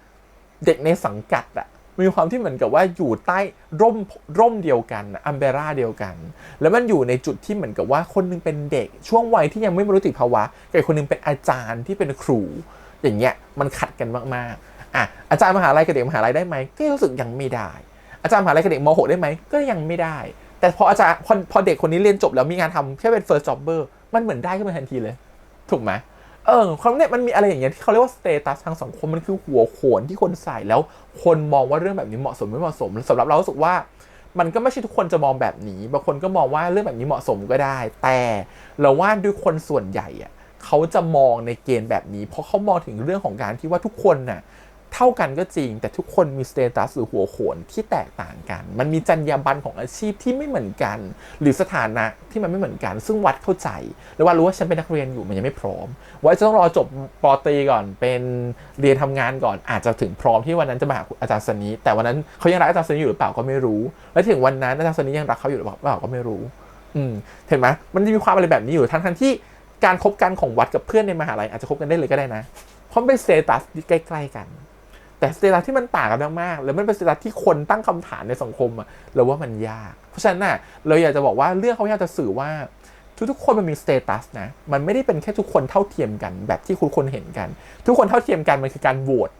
เด็กในสังกัดอะมีความที่เหมือนกับว่าอยู่ใต้ร่มเดียวกันอัมเบร่าเดียวกันแล้วมันอยู่ในจุดที่เหมือนกับว่าคนนึงเป็นเด็กช่วงวัยที่ยังไม่บรรลุนิติภาวะกับคนนึงเป็นอาจารย์ที่เป็นครูอย่างเงี้ยมันขัดกันมากๆอาจารย์มหาลัยกับเด็กมหาลัยได้ไหมก็รู้สึกยังไม่ได้อาจารย์มหาลัยกับเด็กม.6 ได้ไหมก็ยังไม่ได้แต่พออาจารย์พอเด็กคนนี้เรียนจบแล้วมีงานทำแค่เป็น first jobber มันเหมือนได้ขึ้นมาทันทีเลยถูกไหมความเนี่ยมันมีอะไรอย่างเงี้ยที่เขาเรียกว่าสเตตัสทางสังคมมันคือหัวโขนที่คนใส่แล้วคนมองว่าเรื่องแบบนี้เหมาะสมไม่เหมาะสมสำหรับเรารู้สึกว่ามันก็ไม่ใช่ทุกคนจะมองแบบนี้บางคนก็มองว่าเรื่องแบบนี้เหมาะสมก็ได้แต่เราว่าด้วยคนส่วนใหญ่อะเขาจะมองในเกณฑ์แบบนี้เพราะเขามองถึงเรื่องของการที่ว่าทุกคนน่ะเท่ากันก็จริงแต่ทุกคนมีสเตตัสหรือหัวโขนที่แตกต่างกันมันมีจรรยาบรรณของอาชีพที่ไม่เหมือนกันหรือสถานะที่มันไม่เหมือนกันซึ่งวัดเข้าใจแล้วว่ารู้ว่าฉันเป็นนักเรียนอยู่มันยังไม่พร้อมว่าจะต้องรอจบป.ตรีก่อนเป็นเรียนทำงานก่อนอาจจะถึงพร้อมที่วันนั้นจะมาหาอาจารย์สนิแต่วันนั้นเขายังรักอาจารย์สนิอยู่หรือเปล่าก็ไม่รู้และถึงวันนั้นอาจารย์สนิยังรักเขาอยู่หรือเปล่าก็ไม่รู้เห็นไหมมันจะมีความอะไรแบบนี้อยู่ทั้งที่การคบกันของวัดกับเพื่อนในมหาลัยอาจจะคบกันได้เลยก็ได้นะเพราะเป็นสเตตัสที่ใกล้ๆกันแต่สเตตัสที่มันต่างกันมากๆแล้วมันเป็นสเตตัสที่คนตั้งคำถามในสังคมเราว่ามันยากเพราะฉะนั้นน่ะเราอยากจะบอกว่าเรื่องเขาอยากจะสื่อว่าทุกคนมันมีสเตตัสนะมันไม่ได้เป็นแค่ทุกคนเท่าเทียมกันแบบที่คุณคนเห็นกันทุกคนเท่าเทียมกันมันคือการโหวต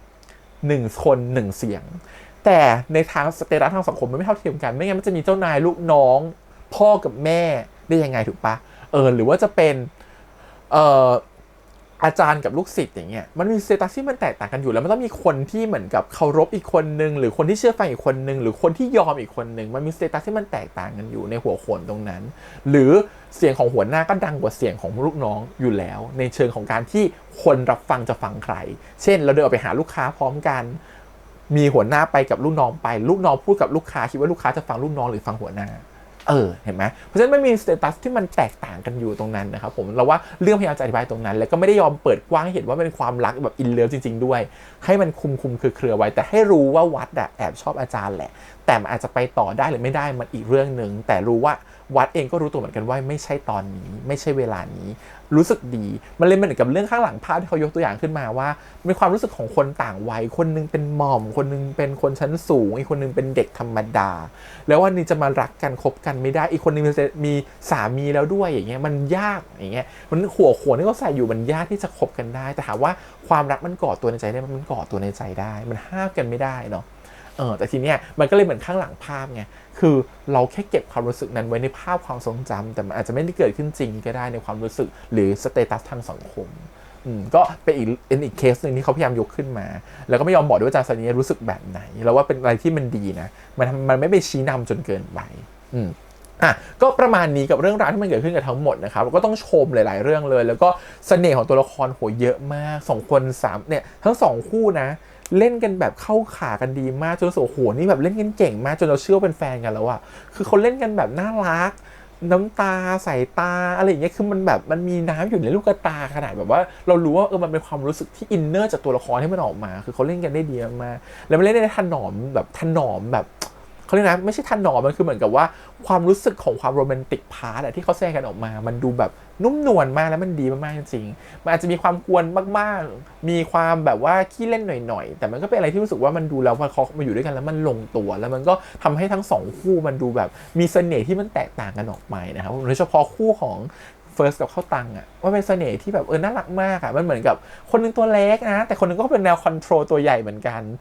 1 คน1 เสียงแต่ในทางสเตตัสทางสังคมมันไม่เท่าเทียมกันไม่งั้นมันจะมีเจ้านายลูกน้องพ่อกับแม่ได้ยังไงถูกปะหรือว่าจะเป็นอาจารย์กับลูกศิษย์อย่างเงี้ยมันมีสเตตัสที่มันแตกต่างกันอยู่แล้วมันต้องมีคนที่เหมือนกับเคารพอีกคนนึงหรือคนที่เชื่อฟังอีกคนนึงหรือคนที่ยอมอีกคนนึงมันมีสเตตัสที่มันแตกต่างกันอยู่ในหัวโขนตรงนั้นหรือเสียงของหัวหน้าก็ดังกว่าเสียงของลูกน้องอยู่แล้วในเชิงของการที่คนรับฟังจะฟังใครเช่นเราเดินออกไปหาลูกค้าพร้อมกันมีหัวหน้าไปกับลูกน้องไปลูกน้องพูดกับลูกค้าคิดว่าลูกค้าจะฟังลูกน้องหรือฟังหัวหน้าเห็นไหมเพราะฉะนั้นไม่มีสเตตัสที่มันแตกต่างกันอยู่ตรงนั้นนะครับผมเราว่าเรื่องพยายามจะอธิบายตรงนั้นแล้วก็ไม่ได้ยอมเปิดกว้างให้เห็นว่าเป็นความรักแบบอินเลิฟจริงๆด้วยให้มันคุมเครือไว้แต่ให้รู้ว่าวัดแอบชอบอาจารย์แหละแต่มันอาจจะไปต่อได้หรือไม่ได้มันอีกเรื่องนึงแต่รู้ว่าวัดเองก็รู้ตัวเหมือนกันว่าไม่ใช่ตอนนี้ไม่ใช่เวลานี้รู้สึกดีมันเลยเหมือนกับเรื่องข้างหลังภาพที่เขายกตัวอย่างขึ้นมาว่ามีความรู้สึกของคนต่างวัยคนนึงเป็นหม่อมคนนึงเป็นคนชั้นสูงอีกคนนึงเป็นเด็กธรรมดาแล้ววันนี้จะมารักกันคบกันไม่ได้อีกคนนึงมีสามีแล้วด้วยอย่างเงี้ยมันยากอย่างเงี้ยมันหัวโขนที่เขาใส่อยู่มันยากที่จะคบกันได้แต่ถามว่าความรักมันก่อตัวในใจได้มันก่อตัวในใจได้มันห้ามกันไม่ได้เนาะ แต่ทีเนี้ยมันก็เลยเหมือนข้างหลังภาพไงคือเราแค่เก็บความรู้สึกนั้นไว้ในภาพความทรงจำแต่มันอาจจะไม่ได้เกิดขึ้นจริงก็ได้ในความรู้สึกหรือสเตตัสทางสังคมก็เป็นอีกเคสหนึ่งที่เขาพยายามยกขึ้นมาแล้วก็ไม่ยอมบอกด้วยว่าจาซันนี่รู้สึกแบบไหนแล้วว่าเป็นอะไรที่มันดีนะมันไม่ไปชี้นำจนเกินไปก็ประมาณนี้กับเรื่องราวที่มันเกิดขึ้นกับทั้งหมดนะครับเราก็ต้องชมหลายๆเรื่องเลยแล้วก็เสน่ห์ของตัวละครโหเยอะมาก2คน3เนี่ยทั้ง2คู่นะเล่นกันแบบเข้าขากันดีมากจนรู้สึกโหนี่แบบเล่นกันเก่งมากจนเราเชื่อเป็นแฟนกันแล้วอะคือเขาเล่นกันแบบน่ารักน้ำตาสายตาอะไรอย่างเงี้ยคือมันแบบมันมีน้ำอยู่ในลูกตาขนาดแบบว่าเรารู้ว่ามันเป็นความรู้สึกที่อินเนอร์จากตัวละครที่มันออกมาคือเขาเล่นกันได้ดีมากแล้วมันเล่นได้ถนอมแบบเขาเรียกนะไม่ใช่ถนอมมันคือเหมือนกับว่าความรู้สึกของความโรแมนติกพาร์ทที่เขาแสดงกันออกมามันดูแบบนุ่มนวลมากแล้วมันดีมากๆจริงๆมันอาจจะมีความกวนมากๆมีความแบบว่าขี้เล่นหน่อยๆแต่มันก็เป็นอะไรที่รู้สึกว่ามันดูแล้วพอเขามาอยู่ด้วยกันแล้วมันลงตัวแล้วมันก็ทำให้ทั้ง2คู่มันดูแบบมีเสน่ห์ที่มันแตกต่างกันออกไปนะครับโดยเฉพาะคู่ของเฟิร์สกับข้าวตังว่าเป็นเสน่ห์ที่แบบน่ารักมากมันเหมือนกับคนนึงตัวเล็กนะแต่คนนึงก็เป็นแนวคอนโทรลตัวใหญ่เหมือนกัน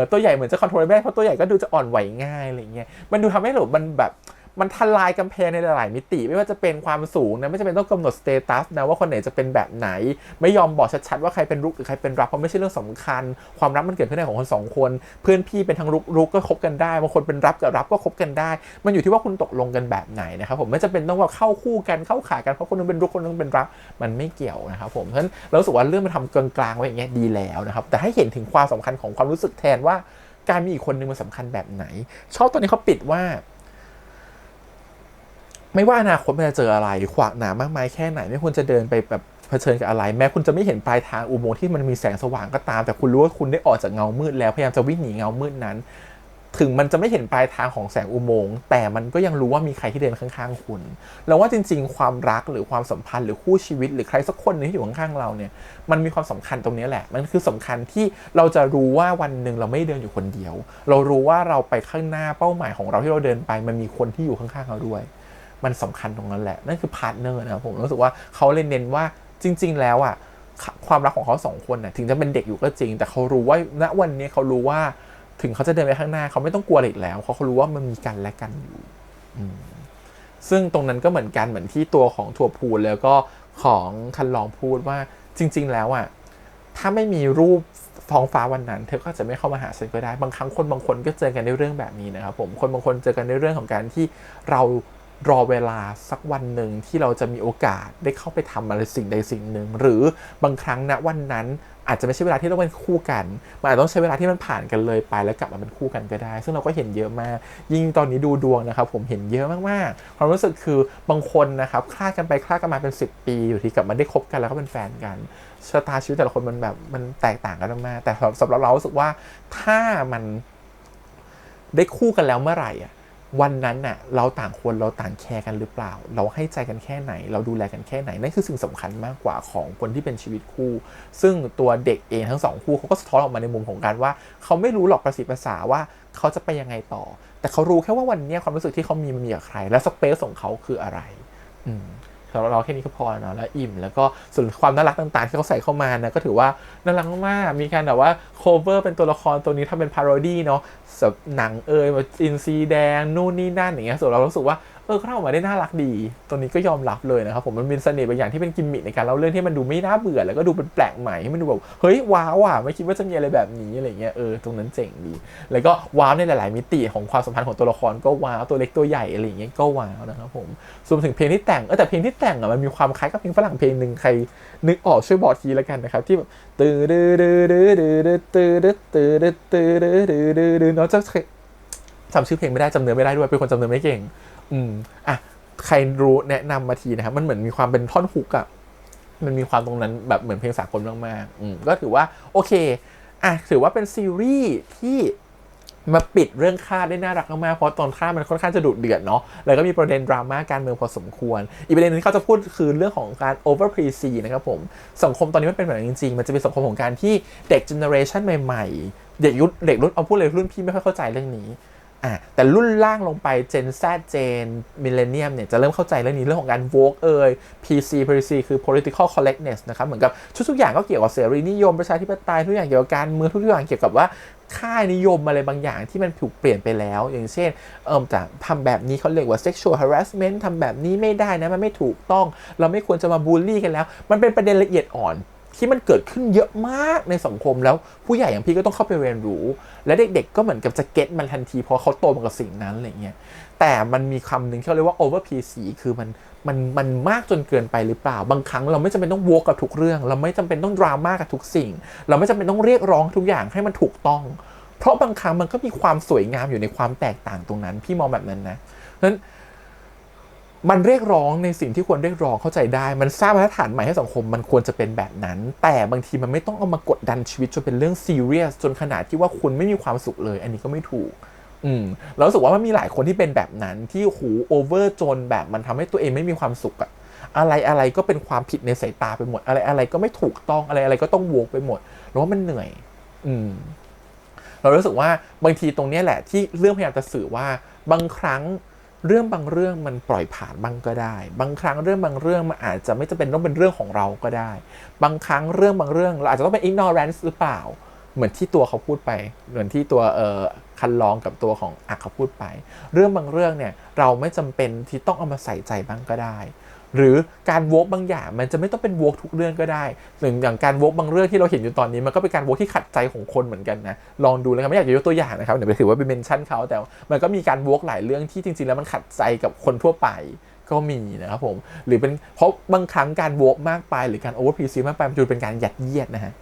ตัวใหญ่เหมือนจะคอนโทรลไม่ได้เพราะตัวใหญ่ก็ดูจะอ่อนไหวง่ายอะไรเงี้ยมันดูทำให้มันแบบมันทลายกำแพงในหลายมิติไม่ว่าจะเป็นความสูงนะไม่จำเป็นต้องกำหนดสเตตัสนะว่าคนไหนจะเป็นแบบไหนไม่ยอมบอกชัดๆว่าใครเป็นรุกหรือใครเป็นรับเพราะไม่ใช่เรื่องสำคัญความรักมันเกิดขึ้นได้ของคน2คนเพื่อนพี่เป็นทั้งรุกก็คบกันได้บางคนเป็นรับกับรับก็คบกันได้มันอยู่ที่ว่าคุณตกลงกันแบบไหนนะครับผมไม่จำเป็นต้องว่าเข้าคู่กันเข้าขากันเพราะคนนึงเป็นรุกคนนึงเป็นรับมันไม่เกี่ยวนะครับผมเพราะฉะนั้นเรารู้สึกว่าเรื่องมันทำกลางๆไว้อย่างเงี้ยดีแล้วนะครับแต่ให้เห็นถึงความสำคัญของความรู้สึกแทนว่าการมีอีกคนนึงมันสำคัญแบบไหนชอบตอนนี้เขาปิดว่าไม่ว่าอนาคตมันจะเจออะไรขวากหนามากมายแค่ไหนไม่ควรจะเดินไปแบบเผชิญกับอะไรแม้คุณจะไม่เห็นปลายทางอุโมงค์ที่มันมีแสงสว่างก็ตามแต่คุณรู้ว่าคุณได้ออกจากเงามืดแล้วพยายามจะวิ่งหนีเงามืดนั้นถึงมันจะไม่เห็นปลายทางของแสงอุโมงค์แต่มันก็ยังรู้ว่ามีใครที่เดินข้างๆคุณแล้วว่าจริงๆความรักหรือความสัมพันธ์หรือคู่ชีวิตหรือใครสักคนนึงที่อยู่ข้างๆเราเนี่ยมันมีความสำคัญตรงนี้แหละมันคือสำคัญที่เราจะรู้ว่าวันหนึ่งเราไม่เดินอยู่คนเดียวเรารู้ว่าเราไปข้างหน้าเป้าหมายของเราที่เราเดินไปมันมีคนที่อยู่ข้างๆเราด้วยมันสำคัญตรงนั้นแหละนั่นคือพาร์ทเนอร์นะครับผมรู้สึกว่าเขาเน้นว่าจริงๆแล้วอ่ะความรักของเขา2คนน่ะถึงจะเป็นเด็กอยู่ก็จริงแต่เขารู้ว่าณวันนี้เขารู้ว่าถึงเขาจะเดินไปข้างหน้าเขาไม่ต้องกลัวอีกแล้วเขารู้ว่ามันมีกันและกันอยู่ซึ่งตรงนั้นก็เหมือนกันเหมือนที่ตัวของทัวร์พูลแล้วก็ของคันลองพูดว่าจริงๆแล้วอ่ะถ้าไม่มีรูปท้องฟ้าวันนั้นเธอก็จะไม่เข้ามาหาฉันก็ได้บางครั้งคนบางคนก็เจอกันในเรื่องแบบนี้นะครับผมคนบางคนเจอกันในเรื่องของการที่เรารอเวลาสักวันหนึ่งที่เราจะมีโอกาสได้เข้าไปทำอะไรสิ่งใดสิ่งหนึ่งหรือบางครั้งณวันนั้นอาจจะไม่ใช่เวลาที่ต้องเป็นคู่กันมันอาจต้องใช้เวลาที่มันผ่านกันเลยไปแล้วกลับมาเป็นคู่กันก็ได้ซึ่งเราก็เห็นเยอะมากยิ่งตอนนี้ดูดวงนะครับผมเห็นเยอะมากๆความรู้สึกคือบางคนนะครับคลาดกันไปคลาดกันมาเป็น10 ปีอยู่ที่กลับมาได้คบกันแล้วก็เป็นแฟนกันชะตาชีวิตแต่ละคนมันแบบมันแตกต่างกันมากแต่สำหรับเรารู้สึกว่าถ้ามันได้คู่กันแล้วเมื่อไหร่วันนั้นน่ะเราต่างคนเราต่างแคร์กันหรือเปล่าเราให้ใจกันแค่ไหนเราดูแลกันแค่ไหนนั่นคือสิ่งสำคัญมากกว่าของคนที่เป็นชีวิตคู่ซึ่งตัวเด็กเองทั้ง2คู่เขาก็สะท้อนออกมาในมุมของการว่าเขาไม่รู้หรอกประสิทธิ์ภาษาว่าเขาจะไปยังไงต่อแต่เขารู้แค่ว่าวันนี้ความรู้สึกที่เขามีมันมีกับใครและสเปซของเขาคืออะไรเราแค่นี้ก็พอเนาะแล้วอิ่มแล้วก็ส่วนความน่ารักต่างๆที่เขาใส่เข้ามานะก็ถือว่าน่ารักมากมีการแบบว่าโคเวอร์เป็นตัวละครตัวนี้ทำเป็นพาโรดี้เนาะหนังแบบอินซีแดงนู่นนี่นั่นอย่างเงี้ยส่วนเรารู้สึกว่าเขาทำออกมาได้น่ารักดีตัวนี้ก็ยอมรับเลยนะครับผมมันมีเสน่ห์บางอย่างที่เป็นกิมมิคในการเล่าเรื่องที่มันดูไม่น่าเบื่อแล้วก็ดูเป็นแปลกใหม่ให้มันดูแบบเฮ้ยว้าวอ่ะไม่คิดว่าจะมีอะไรแบบนี้อะไรเงี้ยตรงนั้นเจ๋งดีแล้วก็ว้าวในหลายๆมิติของความสัมพันธ์ของตัวละครก็ว้าวตัวเล็กตัวใหญ่อะไรเงี้ยก็ว้าวนะครับผมส่วนถึงเพลงที่แต่งแต่เพลงที่แต่งมันมีความคล้ายกับเพลงฝรั่งเพลงนึงใครนึกออกช่วยบอกทีละกันนะครับที่แบบตื้อดื้อดื้อดื้อดื้อดื้อตื้อดื้อตื้อดื้อตื้อดื้อดื้อดื้อเนาะจะจำชื่อเพลงไม่ได้จำเนื้อไม่ได้ด้วยเป็นคนจำเนื้อไม่เก่งใครรู้แนะนำมาทีนะครับมันเหมือนมีความเป็นท่อนฮุกอะมันมีความตรงนั้นแบบเหมือนเพลงสากลมากๆก็ถือว่าโอเคถือว่าเป็นซีรีส์ที่มาปิดเรื่องฆ่าได้น่ารักมากๆเพราะตอนฆ่ามันค่อนข้างจะดุเดือดเนาะแล้วก็มีประเด็นดราม่าการเมืองพอสมควรอีกประเด็นนึงที่เขาจะพูดคือเรื่องของการ over precy นะครับผมสังคมตอนนี้มันเป็นแบบนั้นจริงๆมันจะเป็นสังคมของการที่เด็กเจเนอเรชันใหม่ๆเด็กรุ่นเอาพูดเลยรุ่นพี่ไม่ค่อยเข้าใจเรื่องนี้ แต่รุ่นล่างลงไป Gen Z Gen Millennium เนี่ยจะเริ่มเข้าใจเรื่องนี้เรื่องของการ woke PC คือ political correctness นะครับเหมือนกับทุกอย่างก็เกี่ยวกับเสรีนิยมประชาธิปไตยทุกอย่างเกี่ยวกับการเมืองทุกอย่างเกี่ยวกับว่าค่านิยมอะไรบางอย่างที่มันถูกเปลี่ยนไปแล้วอย่างเช่นแต่ทำแบบนี้เขาเรียกว่า sexual harassment ทำแบบนี้ไม่ได้นะมันไม่ถูกต้องเราไม่ควรจะมาบูลลี่กันแล้วมันเป็นประเด็นละเอียดอ่อนที่มันเกิดขึ้นเยอะมากในสังคมแล้วผู้ใหญ่อย่างพี่ก็ต้องเข้าไปเรียนรู้และเด็กๆก็เหมือนกับจะเก็ตมันทันทีเพราะเขาโตมากับสิ่งนั้นอะไรเงี้ยแต่มันมีคำหนึ่งที่เขาเรียกว่า over PC คือมันมากจนเกินไปหรือเปล่าบางครั้งเราไม่จำเป็นต้องโวกกับทุกเรื่องเราไม่จำเป็นต้องดราม่ากับทุกสิ่งเราไม่จำเป็นต้องเรียกร้องทุกอย่างให้มันถูกต้องเพราะบางครั้งมันก็มีความสวยงามอยู่ในความแตกต่างตรงนั้นพี่มองแบบนั้นนะเพราะฉะนั้นมันเรียกร้องในสิ่งที่ควรเรียกร้องเข้าใจได้มันสร้างมาตรฐานใหม่ให้สังคมมันควรจะเป็นแบบนั้นแต่บางทีมันไม่ต้องเอามากดดันชีวิตจนเป็นเรื่องซีเรียสจนขนาดที่ว่าคุณไม่มีความสุขเลยอันนี้ก็ไม่ถูกเรารู้สึกว่ามันมีหลายคนที่เป็นแบบนั้นที่โอเวอร์จนแบบมันทำให้ตัวเองไม่มีความสุขอะอะไรก็เป็นความผิดในสายตาไปหมดอะไรก็ไม่ถูกต้องอะไรก็ต้องโวกไปหมดแล้วว่ามันเหนื่อยเรารู้สึกว่าบางทีตรงนี้แหละที่เรื่องพยายามจะสื่อว่าบางครั้งเรื่องบางเรื่องมันปล่อยผ่านบ้างก็ได้บางครั้งเรื่องบางเรื่องมันอาจจะไม่จำเป็นต้องเป็นเรื่องของเราก็ได้บางครั้งเรื่องบางเรื่องเราอาจจะต้องเป็น ignorance หรือเปล่าเหมือนที่ตัวเขาพูดไปเหมือนที่ตัวคันลองกับตัวของอักเขาพูดไปเรื่องบางเรื่องเนี่ยเราไม่จำเป็นที่ต้องเอามาใส่ใจบ้างก็ได้หรือการโวกบางอย่างมันจะไม่ต้องเป็นโวกทุกเรื่องก็ได้อย่างการโวกบางเรื่องที่เราเห็นอยู่ตอนนี้มันก็เป็นการโวกที่ขัดใจของคนเหมือนกันนะลองดูเลยครับไม่อยากจะยกตัวอย่างนะครับเดี๋ยวไปถือว่าเป็นเมนชั่นเขาแต่มันก็มีการโวกหลายเรื่องที่จริงๆแล้วมันขัดใจกับคนทั่วไปก็มีนะครับผมหรือเป็นเพราะบางครั้งการโวกมากไปหรือการโอเวอร์พีซีมากไปมันจะเป็นการยัดเยียดนะฮะ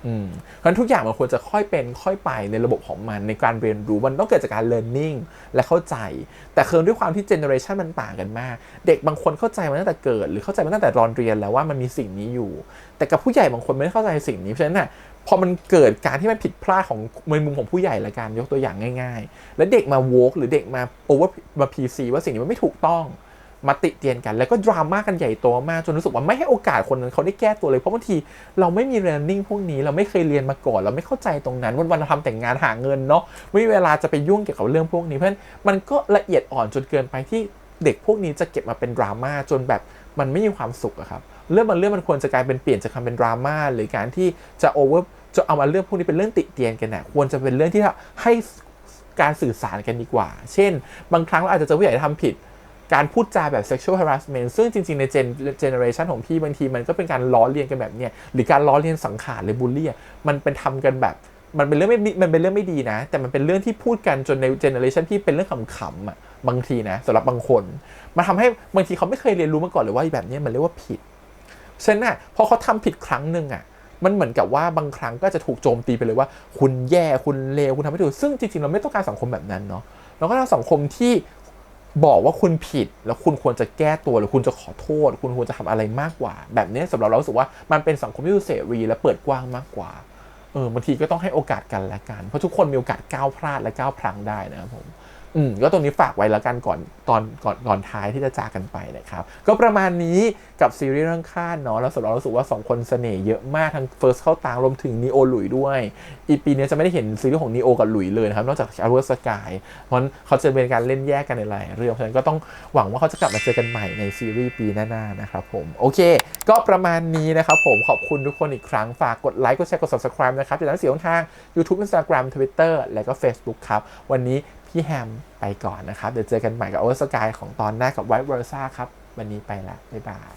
เพราะฉะนั้นทุกอย่างมันควรจะค่อยเป็นค่อยไปในระบบของมันในการเรียนรู้มันต้องเกิดจากการ learning และเข้าใจแต่คือด้วยความที่ generation มันต่างกันมากเด็กบางคนเข้าใจมาตั้งแต่เกิดหรือเข้าใจมาตั้งแต่ตอนเรียนแล้วว่ามันมีสิ่งนี้อยู่แต่กับผู้ใหญ่บางคนไม่ได้เข้าใจสิ่งนี้เพราะฉะนั้นน่ะพอมันเกิดการที่มันผิดพลาดของมุมของผู้ใหญ่ละกันยกตัวอย่างง่ายๆแล้วเด็กมา woke หรือเด็กมา over มา PC ว่าสิ่งนี้มันไม่ถูกต้องมาติเตียนกันแล้วก็ดราม่ากันใหญ่โตมากจนรู้สึกว่าไม่ให้โอกาสคนนั้นเขาได้แก้ตัวเลยเพราะบางทีเราไม่มี learning พวกนี้เราไม่เคยเรียนมาก่อนเราไม่เข้าใจตรงนั้นวันๆเราทำแต่งงานหาเงินเนาะไม่มีเวลาจะไปยุ่งเกี่ยวกับเรื่องพวกนี้เพราะฉะนั้นมันก็ละเอียดอ่อนจนเกินไปที่เด็กพวกนี้จะเก็บมาเป็นดราม่าจนแบบมันไม่มีความสุขอะครับเรื่องมันควรจะกลายเป็นเปลี่ยนจากคำเป็นดราม่าหรือการที่จะจะเอามาเรื่องพวกนี้เป็นเรื่องติเตียนกันนะควรจะเป็นเรื่องที่ให้การสื่อสารกันดีกว่าเช่นบางครั้งเราอาจจะเจอผู้ใหญ่ทำผิดการพูดจาแบบ sexual harassment ซึ่งจริงๆในgeneration ของพี่บางทีมันก็เป็นการล้อเลียนกันแบบเนี้ยหรือการล้อเลียนสังขารหรือบูลลี่มันเป็นทำกันแบบมันเป็นเรื่องไม่ดีนะแต่มันเป็นเรื่องที่พูดกันจนใน generation พี่เป็นเรื่องขำๆอ่ะบางทีนะสำหรับบางคนมันทำให้บางทีเขาไม่เคยเรียนรู้มาก่อนเลยว่าแบบนี้มันเรียกว่าผิดฉะนั้นน่ะพอเขาทำผิดครั้งนึงอ่ะมันเหมือนกับว่าบางครั้งก็จะถูกโจมตีไปเลยว่าคุณแย่คุณเลวคุณทำไม่ถูกซึ่งจริงๆเราไม่ต้องการสังคมแบบนั้นเนาะเราก็ต้องสังคมที่บอกว่าคุณผิดแล้วคุณควรจะแก้ตัวหรือคุณจะขอโทษคุณควรจะทำอะไรมากกว่าแบบนี้สำหรับเรารู้สึกว่ามันเป็นสังคมที่เสรีและเปิดกว้างมากกว่าบางทีก็ต้องให้โอกาสกันและกันเพราะทุกคนมีโอกาสก้าวพลาดและก้าวพลั้งได้นะครับผมก็ตรงนี้ฝากไว้แล้วกันก่อนท้ายที่จะจากกันไปนะครับก็ประมาณนี้กับซีรีส์เรื่องข้านเนาะแล้วสำหรับเรารู้สึกว่า2คนเสน่ห์เยอะมากทั้งเฟิร์สเข้าตารวมถึงนีโอหลุยด้วยอีปีนี้จะไม่ได้เห็นซีรีส์ของนีโอกับหลุยเลยนะครับนอกจากอาร์เวอร์สกายเพราะเขาจะเป็นการเล่นแยกกันในหลายเรื่องเพราะฉะนั้นก็ต้องหวังว่าเขาจะกลับมาเจอกันใหม่ในซีรีส์ปีหน้าๆนะครับผมโอเคก็ประมาณนี้นะครับผมขอบคุณทุกคนอีกครั้งฝากกดไลค์กดแชร์กด Subscribe นะครับจากนั้นเสียงทาง YouTube Instagram Twitter และก็ Facebook ครับวันนี้พี่แฮมไปก่อนนะครับเดี๋ยวเจอกันใหม่กับ Over Sky ของตอนหน้ากับ Vice Versa ครับวันนี้ไปละบ๊ายบาย